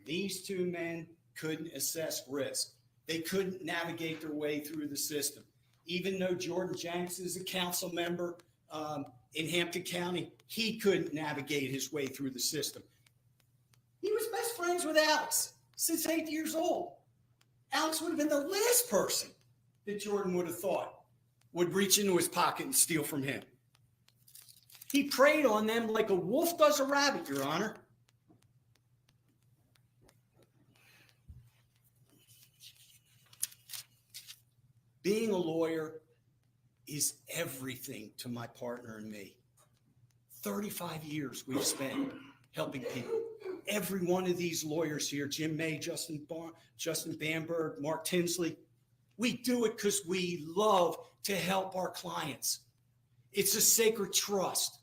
These 2 men couldn't assess risk. They couldn't navigate their way through the system. Even though Jordan Jenks is a council member in Hampton County, he couldn't navigate his way through the system. He was best friends with Alex since 8 years old. Alex would have been the last person that Jordan would have thought would reach into his pocket and steal from him. He preyed on them like a wolf does a rabbit, Your Honor. Being a lawyer is everything to my partner and me. 35 years we've spent helping people. Every one of these lawyers here, Jim May, Justin Bamberg, Mark Tinsley, we do it because we love to help our clients. It's a sacred trust.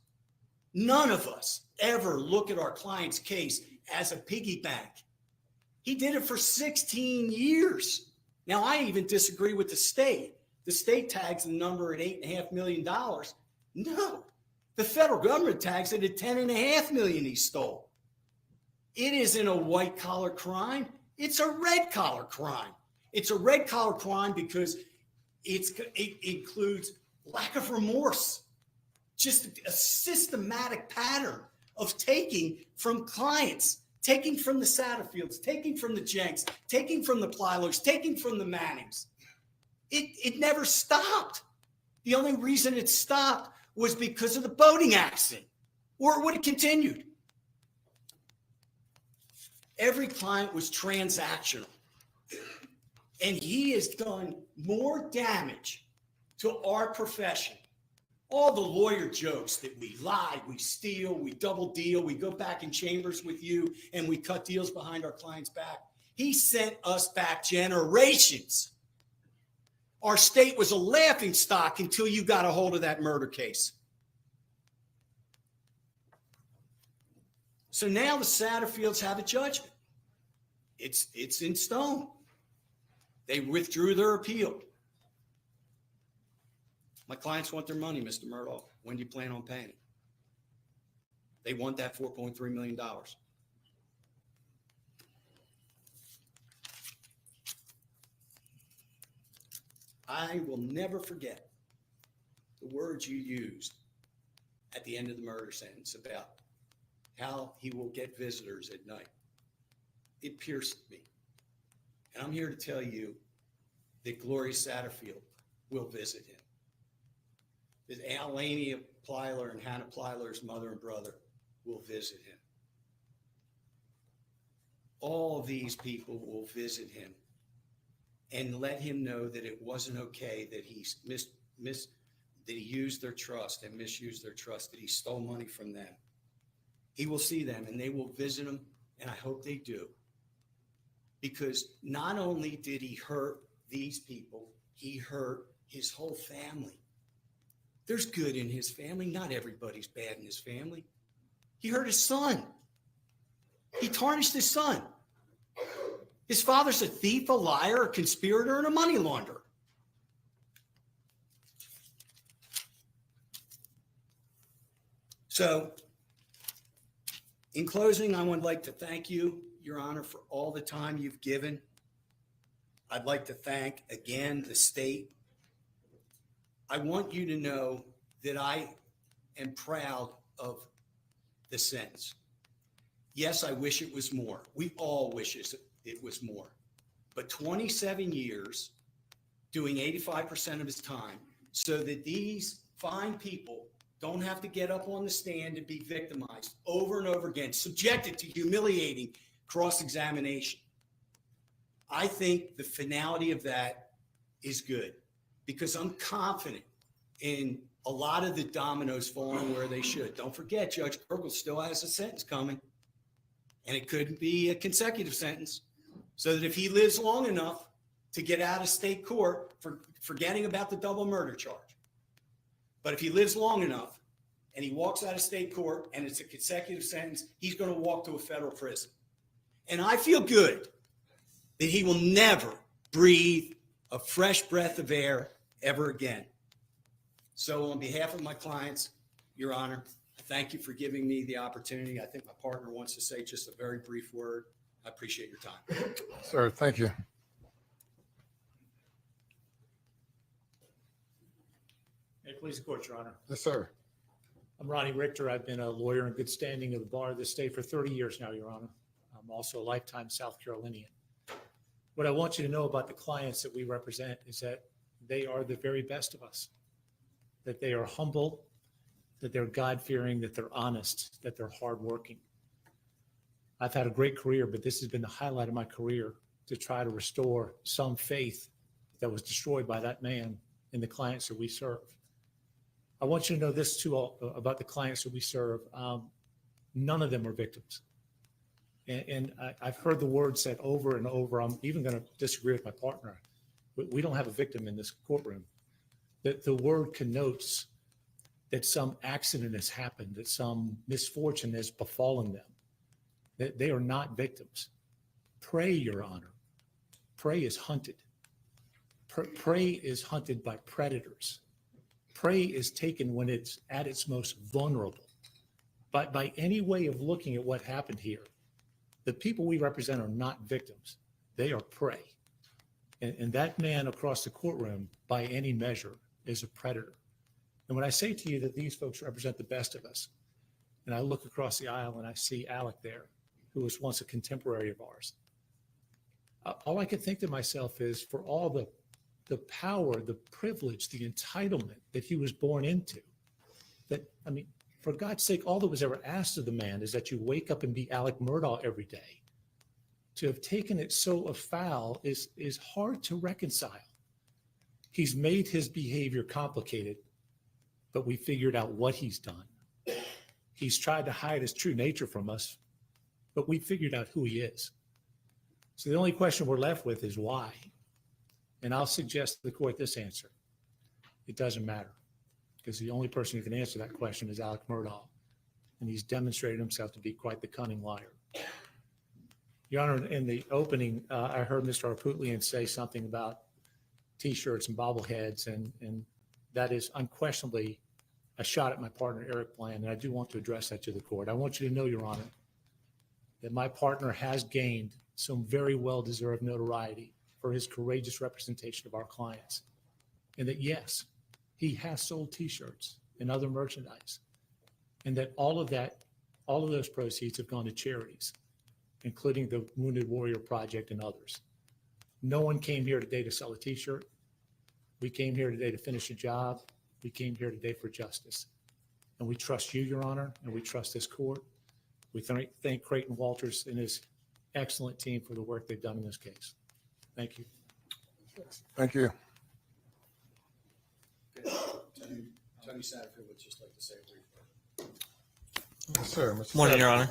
None of us ever look at our client's case as a piggy bank. He did it for 16 years. Now, I even disagree with the state. The state tags the number at $8.5 million. No, the federal government tags it at $10.5 million he stole. It isn't a white collar crime. It's a red collar crime. It's a red collar crime because it includes lack of remorse. just a systematic pattern of taking from clients, taking from the Satterfields, taking from the Jenks, taking from the Plylers, taking from the Mannings. It never stopped. The only reason it stopped was because of the boating accident, or it would have continued. Every client was transactional. And he has done more damage to our profession. All the lawyer jokes that we lie, we steal, we double deal, we go back in chambers with you, and we cut deals behind our clients' back. He sent us back generations. Our state was a laughingstock until you got a hold of that murder case. So now the Satterfields have a judgment. It's in stone. They withdrew their appeal. My clients want their money, Mr. Murdaugh. When do you plan on paying it? They want that $4.3 million. I will never forget the words you used at the end of the murder sentence about how he will get visitors at night. It pierced me. And I'm here to tell you that Gloria Satterfield will visit him. That Alania Plyler and Hannah Plyler's mother and brother will visit him. All of these people will visit him and let him know that it wasn't okay that he that he used their trust and misused their trust, that he stole money from them. He will see them and they will visit him, and I hope they do. Because not only did he hurt these people, he hurt his whole family. There's good in his family. Not everybody's bad in his family. He hurt his son. He tarnished his son. His father's a thief, a liar, a conspirator, and a money launderer. So, in closing, I would like to thank you, Your Honor, for all the time you've given. I'd like to thank, again, the state. I want you to know that I am proud of the sentence. Yes, I wish it was more. We all wish it was more. But 27 years, doing 85% of his time, so that these fine people don't have to get up on the stand and be victimized over and over again, subjected to humiliating cross-examination. I think the finality of that is good, because I'm confident in a lot of the dominoes falling where they should. Don't forget, Judge Gergel still has a sentence coming, and it could be a consecutive sentence, so that if he lives long enough to get out of state court, for forgetting about the double murder charge, but if he lives long enough and he walks out of state court and it's a consecutive sentence, he's going to walk to a federal prison. And I feel good that he will never breathe a fresh breath of air ever again. So on behalf of my clients, Your Honor, thank you for giving me the opportunity. I think my partner wants to say just a very brief word. I appreciate your time. Sir, thank you. May it please the court, Your Honor. Yes, sir. I'm Ronnie Richter. I've been a lawyer in good standing of the bar of the state for 30 years now, Your Honor. I'm also a lifetime South Carolinian. What I want you to know about the clients that we represent is that they are the very best of us, that they are humble, that they're God-fearing, that they're honest, that they're hardworking. I've had a great career, but this has been the highlight of my career, to try to restore some faith that was destroyed by that man in the clients that we serve. I want you to know this too about the clients that we serve. None of them are victims. And I've heard the word said over and over. I'm even going to disagree with my partner. We don't have a victim in this courtroom. The word connotes that some accident has happened, that some misfortune has befallen them, that they are not victims. Prey, Your Honor. Prey is hunted. Prey is hunted by predators. Prey is taken when it's at its most vulnerable. But by any way of looking at what happened here, the people we represent are not victims. They are prey. And that man across the courtroom, by any measure, is a predator. And when I say to you that these folks represent the best of us, and I look across the aisle and I see Alec there, who was once a contemporary of ours, all I can think to myself is, for all the power, the privilege, the entitlement that he was born into, that, I mean, for God's sake, all that was ever asked of the man is that you wake up and be Alec Murdaugh every day. To have taken it so afoul is hard to reconcile. He's made his behavior complicated, but we figured out what he's done. He's tried to hide his true nature from us, but we figured out who he is. So the only question we're left with is why. And I'll suggest to the court this answer. It doesn't matter, because the only person who can answer that question is Alec Murdaugh, and he's demonstrated himself to be quite the cunning liar. Your Honor, in the opening, I heard Mr. Arputlian say something about T-shirts and bobbleheads, and that is unquestionably a shot at my partner, Eric Bland, and I do want to address that to the court. I want you to know, Your Honor, that my partner has gained some very well-deserved notoriety for his courageous representation of our clients, and that, yes, he has sold T-shirts and other merchandise, and that all of those proceeds have gone to charities, including the Wounded Warrior Project and others. No one came here today to sell a T-shirt. We came here today to finish a job. We came here today for justice. And we trust you, Your Honor, and we trust this court. We thank Creighton Walters and his excellent team for the work they've done in this case. Thank you. Thank you. Tony Satterfield would just like to say a brief word. Yes, sir. Mr. Morning, Your Satterfield.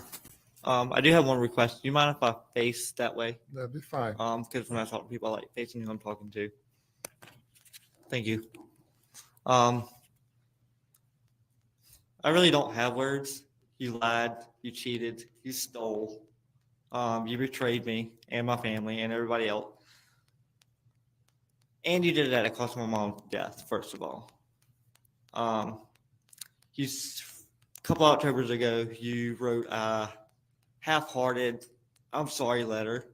Honor. I do have one request. Do you mind if I face that way? That'd be fine. Because when I talk to people, I like facing who I'm talking to. Thank you. I really don't have words. You lied. You cheated. You stole. You betrayed me and my family and everybody else. And you did it at a cost of my mom's death, first of all. A couple Octobers ago, you wrote a half-hearted, I'm sorry letter,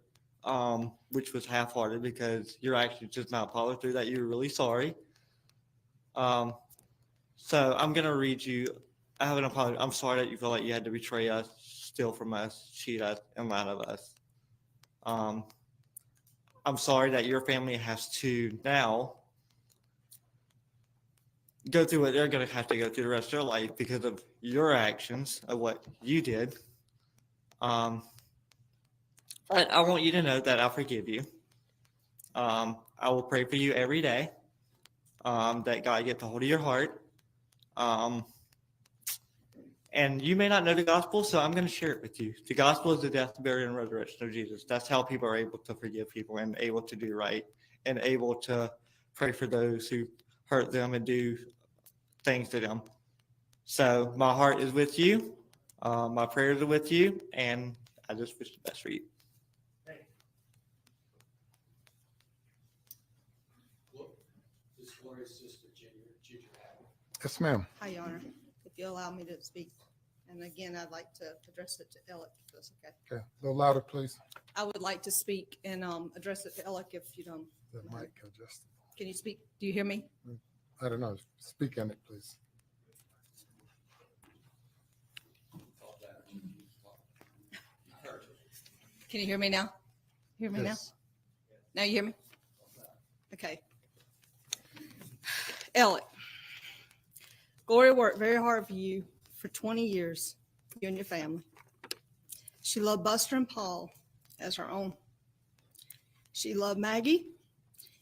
which was half-hearted because your actions just not follow through that you were really sorry. So I'm going to read you. I have an apology. I'm sorry that you feel like you had to betray us, steal from us, cheat us, and lie to us. I'm sorry that your family has to now go through what they're going to have to go through the rest of their life because of your actions, of what you did. I want you to know that I forgive you. I will pray for you every day, that God gets a hold of your heart. And you may not know the gospel, so I'm going to share it with you. The gospel is the death, burial, and resurrection of Jesus. That's how people are able to forgive people and able to do right and able to pray for those who hurt them and do things to them. So my heart is with you. My prayers are with you, and I just wish the best for you. Look, this glorious sister, Ginger Howard. Yes, ma'am. Hi, Your Honor. If you allow me to speak. And again, I'd like to address it to Alec, if that's okay. Okay, a little louder, please. I would like to speak and address it to Alec if you don't. The mic adjust. Can you speak? Do you hear me? I don't know. Speak in it, please. Can you hear me now? Hear me Yes. now? Now you hear me? Okay. Alec, Gloria worked very hard for you for 20 years, you and your family. She loved Buster and Paul as her own. She loved Maggie,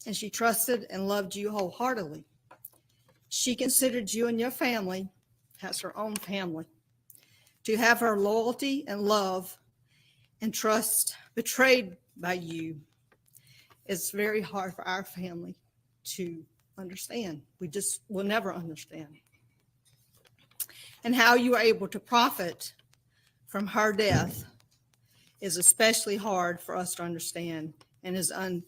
and she trusted and loved you wholeheartedly. She considered you and your family as her own family. To have her loyalty and love and trust betrayed by you is very hard for our family to understand. We just will never understand. And how you are able to profit from her death is especially hard for us to understand and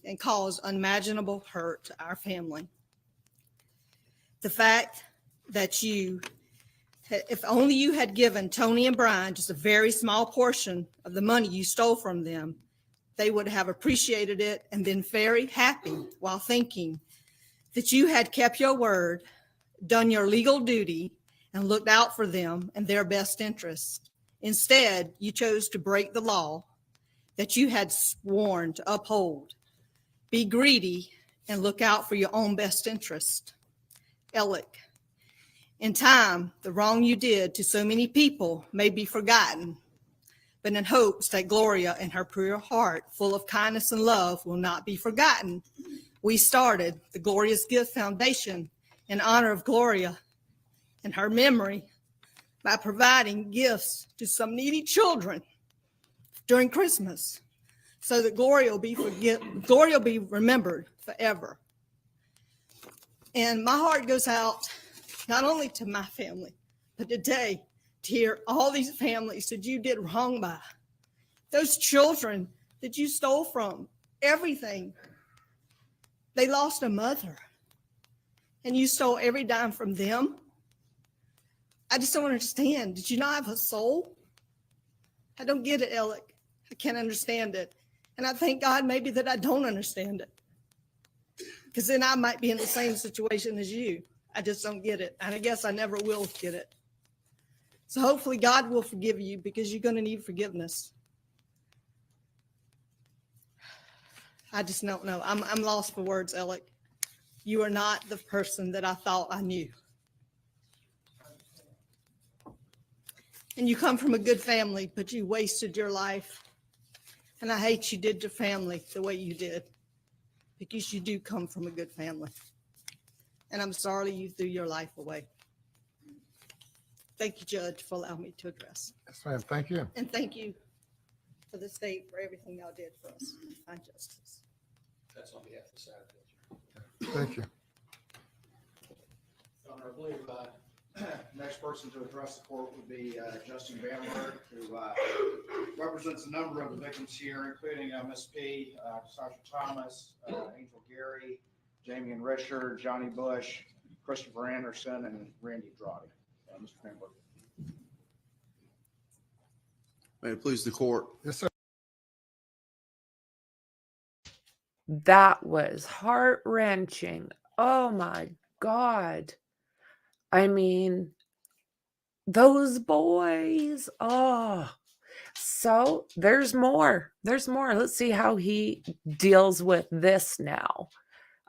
and cause unimaginable hurt to our family. The fact that if only you had given Tony and Brian just a very small portion of the money you stole from them, they would have appreciated it and been very happy while thinking that you had kept your word, done your legal duty and looked out for them and their best interest. Instead, you chose to break the law that you had sworn to uphold, be greedy, and look out for your own best interest. Alec, in time, the wrong you did to so many people may be forgotten, but in hopes that Gloria and her pure heart, full of kindness and love, will not be forgotten, we started the Gloria's Gift Foundation in honor of Gloria and her memory by providing gifts to some needy children during Christmas so that Gloria will be remembered forever. And my heart goes out not only to my family, but today to hear all these families that you did wrong by, those children that you stole from, everything. They lost a mother, and you stole every dime from them. I just don't understand. Did you not have a soul? I don't get it, Alec. I can't understand it. And I thank God maybe that I don't understand it, because then I might be in the same situation as you. I just don't get it. And I guess I never will get it. So hopefully God will forgive you, because you're going to need forgiveness. I just don't know. I'm lost for words, Alec. You are not the person that I thought I knew. And you come from a good family, but you wasted your life. And I hate you did your family the way you did, because you do come from a good family. And I'm sorry you threw your life away. Thank you, Judge, for allowing me to address. Yes, ma'am. Thank you. And thank you for the state for everything y'all did for us. Find justice. That's on behalf of the Saturday. Thank you. Governor, I believe next person to address the court would be Justin Bamberg, who represents a number of the victims here, including Miss P, Sasha Thomas, Angel Gary, Jamie and Richard, Johnny Bush, Christopher Anderson, and Randy Drotty. Mr. Bamberg. May it please the court. Yes, sir. That was heart-wrenching. Oh my God. I mean, those boys. Oh, so there's more. There's more. Let's see how he deals with this now.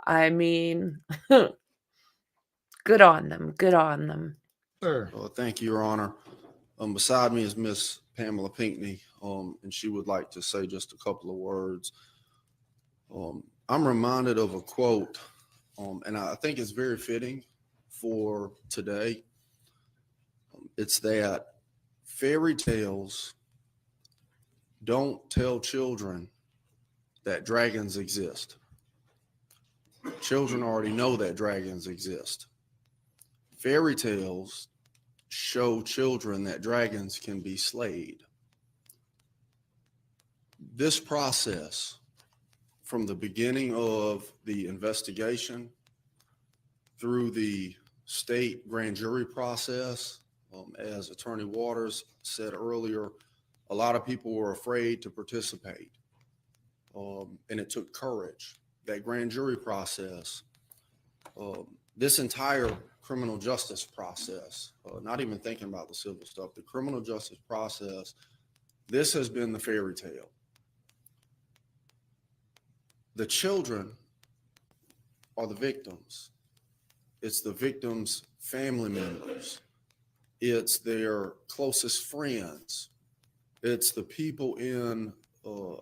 I mean, good on them. Good on them. Sir. Well, thank you, Your Honor. Beside me is Miss Pamela Pinckney, and she would like to say just a couple of words. I'm reminded of a quote, and I think it's very fitting for today. It's that fairy tales don't tell children that dragons exist. Children already know that dragons exist. Fairy tales show children that dragons can be slayed. This process, from the beginning of the investigation through the state grand jury process, as Attorney Waters said earlier, a lot of people were afraid to participate, and it took courage. That grand jury process, this entire criminal justice process, not even thinking about the civil stuff, the criminal justice process, this has been the fairy tale. The children are the victims. It's the victims' family members. It's their closest friends. It's the people in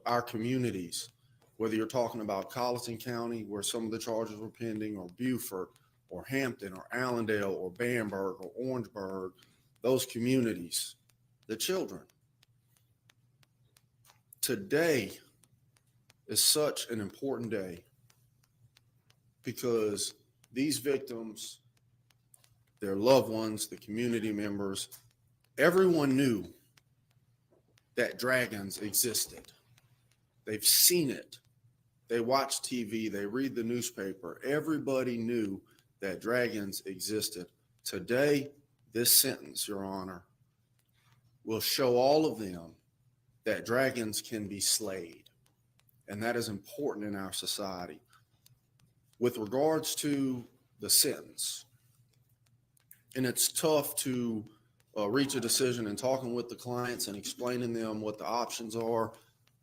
our communities, whether you're talking about Colleton County, where some of the charges were pending, or Beaufort, or Hampton, or Allendale, or Bamberg, or Orangeburg, those communities, the children. Today is such an important day because these victims, their loved ones, the community members, everyone knew that dragons existed. They've seen it. They watch TV, they read the newspaper. Everybody knew that dragons existed. Today, this sentence, Your Honor, will show all of them that dragons can be slayed. And that is important in our society. With regards to the sentence, And it's tough to reach a decision and talking with the clients and explaining them what the options are.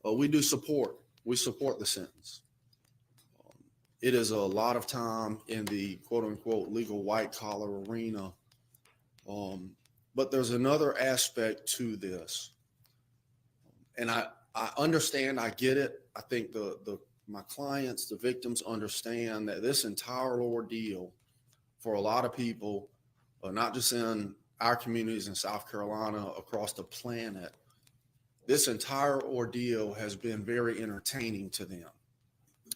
We do support. We support the sentence. It is a lot of time in the quote unquote legal white collar arena. But there's another aspect to this. And I understand, I get it. I think my clients, the victims understand that this entire ordeal for a lot of people, not just in our communities in South Carolina, across the planet, this entire ordeal has been very entertaining to them.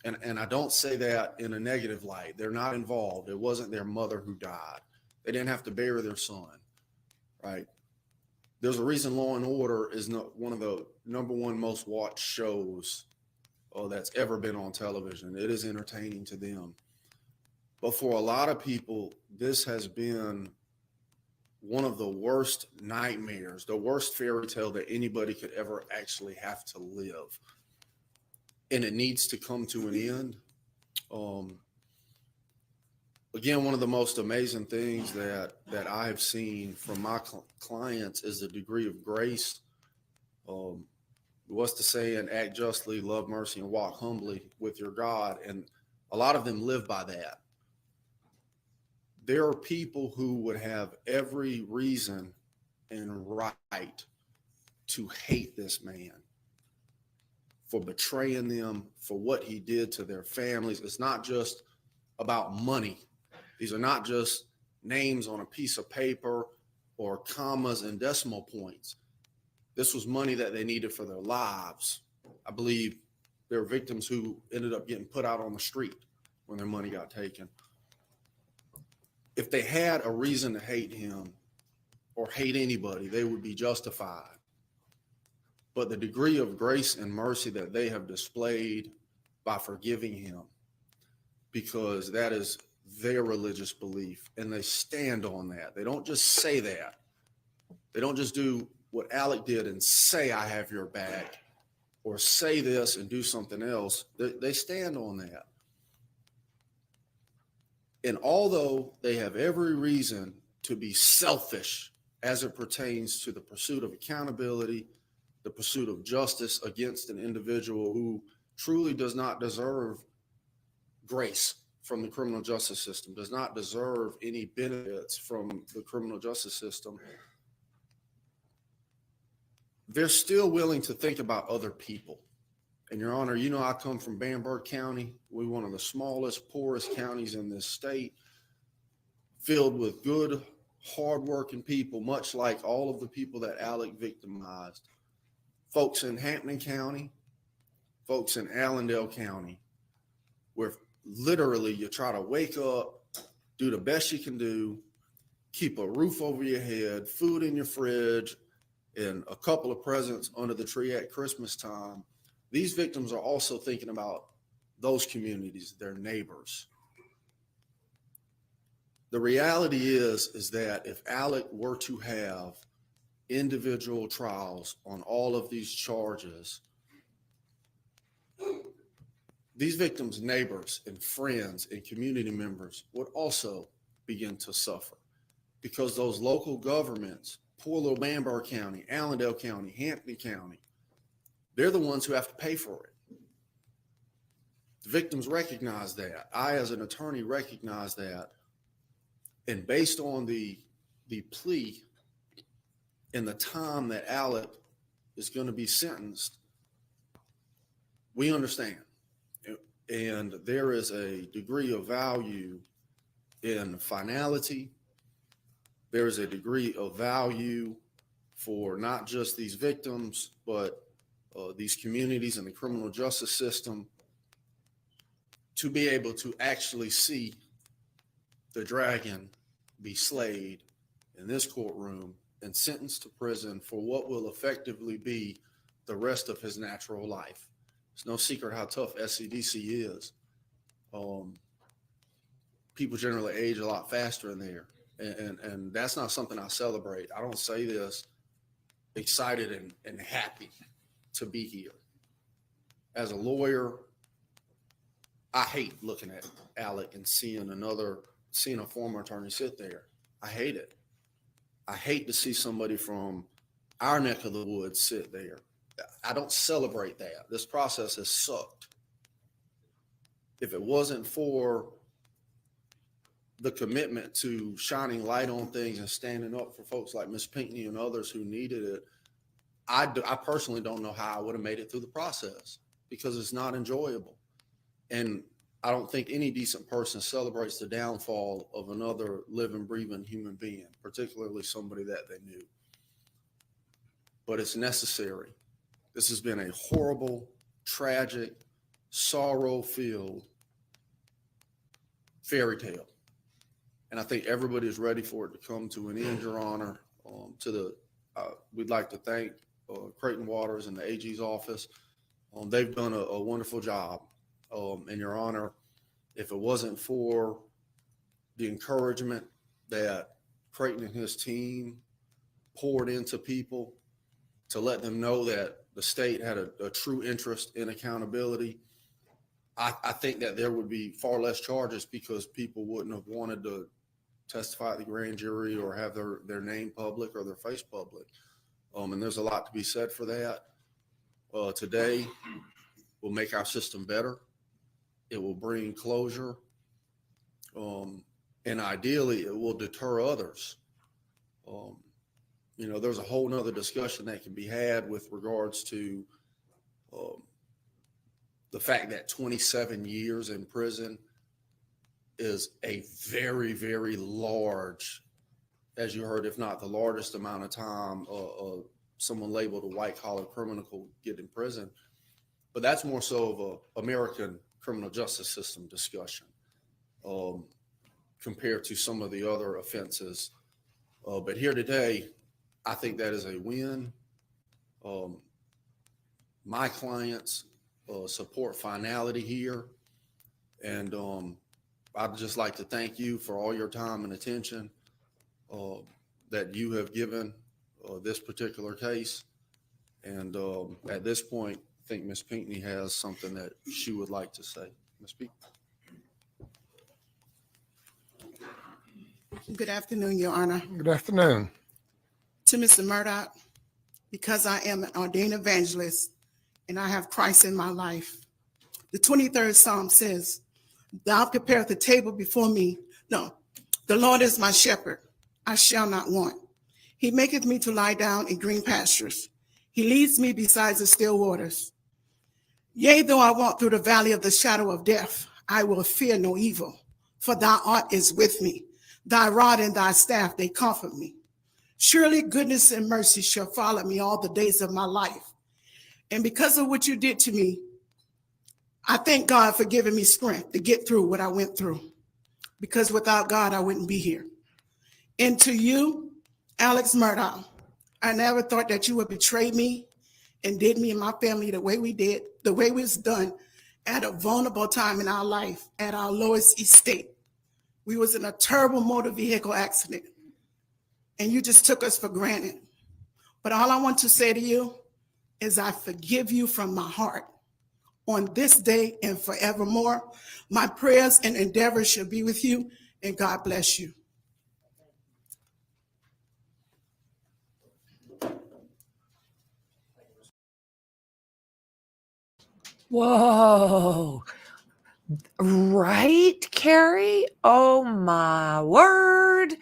And I don't say that in a negative light. They're not involved. It wasn't their mother who died. They didn't have to bury their son, right? There's a reason Law and Order is one of the #1 most watched shows that's ever been on television. It is entertaining to them. But for a lot of people, this has been one of the worst nightmares, the worst fairy tale that anybody could ever actually have to live. And it needs to come to an end. Again, one of the most amazing things that I have seen from my clients is the degree of grace. What's the saying? Act justly, love mercy, and walk humbly with your God. And a lot of them live by that. There are people who would have every reason and right to hate this man for betraying them, for what he did to their families. It's not just about money. These are not just names on a piece of paper or commas and decimal points. This was money that they needed for their lives. I believe there are victims who ended up getting put out on the street when their money got taken. If they had a reason to hate him or hate anybody, they would be justified. But the degree of grace and mercy that they have displayed by forgiving him, because that is their religious belief, and they stand on that. They don't just say that. They don't just do what Alec did and say, I have your back, or say this and do something else. They stand on that. And although they have every reason to be selfish as it pertains to the pursuit of accountability, the pursuit of justice against an individual who truly does not deserve grace from the criminal justice system, does not deserve any benefits from the criminal justice system, they're still willing to think about other people. And Your Honor, you know I come from Bamberg County. We're one of the smallest, poorest counties in this state, filled with good, hardworking people, much like all of the people that Alec victimized. Folks in Hampton County, folks in Allendale County, where literally you try to wake up, do the best you can do, keep a roof over your head, food in your fridge, and a couple of presents under the tree at Christmas time. These victims are also thinking about those communities, their neighbors. The reality is that if Alec were to have individual trials on all of these charges, these victims' neighbors and friends and community members would also begin to suffer, because those local governments, poor little Bamberg County, Allendale County, Hampton County, they're the ones who have to pay for it. The victims recognize that. I, as an attorney, recognize that. And based on the plea and the time that Alec is going to be sentenced, we understand. And there is a degree of value in finality. There is a degree of value for not just these victims, but these communities and the criminal justice system, to be able to actually see the dragon be slayed in this courtroom and sentenced to prison for what will effectively be the rest of his natural life. It's no secret how tough SCDC is. People generally age a lot faster in there. And that's not something I celebrate. I don't say this excited and happy to be here. As a lawyer, I hate looking at Alec and seeing a former attorney sit there. I hate it. I hate to see somebody from our neck of the woods sit there. I don't celebrate that. This process has sucked. If it wasn't for the commitment to shining light on things and standing up for folks like Ms. Pinckney and others who needed it, I personally don't know how I would have made it through the process, because it's not enjoyable. And I don't think any decent person celebrates the downfall of another living, breathing human being, particularly somebody that they knew. But it's necessary. This has been a horrible, tragic, sorrow-filled fairy tale. And I think everybody is ready for it to come to an end, Your Honor. We'd like to thank Creighton Waters and the AG's office. They've done a wonderful job. And Your Honor, if it wasn't for the encouragement that Creighton and his team poured into people to let them know that the state had a true interest in accountability, I think that there would be far less charges, because people wouldn't have wanted to testify at the grand jury or have their name public or their face public. And there's a lot to be said for that. Today will make our system better. It will bring closure. And ideally, it will deter others. There's a whole nother discussion that can be had with regards to the fact that 27 years in prison is a very, very large, as you heard, if not the largest amount of time someone labeled a white-collar criminal could get in prison. But that's more so of an American criminal justice system discussion compared to some of the other offenses. But here today, I think that is a win. My clients support finality here. And I'd just like to thank you for all your time and attention that you have given this particular case. And at this point, I think Ms. Pinckney has something that she would like to say. Ms. Pinckney. Good afternoon, Your Honor. Good afternoon. To Mr. Murdaugh, because I am an ordained evangelist and I have Christ in my life. The 23rd Psalm says, "Thou preparest the table before me." No, the Lord is my shepherd. I shall not want. He maketh me to lie down in green pastures. He leads me beside the still waters. Yea, though I walk through the valley of the shadow of death, I will fear no evil, for thou art is with me. Thy rod and thy staff, they comfort me. Surely goodness and mercy shall follow me all the days of my life. And because of what you did to me, I thank God for giving me strength to get through what I went through, because without God, I wouldn't be here. And to you, Alex Murdaugh, I never thought that you would betray me and did me and my family the way we did, the way it was done at a vulnerable time in our life at our lowest estate. We was in a terrible motor vehicle accident, and you just took us for granted. But all I want to say to you is I forgive you from my heart. On this day and forevermore, my prayers and endeavors shall be with you, and God bless you. Whoa. Right, Carrie? Oh my word.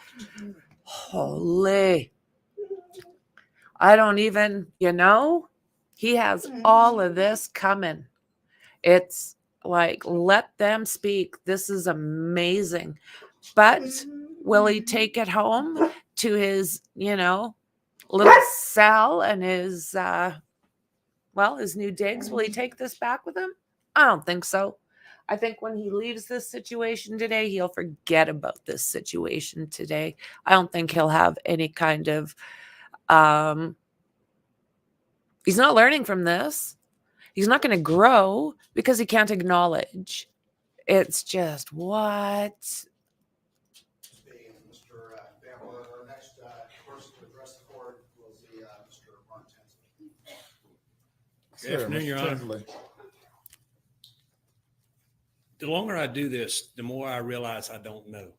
Holy. I don't even, he has all of this coming. It's like, let them speak. This is amazing. But will he take it home to his, little cell and his new digs? Will he take this back with him? I don't think so. I think when he leaves this situation today, he'll forget about this situation today. I don't think he'll have any kind of, he's not learning from this. He's not going to grow because he can't acknowledge. It's just what? Mr. Bamble, our next person to address the court will be Mr. Mark Tinsley. Good afternoon, Your Honor. The longer I do this, the more I realize I don't know.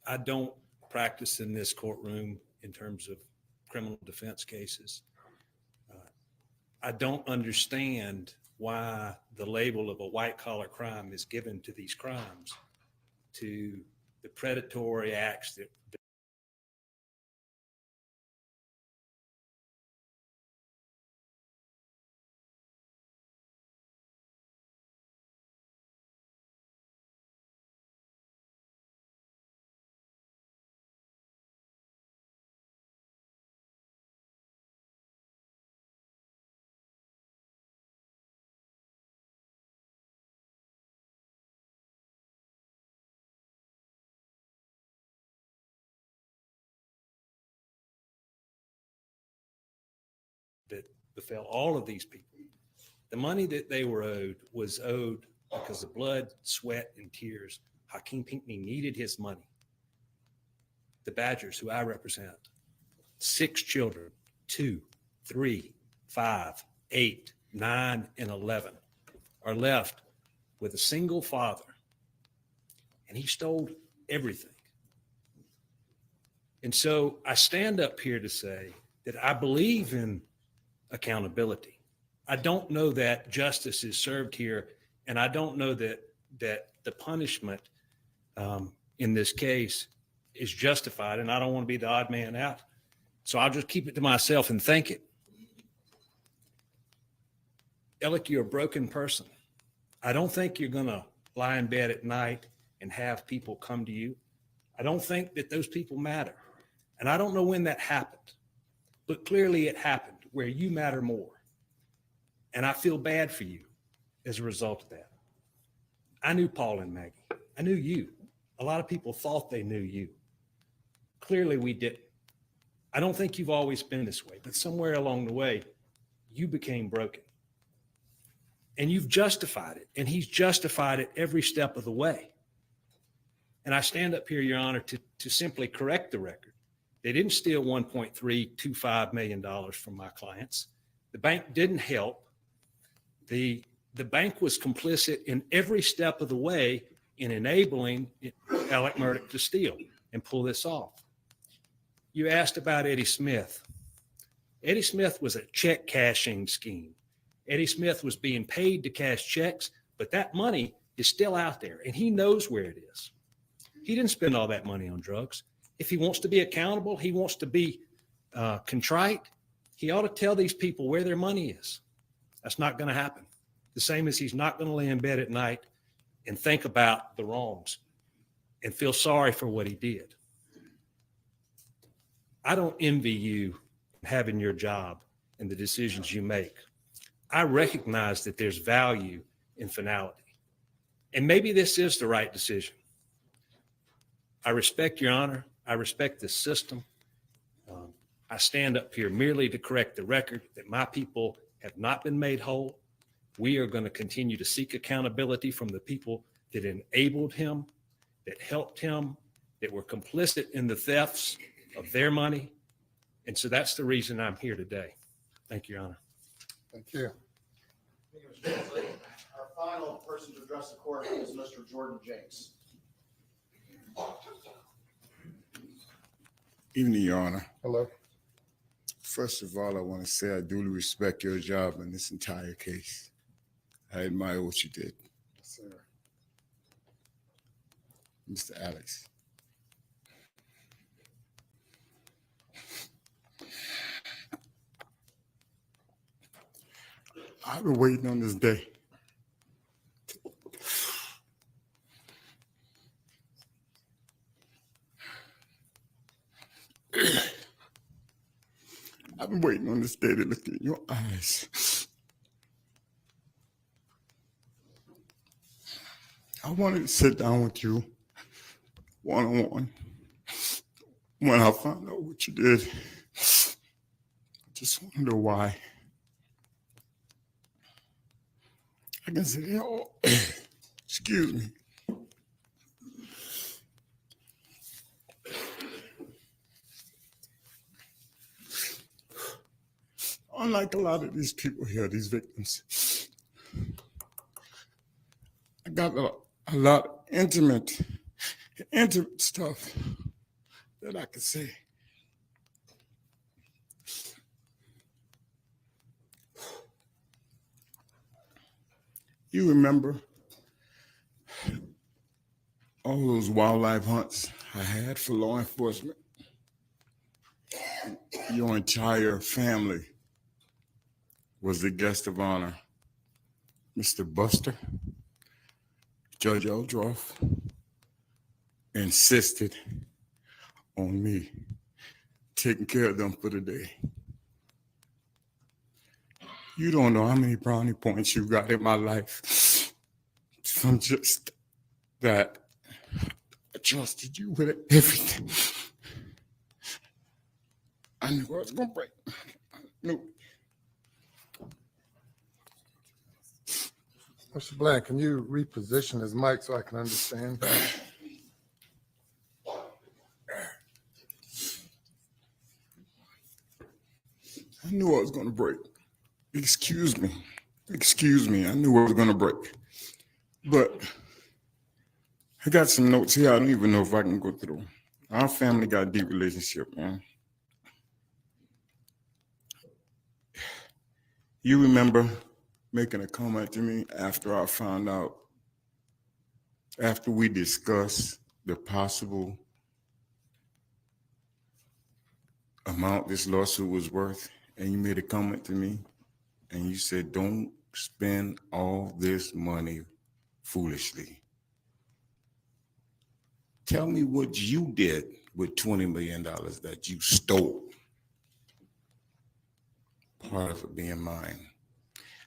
I don't practice in this courtroom in terms of criminal defense cases. I don't understand why the label of a white collar crime is given to these crimes, to the predatory acts that befell all of these people. The money that they were owed was owed because of blood, sweat, and tears. Hakeem Pinckney needed his money. The Badgers, who I represent, 6 children, 2, 3, 5, 8, 9, and 11, are left with a single father, and he stole everything. And so I stand up here to say that I believe in accountability. I don't know that justice is served here, and I don't know that the punishment in this case is justified, and I don't want to be the odd man out. So I'll just keep it to myself and think it. Ellick, you're a broken person. I don't think you're going to lie in bed at night and have people come to you. I don't think that those people matter. And I don't know when that happened, but clearly it happened where you matter more. And I feel bad for you as a result of that. I knew Paul and Maggie. I knew you. A lot of people thought they knew you. Clearly we didn't. I don't think you've always been this way, but somewhere along the way, you became broken. And you've justified it, and he's justified it every step of the way. And I stand up here, Your Honor, to simply correct the record. They didn't steal $1.325 million from my clients. The bank didn't help. The bank was complicit in every step of the way in enabling Alec Murdaugh to steal and pull this off. You asked about Eddie Smith. Eddie Smith was a check cashing scheme. Eddie Smith was being paid to cash checks, but that money is still out there, and he knows where it is. He didn't spend all that money on drugs. If he wants to be accountable, he wants to be contrite, he ought to tell these people where their money is. That's not going to happen. The same as he's not going to lay in bed at night and think about the wrongs and feel sorry for what he did. I don't envy you having your job and the decisions you make. I recognize that there's value in finality. And maybe this is the right decision. I respect Your Honor. I respect this system. I stand up here merely to correct the record that my people have not been made whole. We are going to continue to seek accountability from the people that enabled him, that helped him, that were complicit in the thefts of their money. And so that's the reason I'm here today. Thank you, Your Honor. Thank you. Thank you, Mr. Hensley. Our final person to address the court is Mr. Jordan Jakes. Evening, Your Honor. Hello. First of all, I want to say I duly respect your job in this entire case. I admire what you did. Yes, sir. Mr. Alex. I've been waiting on this day. I've been waiting on this day to look in your eyes. I wanted to sit down with you one-on-one. When I found out what you did, I just want to know why. I can say, oh, excuse me. Unlike a lot of these people here, these victims, I got a lot intimate intimate stuff that I could say. You remember all those wildlife hunts I had for law enforcement? Your entire family was the guest of honor. Mr. Buster, Judge Eldroff insisted on me taking care of them for the day. You don't know how many brownie points you got in my life from just that. I trusted you with everything. I knew I was gonna break. I knew. Mr. Bland, can you reposition his mic so I can understand? I knew I was gonna break. Excuse me. I knew I was gonna break. But I got some notes here. I don't even know if I can go through. Our family got a deep relationship, man. You remember making a comment to me after I found out, after we discussed the possible amount this lawsuit was worth, and you made a comment to me, and you said, don't spend all this money foolishly. Tell me what you did with $20 million that you stole. Part of it being mine.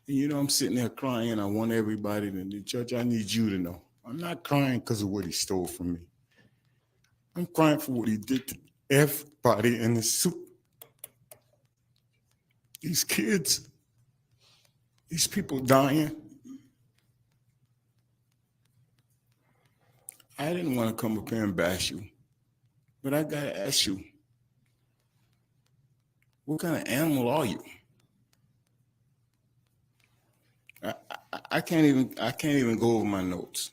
And you know, I'm sitting there crying. I want everybody to, Judge, I need you to know. I'm not crying because of what he stole from me. I'm crying for what he did to everybody in the suit. These kids, these people dying. I didn't want to come up here and bash you, but I gotta ask you, what kind of animal are you? I can't even go over my notes.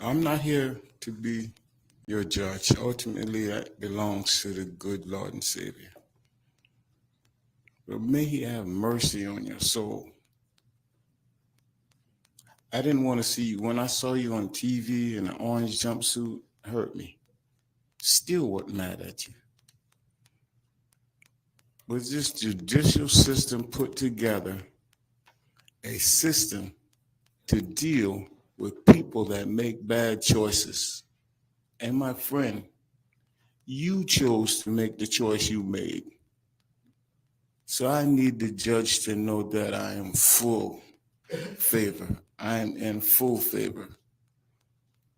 I'm not here to be your judge. Ultimately, that belongs to the good Lord and Savior. But may he have mercy on your soul. I didn't want to see you. When I saw you on TV in an orange jumpsuit, it hurt me. Still wasn't mad at you. Was this judicial system put together a system to deal with people that make bad choices? And my friend, you chose to make the choice you made. So I need the judge to know that I am full favor. I am in full favor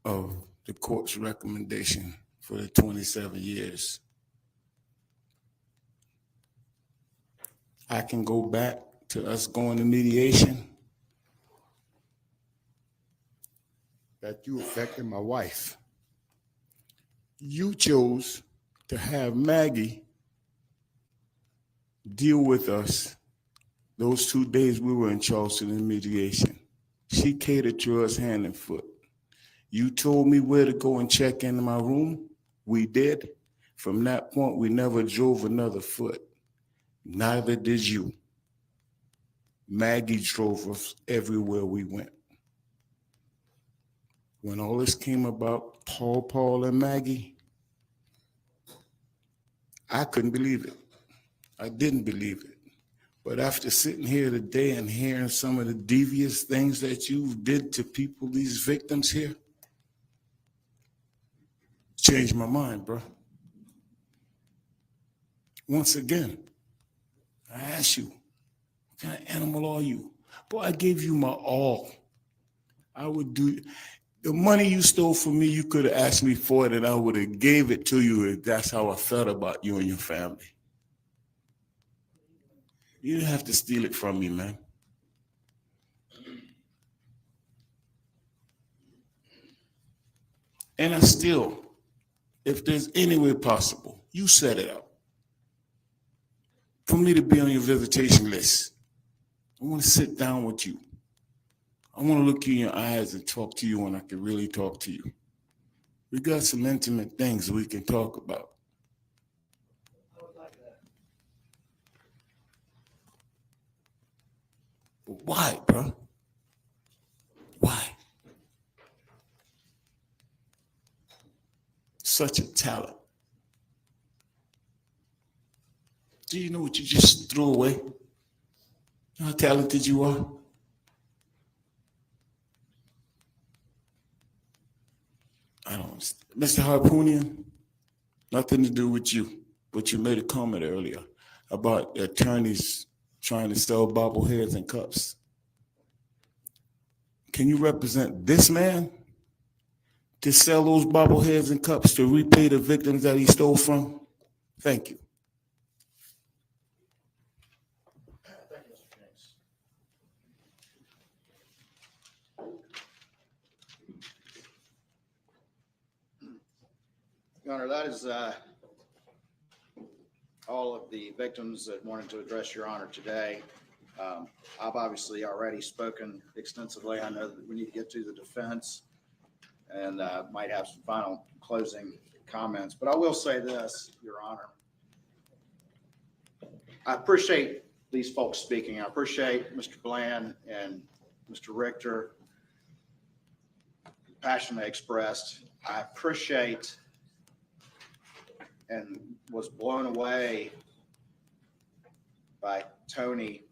of the court's recommendation for the 27 years. I can go back to us going to mediation. That you affected my wife. You chose to have Maggie deal with us those 2 days we were in Charleston in mediation. She catered to us hand and foot. You told me where to go and check into my room. We did. From that point, we never drove another foot. Neither did you. Maggie drove us everywhere we went. When all this came about, Paul, and Maggie, I couldn't believe it. I didn't believe it. But after sitting here today and hearing some of the devious things that you did to people, these victims here, changed my mind, bro. Once again, I ask you, what kind of animal are you? Boy, I gave you my all. I would do, the money you stole from me, you could have asked me for it and I would have gave it to you if that's how I felt about you and your family. You didn't have to steal it from me, man. And I still, if there's any way possible, you set it up for me to be on your visitation list. I want to sit down with you. I want to look you in your eyes and talk to you when I can really talk to you. We got some intimate things we can talk about. But why, bro? Why? Such a talent. Do you know what you just threw away? You know how talented you are? I don't understand. Mr. Harpoonian, nothing to do with you, but you made a comment earlier about attorneys trying to sell bobbleheads and cups. Can you represent this man to sell those bobbleheads and cups to repay the victims that he stole from? Thank you. Thank you, Mr. James. Your Honor, that is all of the victims that wanted to address Your Honor today. I've obviously already spoken extensively. I know that we need to get to the defense and might have some final closing comments, but I will say this, Your Honor. I appreciate these folks speaking. I appreciate Mr. Bland and Mr. Richter, the passion they expressed. I appreciate and was blown away by Tony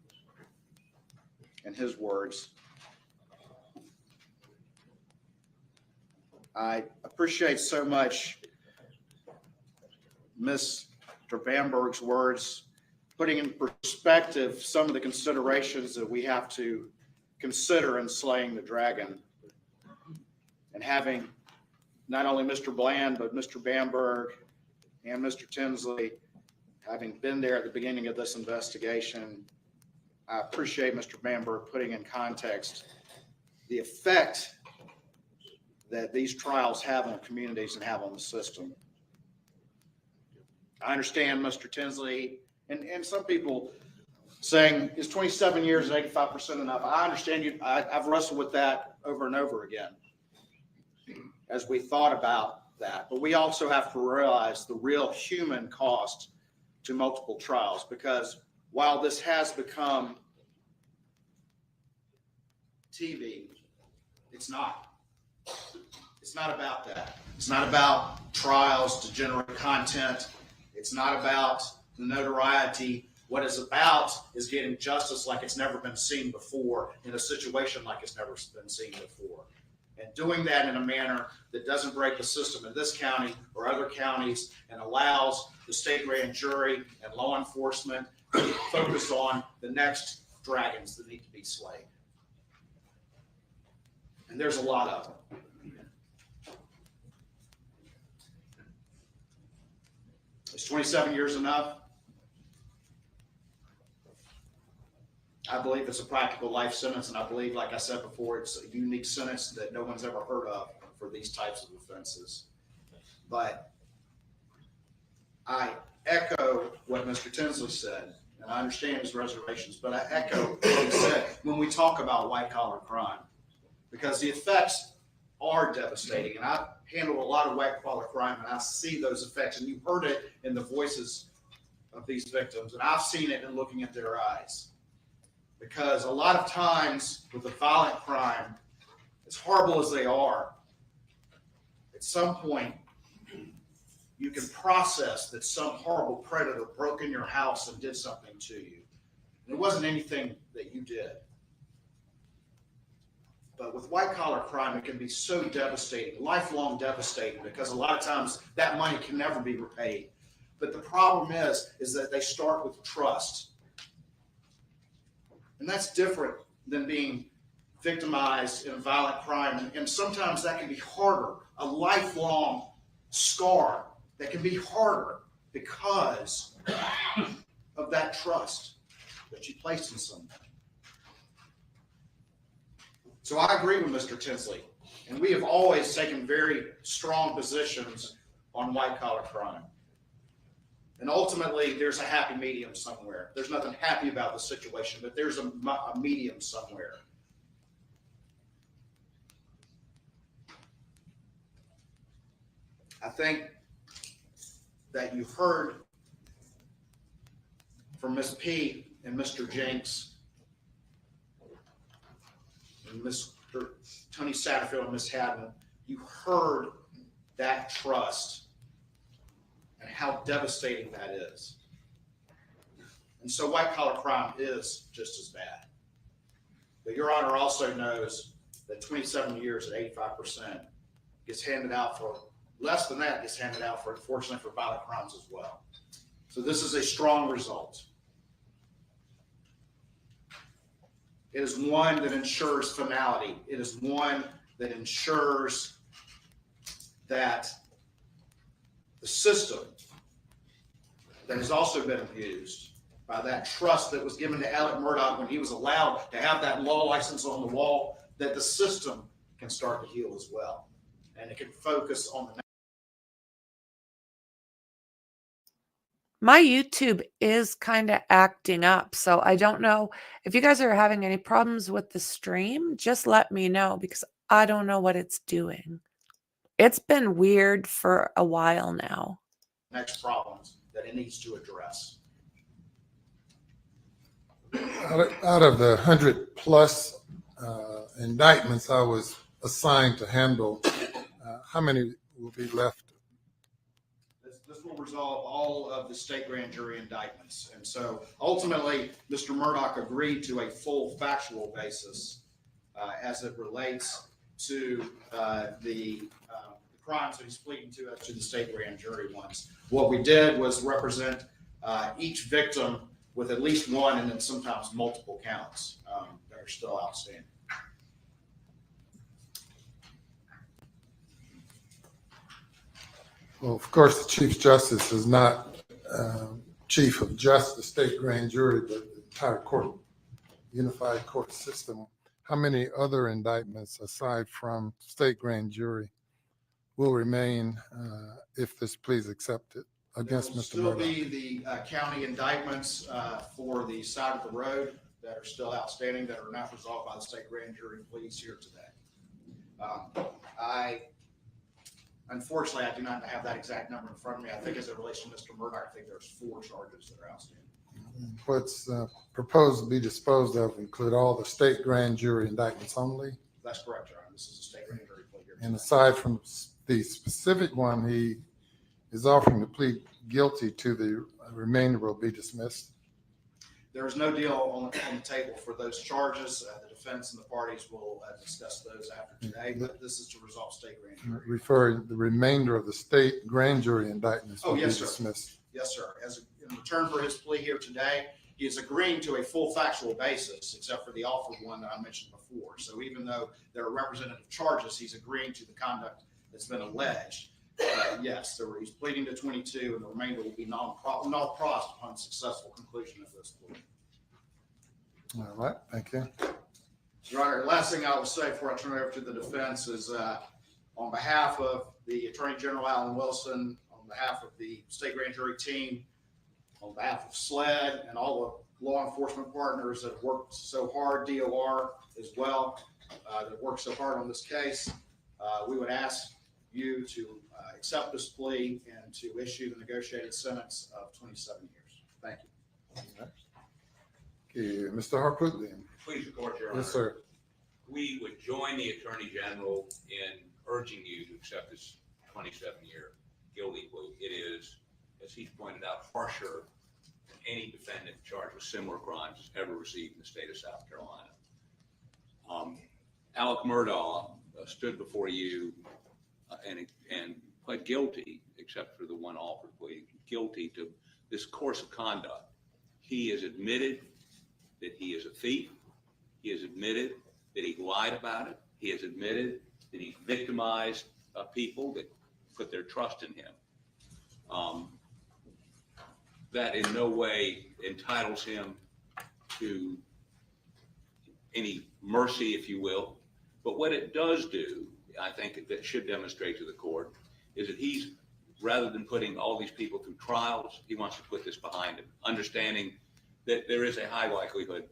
and his words. I appreciate so much Mr. Bamberg's words, putting in perspective some of the considerations that we have to consider in slaying the dragon, and having not only Mr. Bland, but Mr. Bamberg and Mr. Tinsley having been there at the beginning of this investigation. I appreciate Mr. Bamberg putting in context the effect that these trials have on communities and have on the system. I understand Mr. Tinsley and some people saying, is 27 years and 85% enough? I understand you. I've wrestled with that over and over again as we thought about that. But we also have to realize the real human cost to multiple trials, because while this has become TV, it's not. It's not about that. It's not about trials to generate content. It's not about the notoriety. What it's about is getting justice like it's never been seen before, in a situation like it's never been seen before. And doing that in a manner that doesn't break the system in this county or other counties, and allows the state grand jury and law enforcement to focus on the next dragons that need to be slain. And there's a lot of them. Is 27 years enough? I believe it's a practical life sentence, and I believe, like I said before, it's a unique sentence that no one's ever heard of for these types of offenses. But I echo what Mr. Tinsley said, and I understand his reservations, but I echo what he said when we talk about white-collar crime, because the effects are devastating. And I handle a lot of white-collar crime, and I see those effects, and you heard it in the voices of these victims, and I've seen it in looking at their eyes. Because a lot of times with a violent crime, as horrible as they are, at some point you can process that some horrible predator broke in your house and did something to you. And it wasn't anything that you did. But with white-collar crime, it can be so devastating, lifelong devastating, because a lot of times that money can never be repaid. But the problem is that they start with trust. And that's different than being victimized in a violent crime. And sometimes that can be harder, a lifelong scar that can be harder because of that trust that you placed in someone. So I agree with Mr. Tinsley, and we have always taken very strong positions on white-collar crime. And ultimately, there's a happy medium somewhere. There's nothing happy about the situation, but there's a medium somewhere. I think that you heard from Ms. P and Mr. Jenks and Mr. Tony Satterfield and Ms. Hadman, you heard that trust and how devastating that is. And so white collar crime is just as bad. But Your Honor also knows that 27 years at 85% gets handed out for less than that, gets handed out for, unfortunately, for violent crimes as well. So this is a strong result. It is one that ensures finality. It is one that ensures that the system that has also been abused by that trust that was given to Alec Murdaugh when he was allowed to have that law license on the wall, that the system can start to heal as well. And it can focus on the My YouTube is kind of acting up, so I don't know if you guys are having any problems with the stream. Just let me know because I don't know what it's doing. It's been weird for a while now. next problems that it needs to address. Out of the 100+ indictments I was assigned to handle, how many will be left? This will resolve all of the state grand jury indictments. And so ultimately, Mr. Murdaugh agreed to a full factual basis as it relates to the crimes that he's pleading to as to the state grand jury ones. What we did was represent each victim with at least one and then sometimes multiple counts that are still outstanding. Well, of course, the Chief Justice is not chief of just the state grand jury, but the entire court, unified court system. How many other indictments aside from state grand jury will remain if this plea is accepted against Mr. There will Murdaugh? still be the county indictments for the side of the road that are still outstanding, that are not resolved by the state grand jury pleas here today. Unfortunately, I do not have that exact number in front of me. I think as it relates to Mr. Murdaugh, I think there's 4 charges that are outstanding. What's proposed to be disposed of include all the state grand jury indictments only? That's correct, Your Honor. This is a state grand jury plea here. And aside from the specific one, he is offering to plead guilty to, the remainder will be dismissed? There is no deal on the table for those charges. The defense and the parties will discuss those after today, but this is to resolve state grand jury. Referring the remainder of the state grand jury indictments will be Yes, sir. dismissed. Yes, sir. As in return for his plea here today, he is agreeing to a full factual basis, except for the offered one that I mentioned before. So even though there are representative charges, he's agreeing to the conduct that's been alleged. Yes, he's pleading to 22, and the remainder will be non-prossed upon successful conclusion of this plea. All right, thank you. Your Honor, the last thing I will say before I turn it over to the defense is on behalf of the Attorney General Alan Wilson, on behalf of the state grand jury team, on behalf of SLED and all the law enforcement partners that have worked so hard, DOR as well, that worked so hard on this case, we would ask you to accept this plea and to issue the negotiated sentence of 27 years. Thank you. Okay, Mr. Harput then. Please record, Your Honor. Yes, sir. We would join the Attorney General in urging you to accept this 27-year guilty plea. It is, as he's pointed out, harsher than any defendant charged with similar crimes has ever received in the state of South Carolina. Alec Murdaugh stood before you and pled guilty, except for the one offered plea, guilty to this course of conduct. He has admitted that he is a thief. He has admitted that he lied about it. He has admitted that he victimized people that put their trust in him. That in no way entitles him to any mercy, if you will. But what it does do, I think that should demonstrate to the court, is that he's, rather than putting all these people through trials, he wants to put this behind him, understanding that there is a high likelihood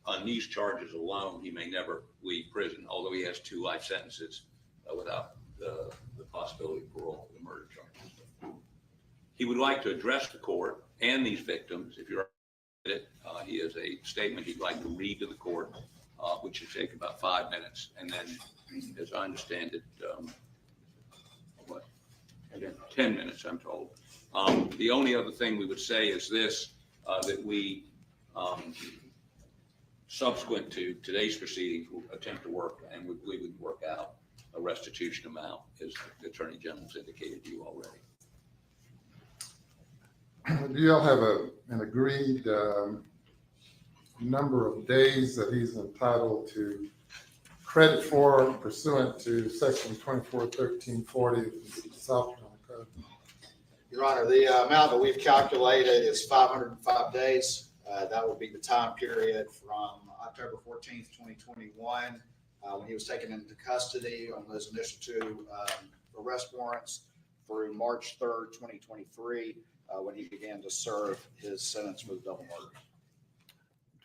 on these charges alone he may never leave prison, although he has 2 life sentences without the possibility of parole for the murder charges. He would like to address the court and these victims. If you're it, he has a statement he'd like to read to the court, which should take about 5 minutes. And then, as I understand it, 10 minutes, I'm told. The only other thing we would say is this, that we, subsequent to today's proceedings, will attempt to work, and we would work out a restitution amount, as the Attorney General's indicated to you already. Do you all have an agreed number of days that he's entitled to credit for pursuant to section 241340 of the South Carolina Code? Your Honor, the amount that we've calculated is 505 days. That would be the time period from October 14th, 2021, when he was taken into custody on those initial 2 arrest warrants, through March 3rd, 2023, when he began to serve his sentence for the double murder.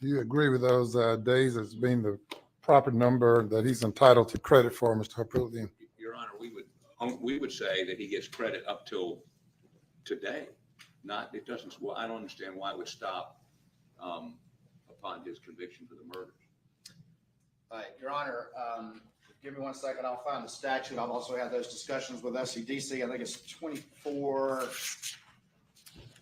Do you agree with those days as being the proper number that he's entitled to credit for, Mr. Harpootlian? Your Honor, we would say that he gets credit up till today. It doesn't. Well, I don't understand why it would stop upon his conviction for the murders. All right, Your Honor, give me 1 second. I'll find the statute. I've also had those discussions with SCDC. I think it's 241340.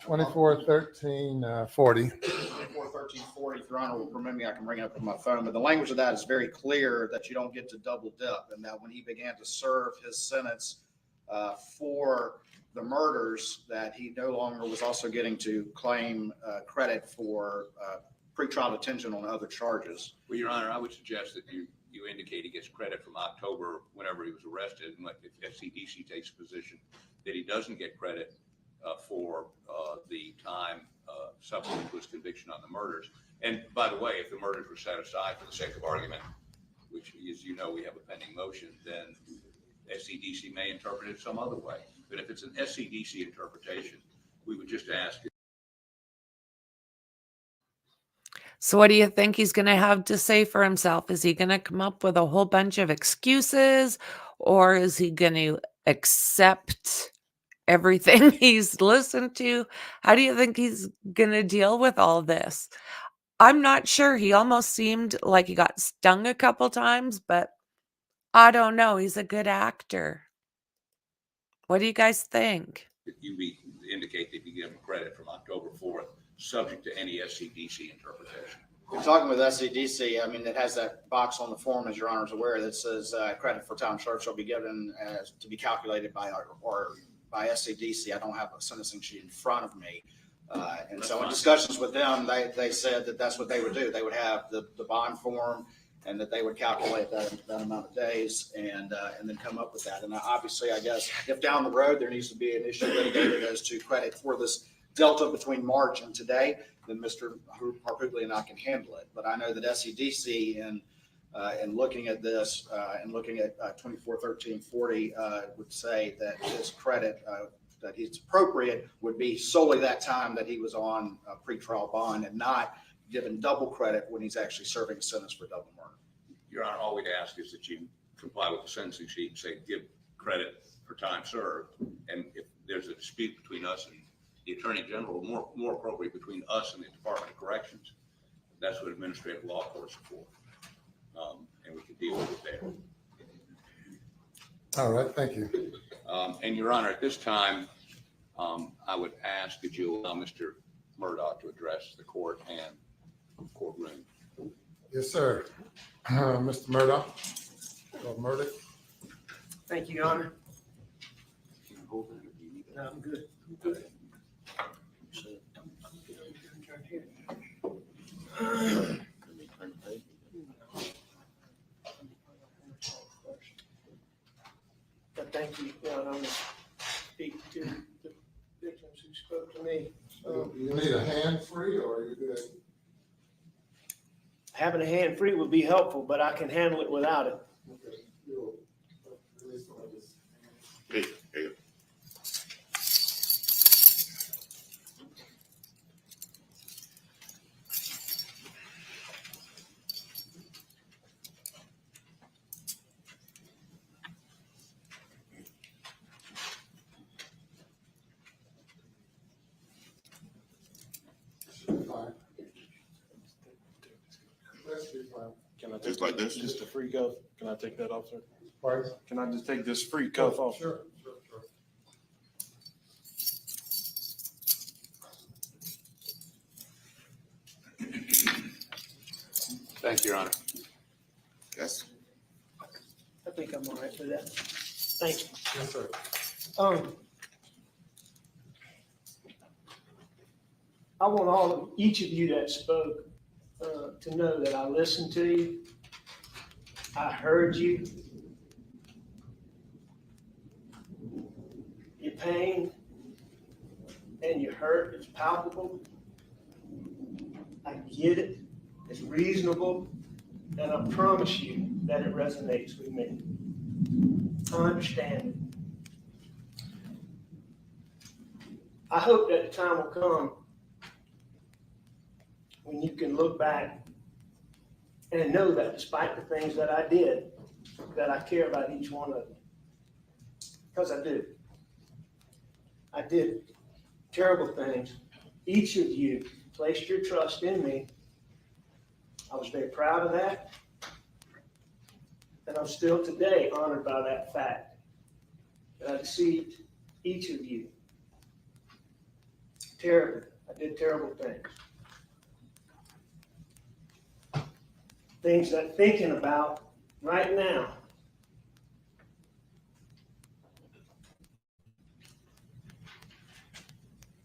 241340. If Your Honor will permit me, I can bring it up on my phone. But the language of that is very clear, that you don't get to double dip, and that when he began to serve his sentence for the murders, that he no longer was also getting to claim credit for pretrial detention on other charges. Well, Your Honor, I would suggest that you indicate he gets credit from October, whenever he was arrested, and if SCDC takes a position that he doesn't get credit for the time subsequent to his conviction on the murders. And by the way, if the murders were set aside for the sake of argument, which, as you know, we have a pending motion, then SCDC may interpret it some other way. But if it's an SCDC interpretation, we would just ask. So what do you think he's going to have to say for himself? Is he going to come up with a whole bunch of excuses, or is he going to accept everything he's listened to? How do you think he's going to deal with all this? I'm not sure. He almost seemed like he got stung a couple times, but I don't know. He's a good actor. What do you guys think? You indicate that you give him credit from October 4th, subject to any SCDC interpretation. We're talking with SCDC. I mean, it has that box on the form, as Your Honor is aware, that says credit for time served shall be given to be calculated by SCDC. I don't have a sentencing sheet in front of me. And so in discussions with them, they said that that's what they would do. They would have the bond form, and that they would calculate that amount of days and then come up with that. And obviously, I guess, if down the road there needs to be an issue litigated as to credit for this delta between March and today, then Mr. Harpootlian and I can handle it. But I know that SCDC, in looking at this and looking at 241340, would say that his credit that he's appropriate would be solely that time that he was on pretrial bond, and not given double credit when he's actually serving a sentence for double murder. Your Honor, all we'd ask is that you comply with the sentencing sheet and say give credit for time served. And if there's a dispute between us and the Attorney General, more appropriate between us and the Department of Corrections, that's what administrative law courts are for. And we can deal with it there. All right, thank you. And Your Honor, at this time, I would ask that you allow Mr. Murdaugh to address the court and courtroom. Yes, sir. Mr. Murdaugh. Murdaugh. Thank you, Your Honor. No, I'm good. I'm good. But thank you, Your Honor. I'm going to speak to the victims who spoke to me. You need a hand free, or are you good? Having a hand free would be helpful, but I can handle it without it. Okay. Hey, hey. Just like this? Just a free cuff. Can I take that off, sir? Pardon? Can I just take this free cuff off? Sure. Thank you, Your Honor. Yes. I think I'm all right with that. Thank you. Yes, sir. I want each of you that spoke to know that I listened to you. I heard you. Your pain and your hurt is palpable. I get it. It's reasonable. And I promise you that it resonates with me. I understand it. I hope that the time will come when you can look back and know that despite the things that I did, that I care about each one of you. Because I do. I did terrible things. Each of you placed your trust in me. I was very proud of that. And I'm still today honored by that fact that I deceived each of you. Terrible. I did terrible things. Things that thinking about right now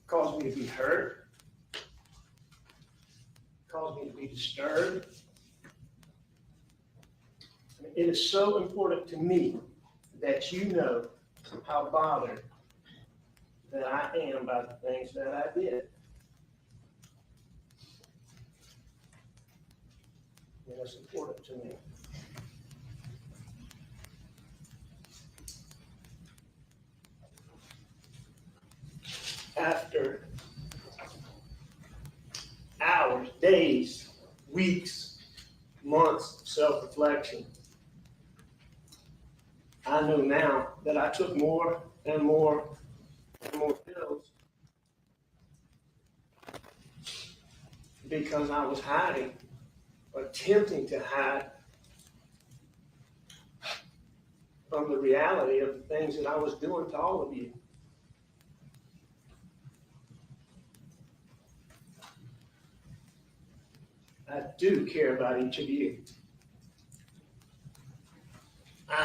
caused me to be hurt, caused me to be disturbed. It is so important to me that you know how bothered that I am by the things that I did. And it's important to me. After hours, days, weeks, months of self-reflection, I know now that I took more and more and more pills because I was hiding, or attempting to hide from the reality of the things that I was doing to all of you. I do care about each of you. I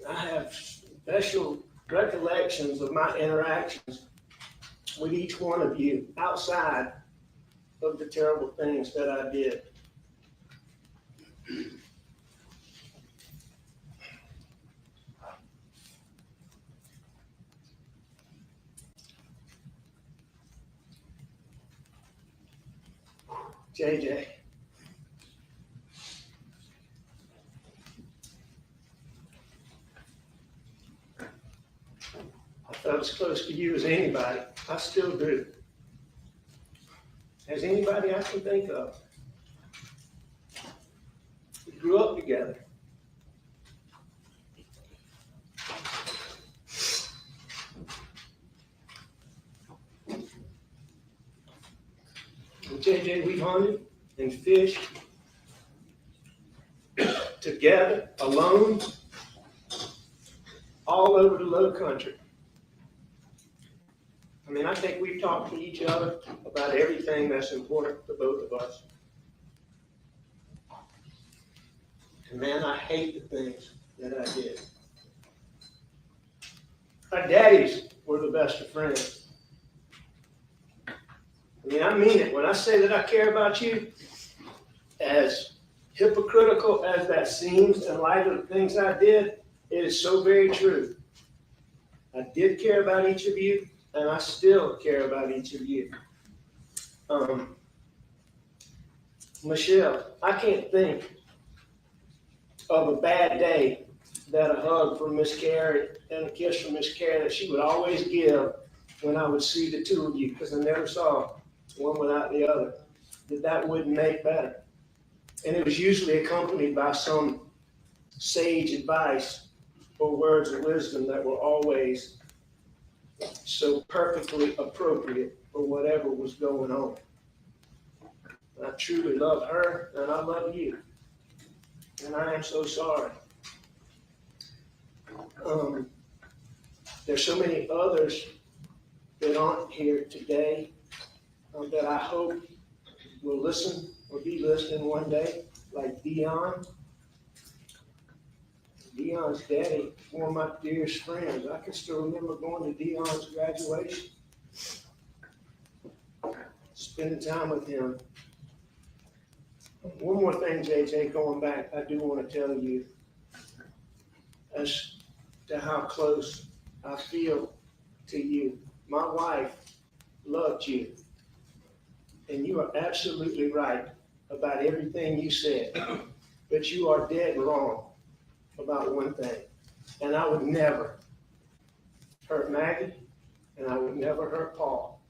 have special recollections of my interactions with each one of you outside of the terrible things that I did. JJ. I felt as close to you as anybody. I still do. As anybody I can think of. We grew up together. And JJ, we've hunted and fished together, alone, all over the low country. I mean, I think we've talked to each other about everything that's important to both of us. And man, I hate the things that I did. Our daddies were the best of friends. I mean, I mean it. When I say that I care about you, as hypocritical as that seems in light of the things I did, it is so very true. I did care about each of you, and I still care about each of you. Michelle, I can't think of a bad day that a hug from Miss Carey and a kiss from Miss Carey that she would always give when I would see the two of you, because I never saw one without the other, that wouldn't make better. And it was usually accompanied by some sage advice or words of wisdom that were always so perfectly appropriate for whatever was going on. I truly love her and I love you. And I am so sorry. There's so many others that aren't here today that I hope will listen or be listening one day, like Dion. Dion's daddy, one of my dearest friends. I can still remember going to Dion's graduation, spending time with him. One more thing, JJ, going back, I do want to tell you as to how close I feel to you. My wife loved you, and you are absolutely right about everything you said, but you are dead wrong about one thing, and I would never hurt Maggie, and I would never hurt Paul.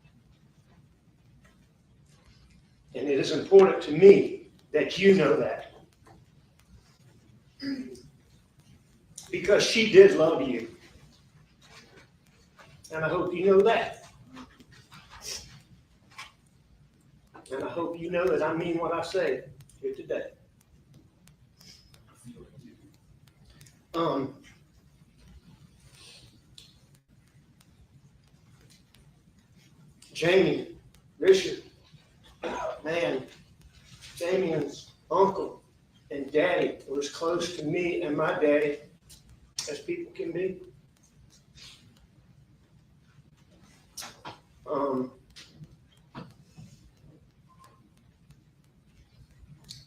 And it is important to me that you know that. Because she did love you. And I hope you know that. And I hope you know that I mean what I say here today. Jamie, Richard, man, Damien's uncle and daddy were as close to me and my daddy as people can be.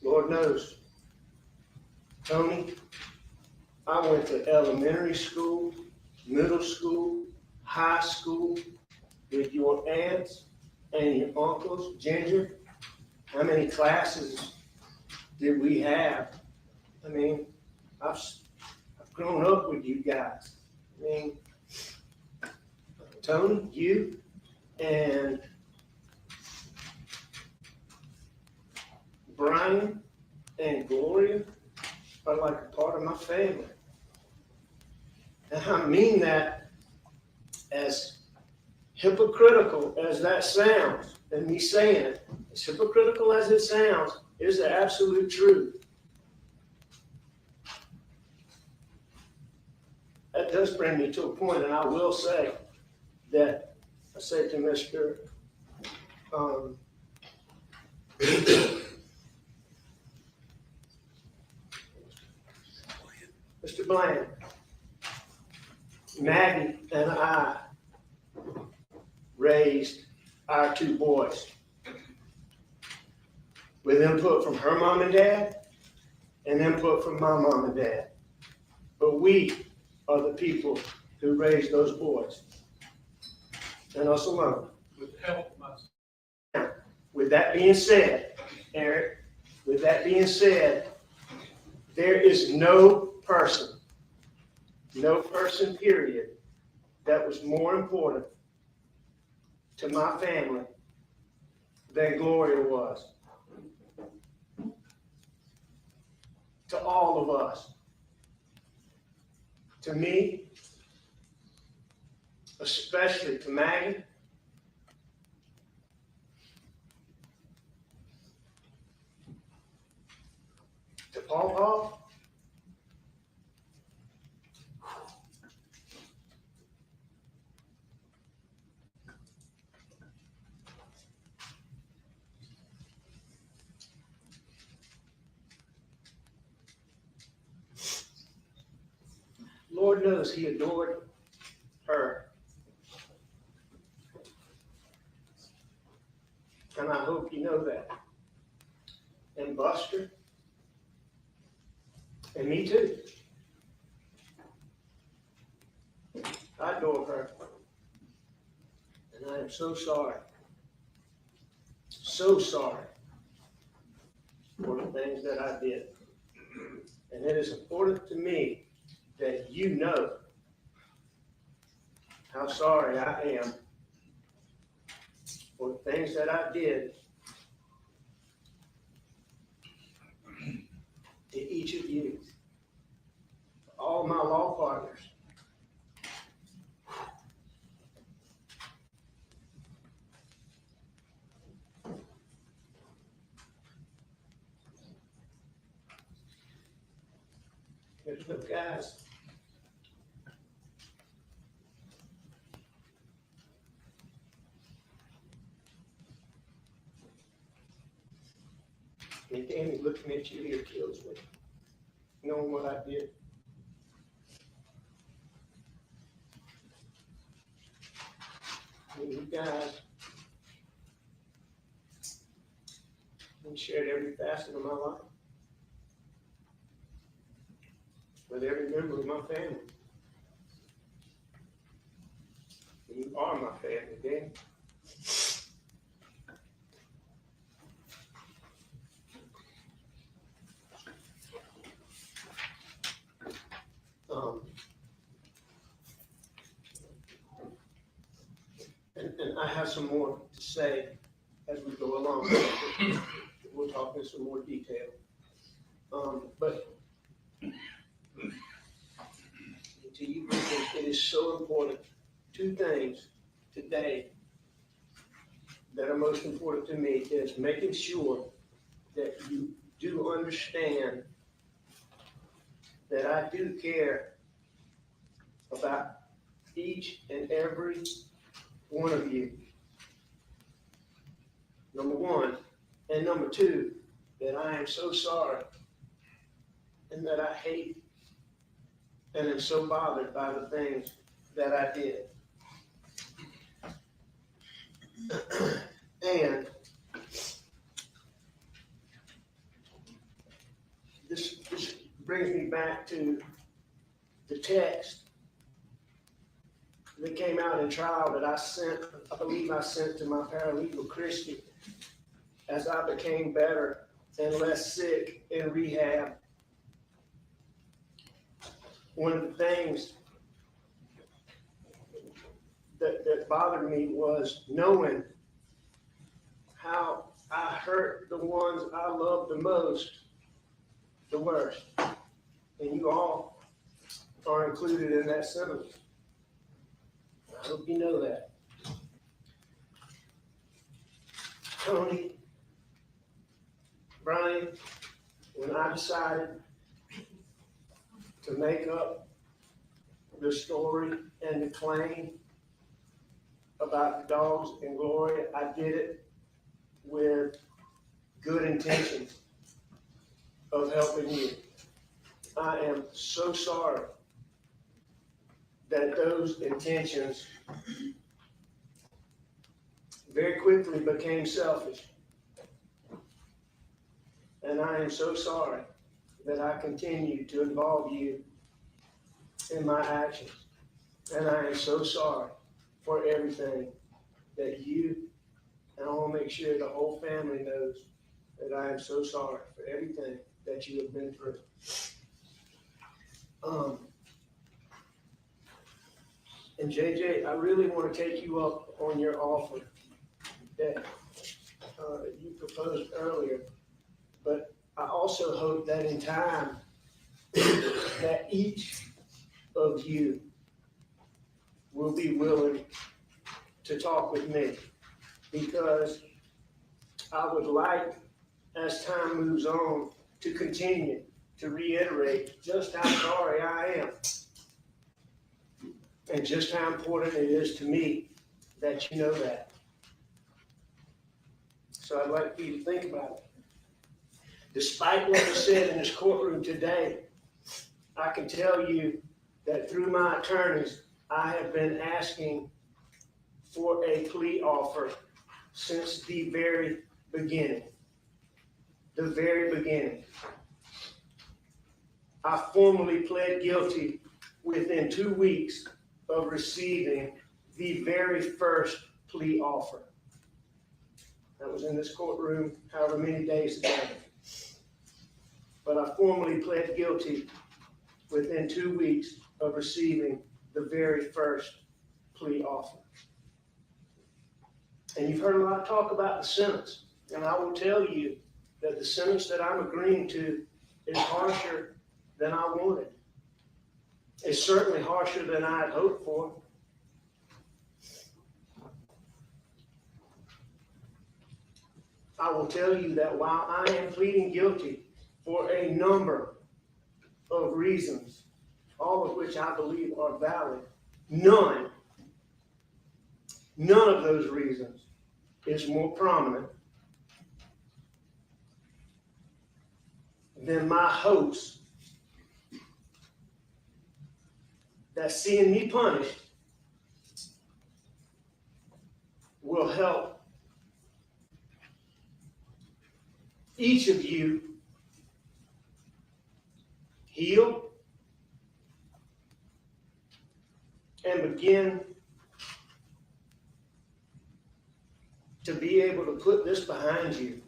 Lord knows, Tony, I went to elementary school, middle school, high school with your aunts and your uncles. Ginger, how many classes did we have? I mean, I've grown up with you guys. I mean, Tony, you and Brian and Gloria are like a part of my family. And I mean that as hypocritical as that sounds, and me saying it, as hypocritical as it sounds, is the absolute truth. That does bring me to a point, and I will say that I say to Mr. Mr. Bland, Maggie and I raised our two boys with input from her mom and dad and input from my mom and dad. But we are the people who raised those boys and us alone. With help, With that being said, Eric, with that being said, there is no person, period, that was more important to my family than Gloria was. To all of us. To me, especially to Maggie, to Paul, Lord knows he adored her. And I hope you know that. And Buster, and me too. I adore her. And I am so sorry. So sorry for the things that I did. And it is important to me that you know how sorry I am for the things that I did to each of you, all my law partners. There's no guys. And Danny looking at you here kills me, knowing what I did. And you guys, we shared every facet of my life with every member of my family. You are my family, Danny. And I have some more to say as we go along. We'll talk in some more detail. But to you, it is so important. Two things today that are most important to me is making sure that you do understand that I do care about each and every one of you. Number one. And number two, that I am so sorry and that I hate and am so bothered by the things that I did. And this brings me back to the text that came out in trial that I believe I sent to my paralegal, Christy, as I became better and less sick in rehab. One of the things that bothered me was knowing how I hurt the ones I love the most, the worst. And you all are included in that sentence. I hope you know that. Tony, Brian, when I decided to make up the story and the claim about the dogs and Gloria, I did it with good intentions of helping you. I am so sorry that those intentions very quickly became selfish. And I am so sorry that I continue to involve you in my actions. And I am so sorry for everything that you, and I want to make sure the whole family knows that I am so sorry for everything that you have been through. And JJ, I really want to take you up on your offer that you proposed earlier, but I also hope that in time that each of you will be willing to talk with me, because I would like, as time moves on, to continue to reiterate just how sorry I am and just how important it is to me that you know that. So I'd like for you to think about it. Despite what was said in this courtroom today, I can tell you that through my attorneys, I have been asking for a plea offer since the very beginning. The very beginning. I formally pled guilty within 2 weeks of receiving the very first plea offer. That was in this courtroom however many days ago. But I formally pled guilty within 2 weeks of receiving the very first plea offer. And you've heard a lot of talk about the sentence. And I will tell you that the sentence that I'm agreeing to is harsher than I wanted. It's certainly harsher than I had hoped for. I will tell you that while I am pleading guilty for a number of reasons, all of which I believe are valid, none of those reasons is more prominent than my hopes that seeing me punished will help each of you heal and begin to be able to put this behind you.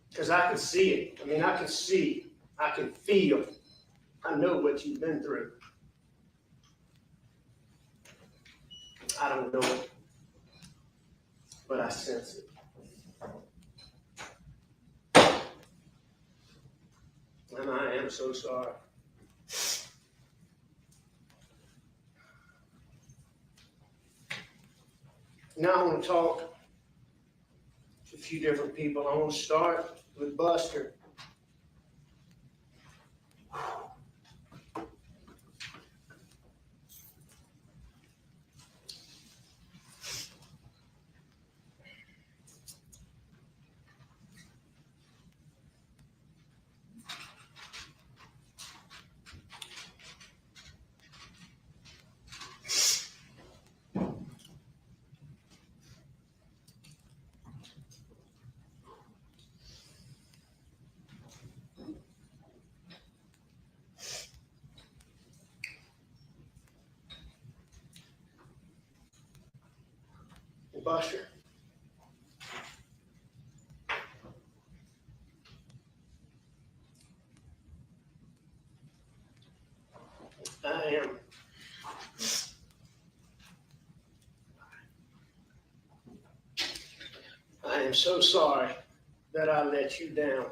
Because I can see it. I mean, I can see, I can feel, I know what you've been through. I don't know it, but I sense it. And I am so sorry. Now I want to talk to a few different people. I want to start with Buster. Buster. I am so sorry that I let you down.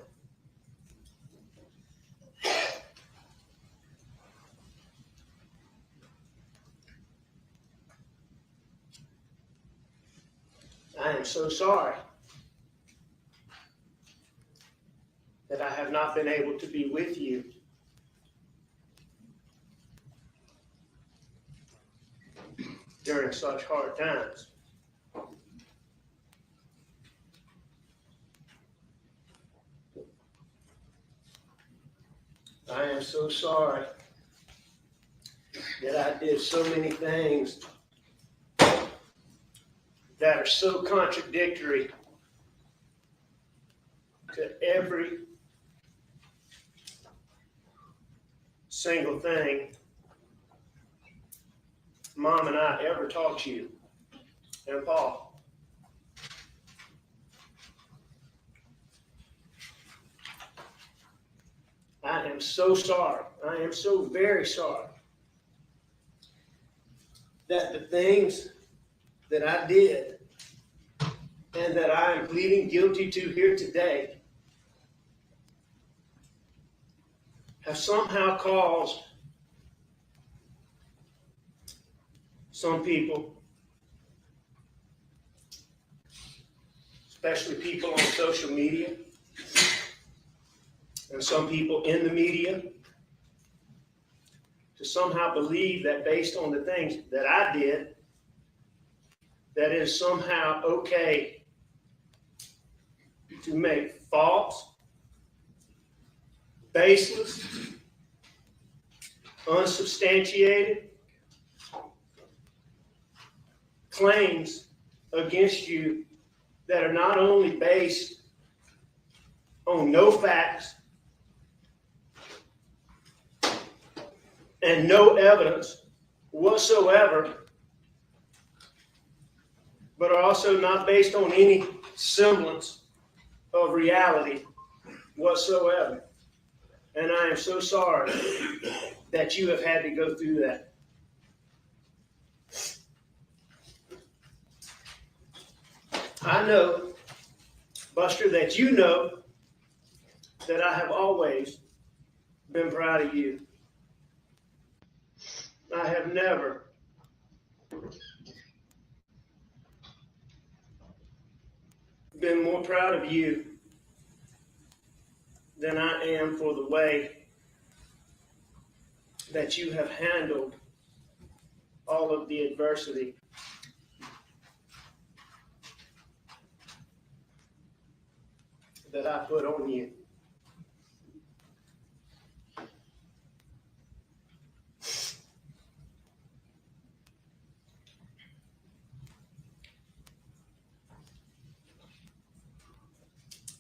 I am so sorry that I have not been able to be with you. During such hard times. I am so sorry that I did so many things that are so contradictory to every single thing Mom and I ever taught you and Paul. I am so sorry. I am so very sorry that the things that I did and that I am pleading guilty to here today have somehow caused some people, especially people on social media, and some people in the media, to somehow believe that based on the things that I did, that it is somehow okay to make false, baseless, unsubstantiated claims against you that are not only based on no facts and no evidence whatsoever, but are also not based on any semblance of reality whatsoever. And I am so sorry that you have had to go through that. I know, Buster, that you know that I have always been proud of you. I have never been more proud of you than I am for the way that you have handled all of the adversity that I put on you.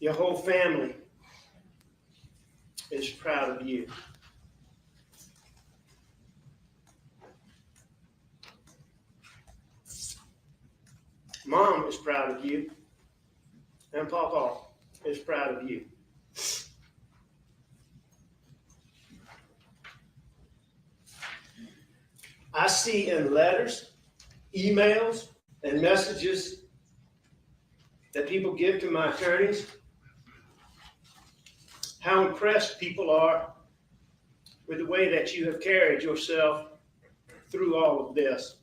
Your whole family is proud of you. Mom is proud of you, and Papa is proud of you. I see in letters, emails, and messages that people give to my attorneys how impressed people are with the way that you have carried yourself through all of this.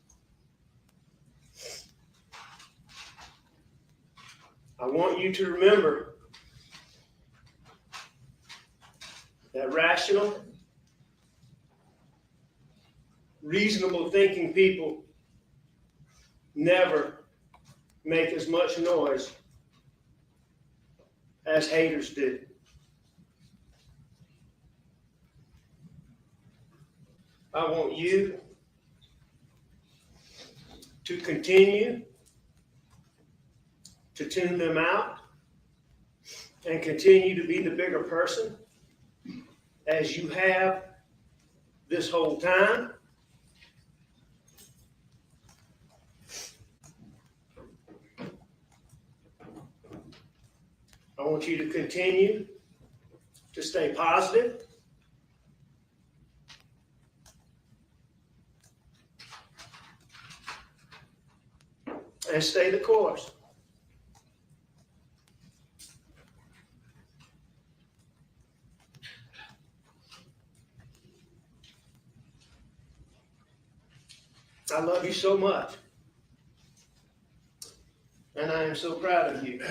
I want you to remember that rational, reasonable thinking people never make as much noise as haters do. I want you to continue to tune them out and continue to be the bigger person as you have this whole time. I want you to continue to stay positive. And stay the course. I love you so much. And I am so proud of you.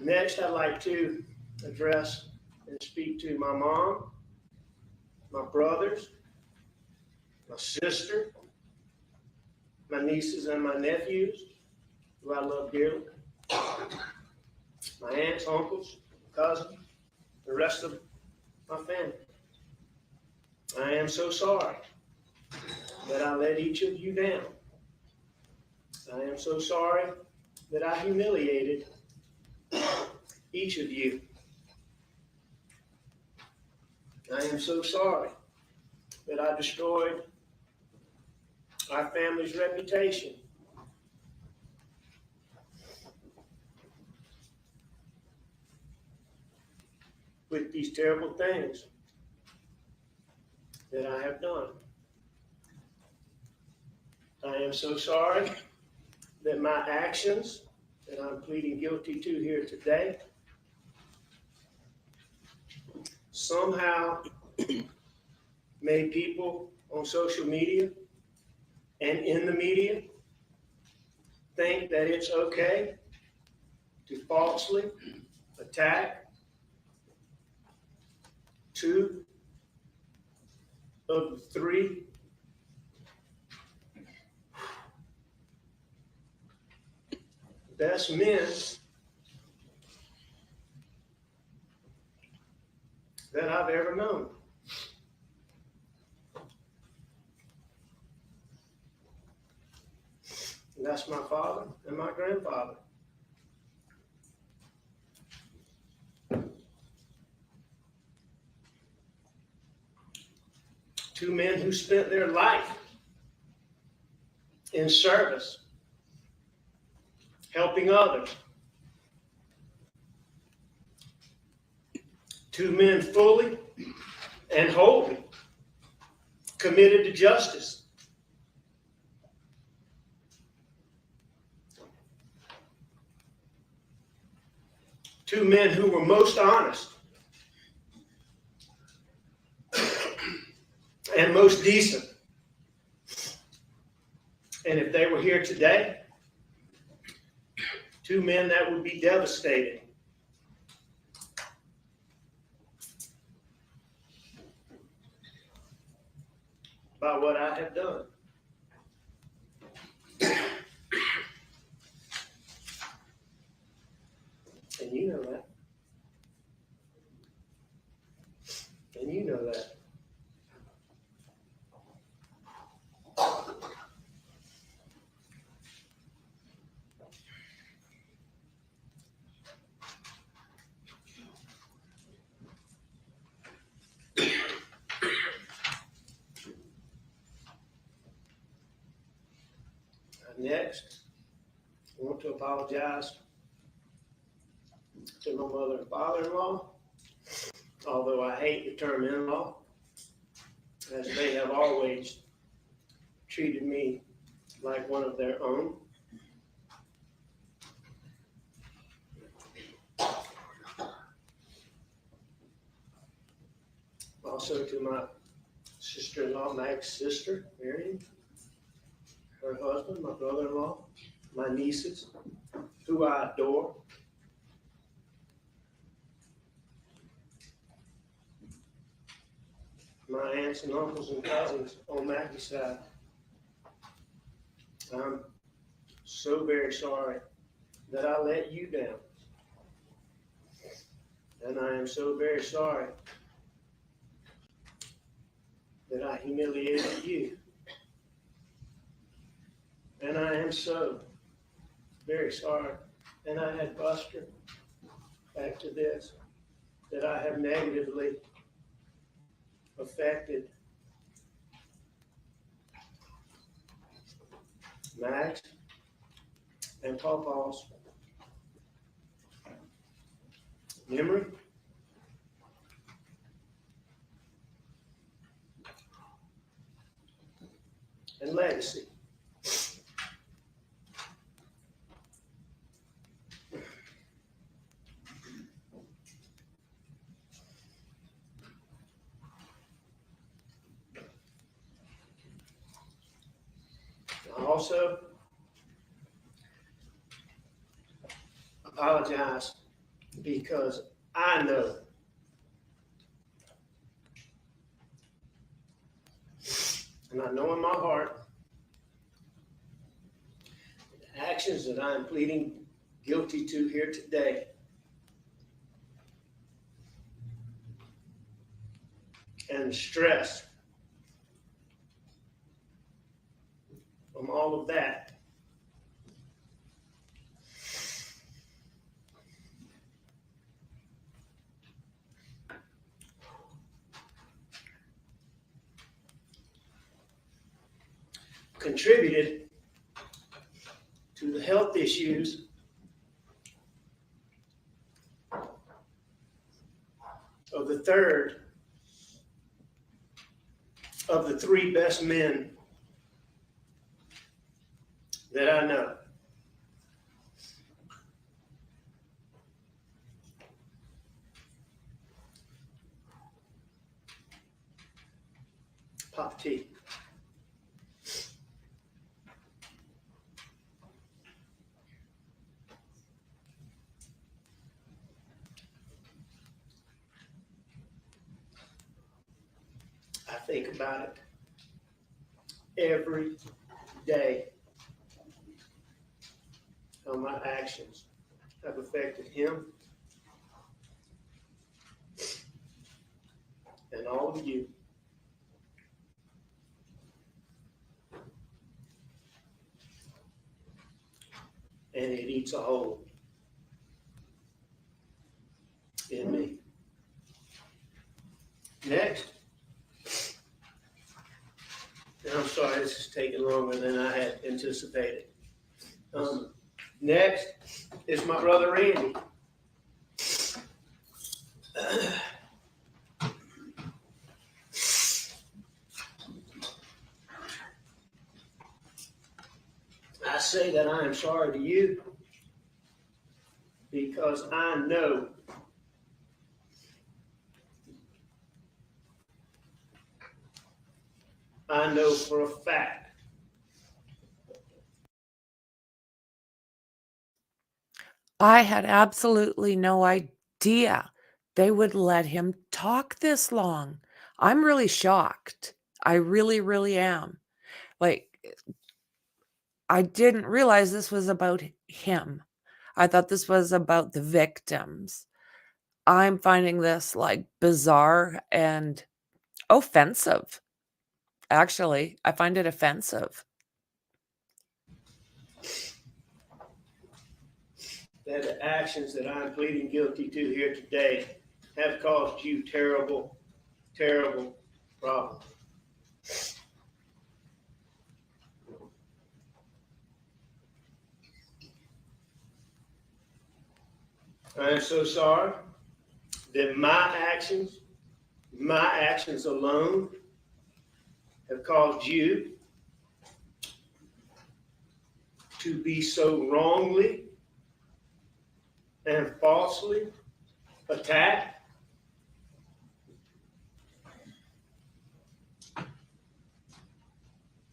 Next, I'd like to address and speak to my mom, my brothers, my sister, my nieces and my nephews, who I love dearly, my aunts, uncles, cousins, the rest of my family. I am so sorry that I let each of you down. I am so sorry that I humiliated each of you. I am so sorry that I destroyed our family's reputation. With these terrible things that I have done. I am so sorry that my actions that I'm pleading guilty to here today somehow made people on social media and in the media think that it's okay to falsely attack two of the three best men that I've ever known. And that's my father and my grandfather. Two men who spent their life in service, helping others. Two men fully and wholly committed to justice. Two men who were most honest and most decent. And if they were here today Two men that would be devastated by what I have done. And you know that. And you know that. Next, I want to apologize to my mother and father-in-law, although I hate the term in-law, as they have always treated me like one of their own. Also to my sister-in-law, Mag's sister, Marion, her husband, my brother-in-law, my nieces, who I adore. My aunts and uncles and cousins on Maggie's side. I'm so very sorry that I let you down. And I am so very sorry that I humiliated you. And I am so very sorry. And I had Buster, back to this, that I have negatively affected Max and Pawpaw's memory and legacy. I also apologize because I know and I know in my heart the actions that I am pleading guilty to here today and the stress from all of that contributed to the health issues of the third of the three best men that I know. Pop T. I think about it every day, how my actions have affected him and all of you. And it eats a hole in me. Next, and I'm sorry this is taking longer than I had anticipated. Next is my brother Randy. I say that I am sorry to you because I know for a fact. I had absolutely no idea they would let him talk this long. I'm really shocked. I really, really am. Like, I didn't realize this was about him. I thought this was about the victims. I'm finding this like bizarre and offensive. Actually, I find it offensive. That the actions that I'm pleading guilty to here today have caused you terrible, terrible problems. I am so sorry that my actions alone have caused you to be so wrongly and falsely attacked.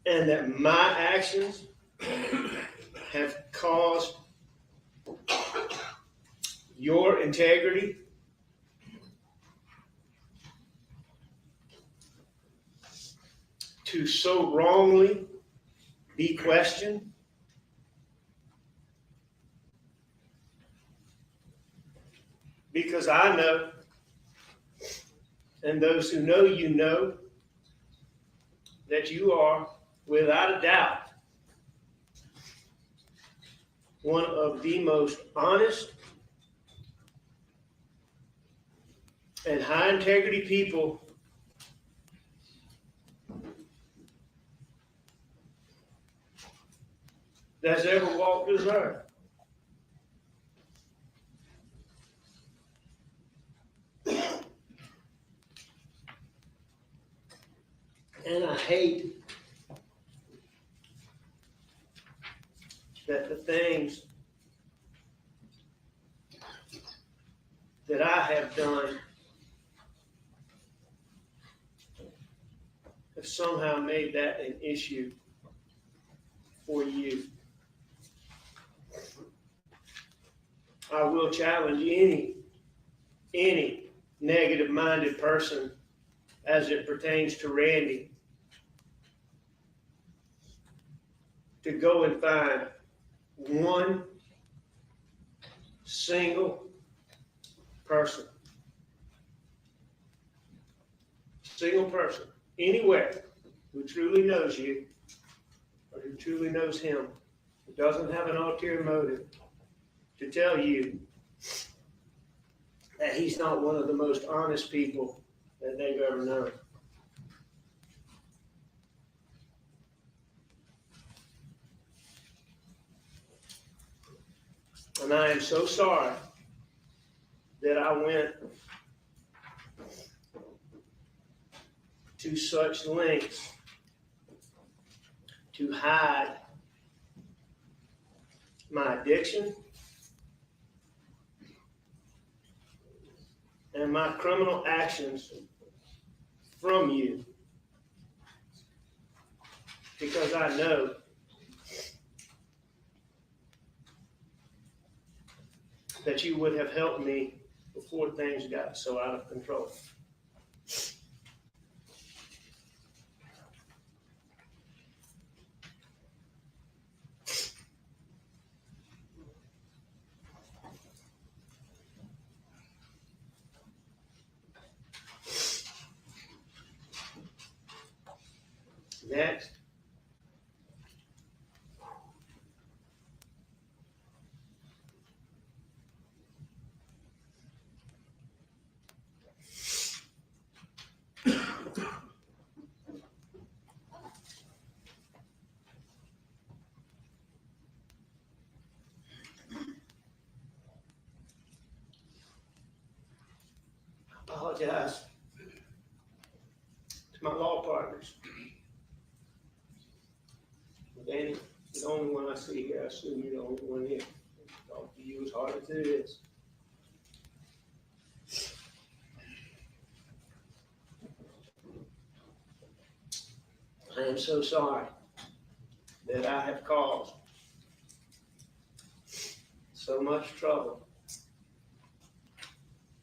And that my actions have caused your integrity to so wrongly be questioned. Because I know, and those who know you know, that you are, without a doubt, one of the most honest and high integrity people that's ever walked this earth. And I hate that the things that I have done have somehow made that an issue for you. I will challenge any negative-minded person as it pertains to Randy to go and find one single person, anywhere, who truly knows you or who truly knows him, who doesn't have an ulterior motive, to tell you that he's not one of the most honest people that they've ever known. And I am so sorry that I went to such lengths to hide my addiction and my criminal actions from you, because I know that you would have helped me before things got so out of control. Next. I apologize to my law partners. Danny, the only one I see here, I assume you're the only one here. Talk to you as hard as it is. I am so sorry that I have caused so much trouble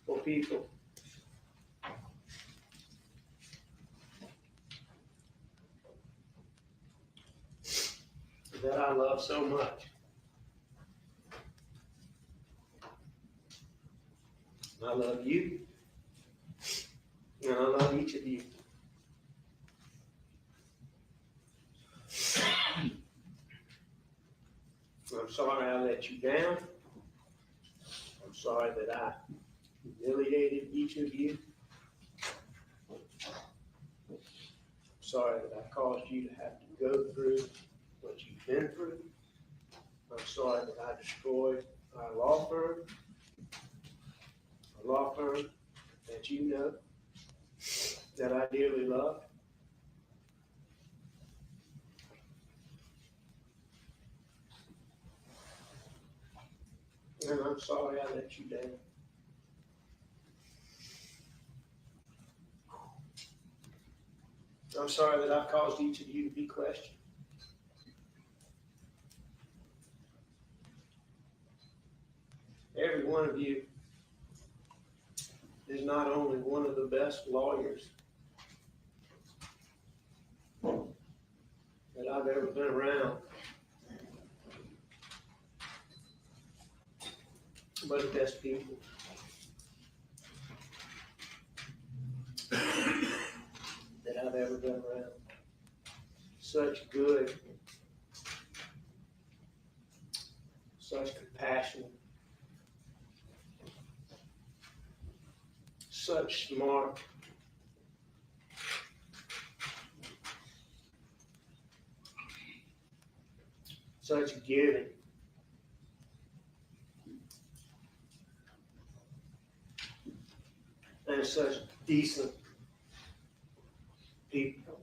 for people that I love so much. I love you, and I love each of you. I'm sorry I let you down. I'm sorry that I humiliated each of you. I'm sorry that I caused you to have to go through what you've been through. I'm sorry that I destroyed our law firm, a law firm that you know, that I dearly love. And I'm sorry I let you down. I'm sorry that I've caused each of you to be questioned. Every one of you is not only one of the best lawyers that I've ever been around, but the best people that I've ever been around. Such good, such compassion, such smart, such giving, and such decent people.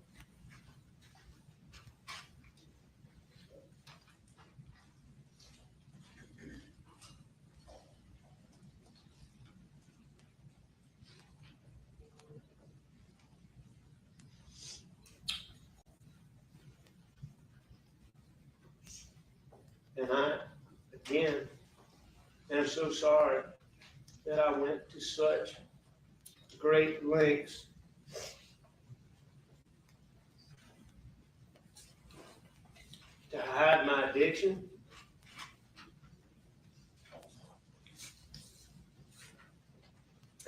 And I, again, am so sorry that I went to such great lengths to hide my addiction,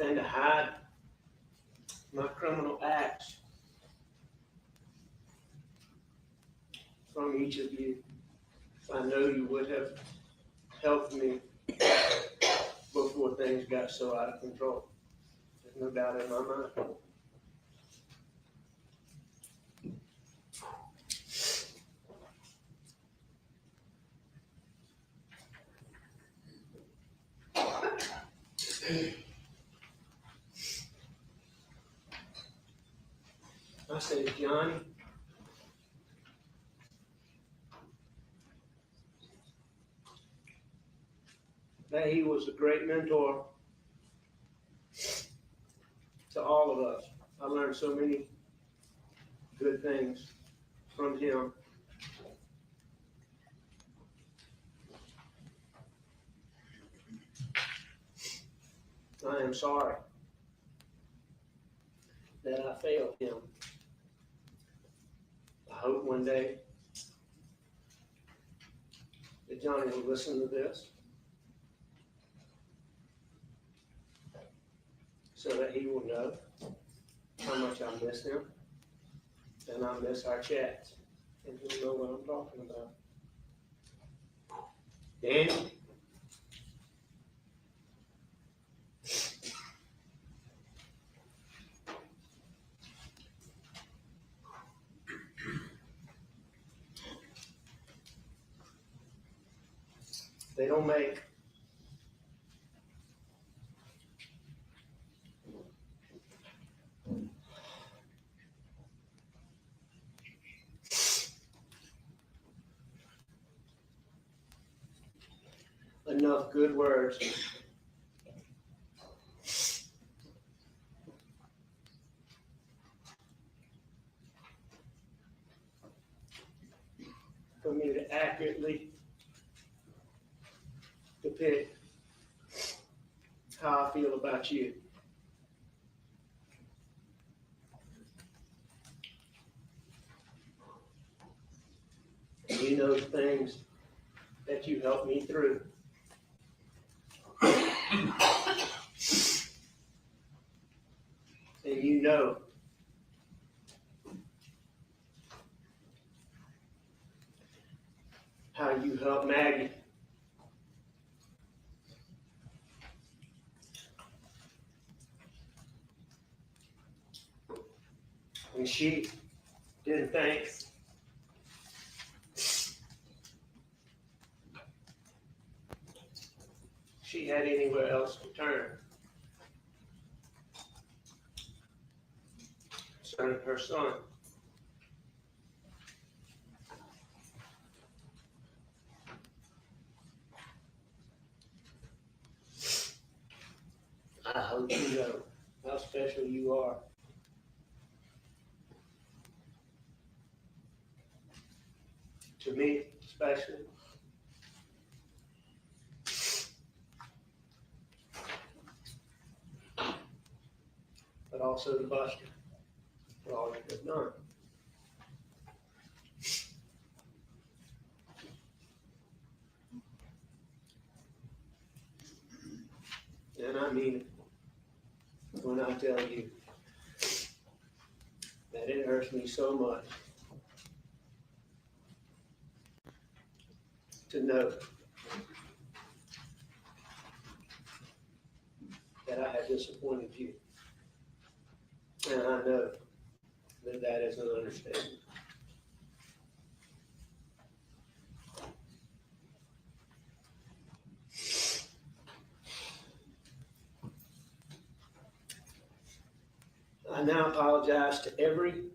and to hide my criminal acts from each of you. I know you would have helped me before things got so out of control. There's no doubt in my mind. I said, Johnny, that he was a great mentor to all of us. I learned so many good things from him. I am sorry that I failed him. I hope one day that Johnny will listen to this so that he will know how much I miss him, and I miss our chats, and he'll know what I'm talking about. Danny, they don't make enough good words for me to accurately depict how I feel about you. And you know the things that you helped me through. And you know how you helped Maggie. When she didn't think she had anywhere else to turn. Concerning her son. I hope you know how special you are. To me, especially. But also to Buster for all you have done. And I mean it when I tell you that it hurts me so much to know that I have disappointed you. And I know that that is an understatement. I now apologize to every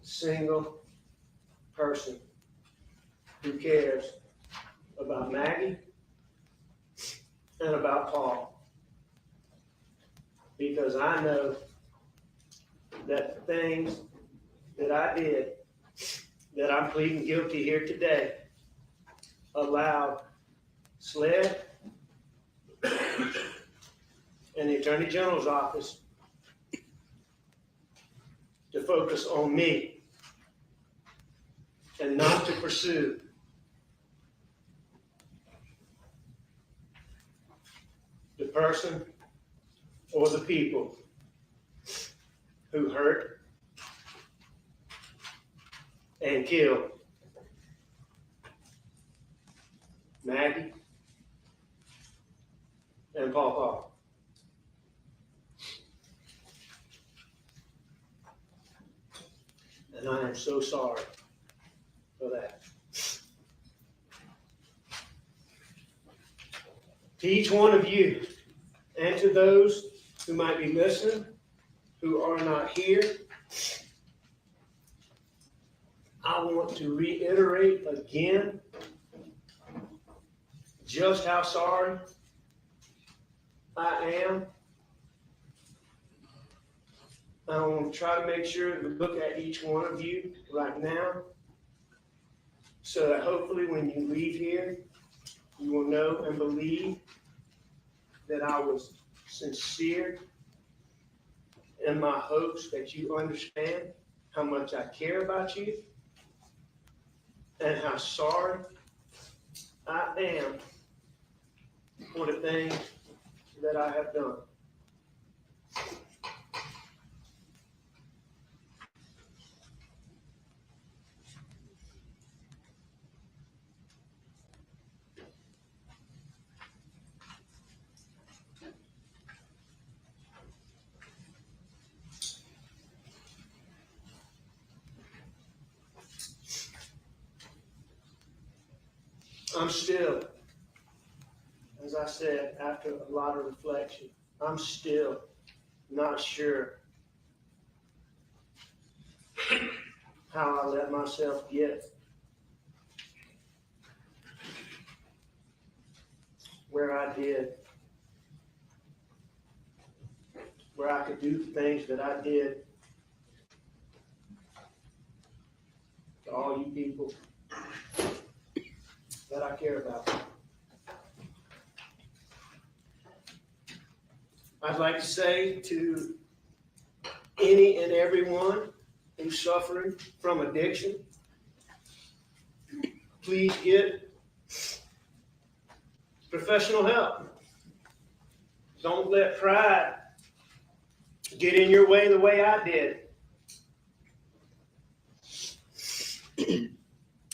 single person who cares about Maggie and about Paul, because I know that the things that I did, that I'm pleading guilty here today, allowed SLED and the Attorney General's office to focus on me and not to pursue the person or the people who hurt and killed Maggie and Pawpaw. And I am so sorry for that. To each one of you, and to those who might be listening, who are not here, I want to reiterate again just how sorry I am. I want to try to make sure to look at each one of you right now, so that hopefully when you leave here, you will know and believe that I was sincere in my hopes that you understand how much I care about you and how sorry I am for the things that I have done. I'm still, as I said, after a lot of reflection, I'm still not sure how I let myself get where I did, where I could do the things that I did to all you people that I care about. I'd like to say to any and everyone who's suffering from addiction, please get professional help. Don't let pride get in your way the way I did.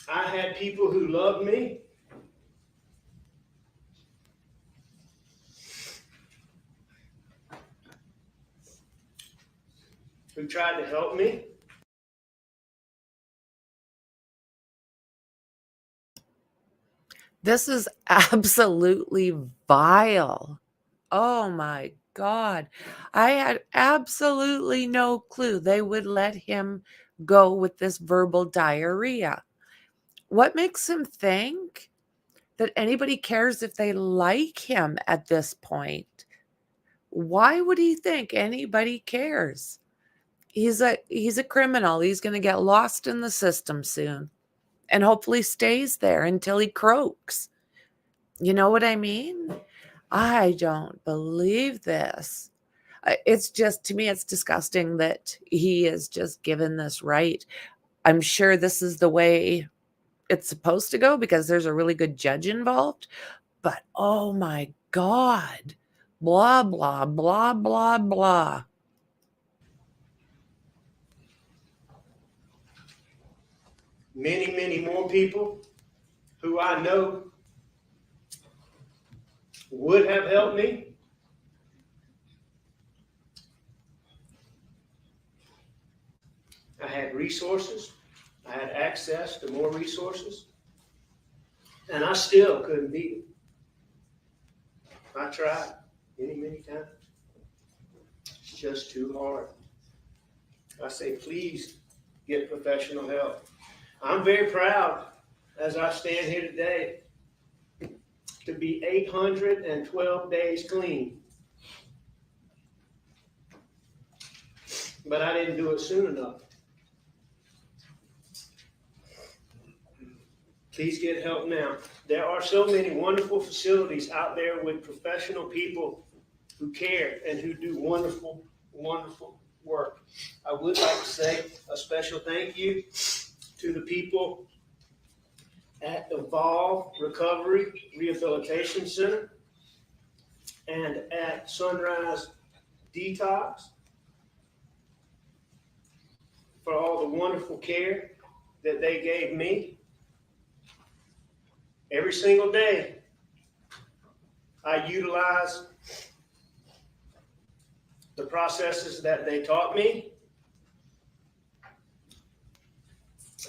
I had people who loved me, who tried to help me. This is absolutely vile. Oh my God. I had absolutely no clue they would let him go with this verbal diarrhea. What makes him think that anybody cares if they like him at this point? Why would he think anybody cares? He's a criminal. He's going to get lost in the system soon and hopefully stays there until he croaks. You know what I mean? I don't believe this. It's just, to me, it's disgusting that he is just given this right. I'm sure this is the way it's supposed to go because there's a really good judge involved. But oh my God, blah, blah, blah, blah, blah. Many, many more people who I know would have helped me. I had resources. I had access to more resources. And I still couldn't beat it. I tried many, many times. It's just too hard. I say, please get professional help. I'm very proud, as I stand here today, to be 812 days clean. But I didn't do it soon enough. Please get help now. There are so many wonderful facilities out there with professional people who care and who do wonderful, wonderful work. I would like to say a special thank you to the people at Evolve Recovery Rehabilitation Center and at Sunrise Detox for all the wonderful care that they gave me. Every single day, I utilize the processes that they taught me,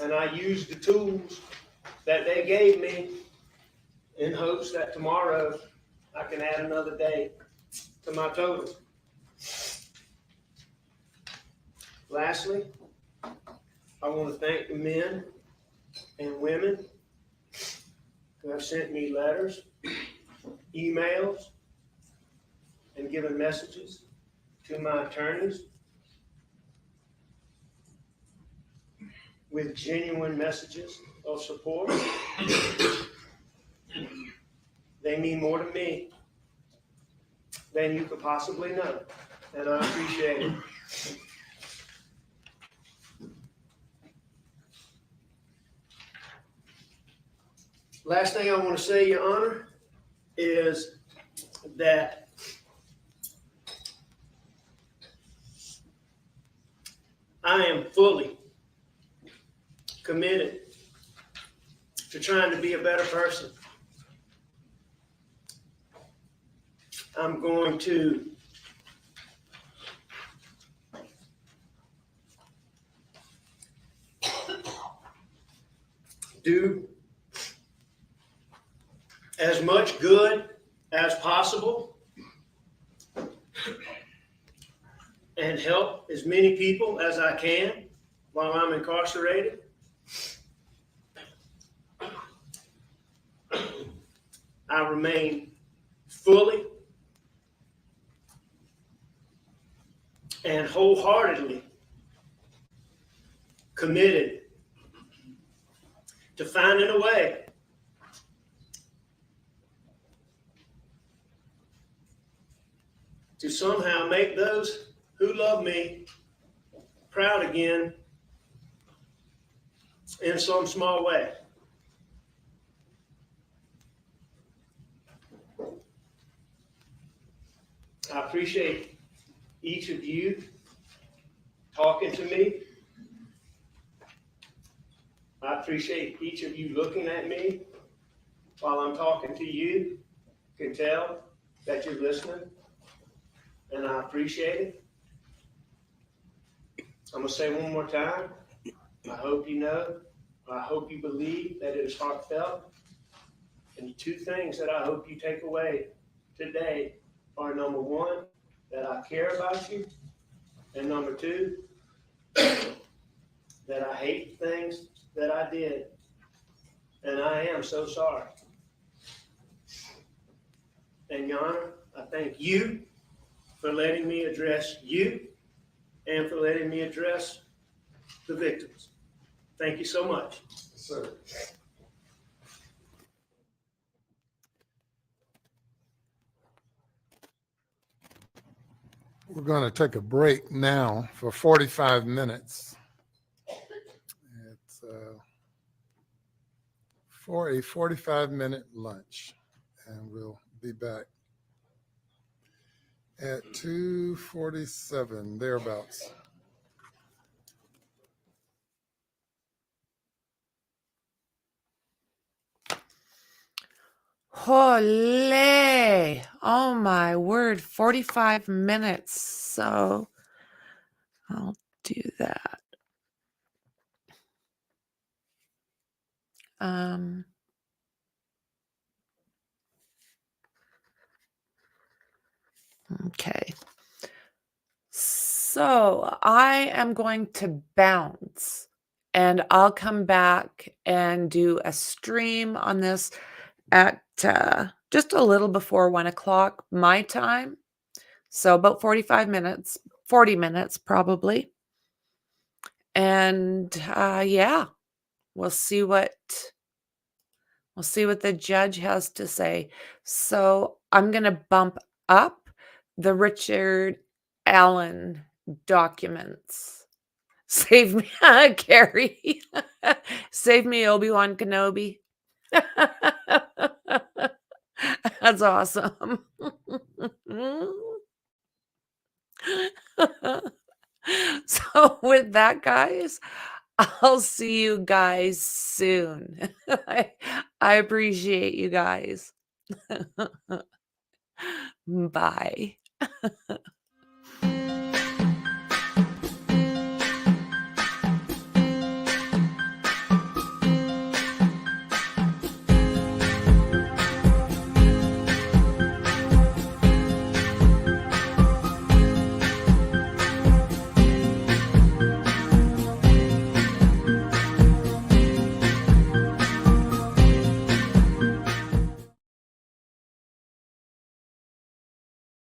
and I use the tools that they gave me in hopes that tomorrow I can add another day to my total. Lastly, I want to thank the men and women who have sent me letters, emails, and given messages to my attorneys with genuine messages of support. They mean more to me than you could possibly know, and I appreciate it. Last thing I want to say, Your Honor, is that I am fully committed to trying to be a better person. I'm going to do as much good as possible and help as many people as I can while I'm incarcerated. I remain fully and wholeheartedly committed to finding a way to somehow make those who love me proud again in some small way. I appreciate each of you talking to me. I appreciate each of you looking at me while I'm talking to you. Can tell that you're listening, and I appreciate it. I'm going to say one more time. I hope you know, I hope you believe that it is heartfelt. And the two things that I hope you take away today are, number one, that I care about you, and number two, that I hate the things that I did, and I am so sorry. And Your Honor, I thank you for letting me address you and for letting me address the victims. Thank you so much. Yes, sir. We're going to take a break now for 45 minutes. It's for a 45-minute lunch, and we'll be back at 2:47, thereabouts. Holy! Oh my word, 45 minutes. So I'll do that. Okay. So I am going to bounce, and I'll come back and do a stream on this at just a little before 1 o'clock my time. So about 45 minutes, 40 minutes probably. And yeah, we'll see what the judge has to say. So I'm going to bump up the Richard Allen documents. Save me, Carrie. Save me, Obi-Wan Kenobi. That's awesome. So with that, guys, I'll see you guys soon. I appreciate you guys. Bye.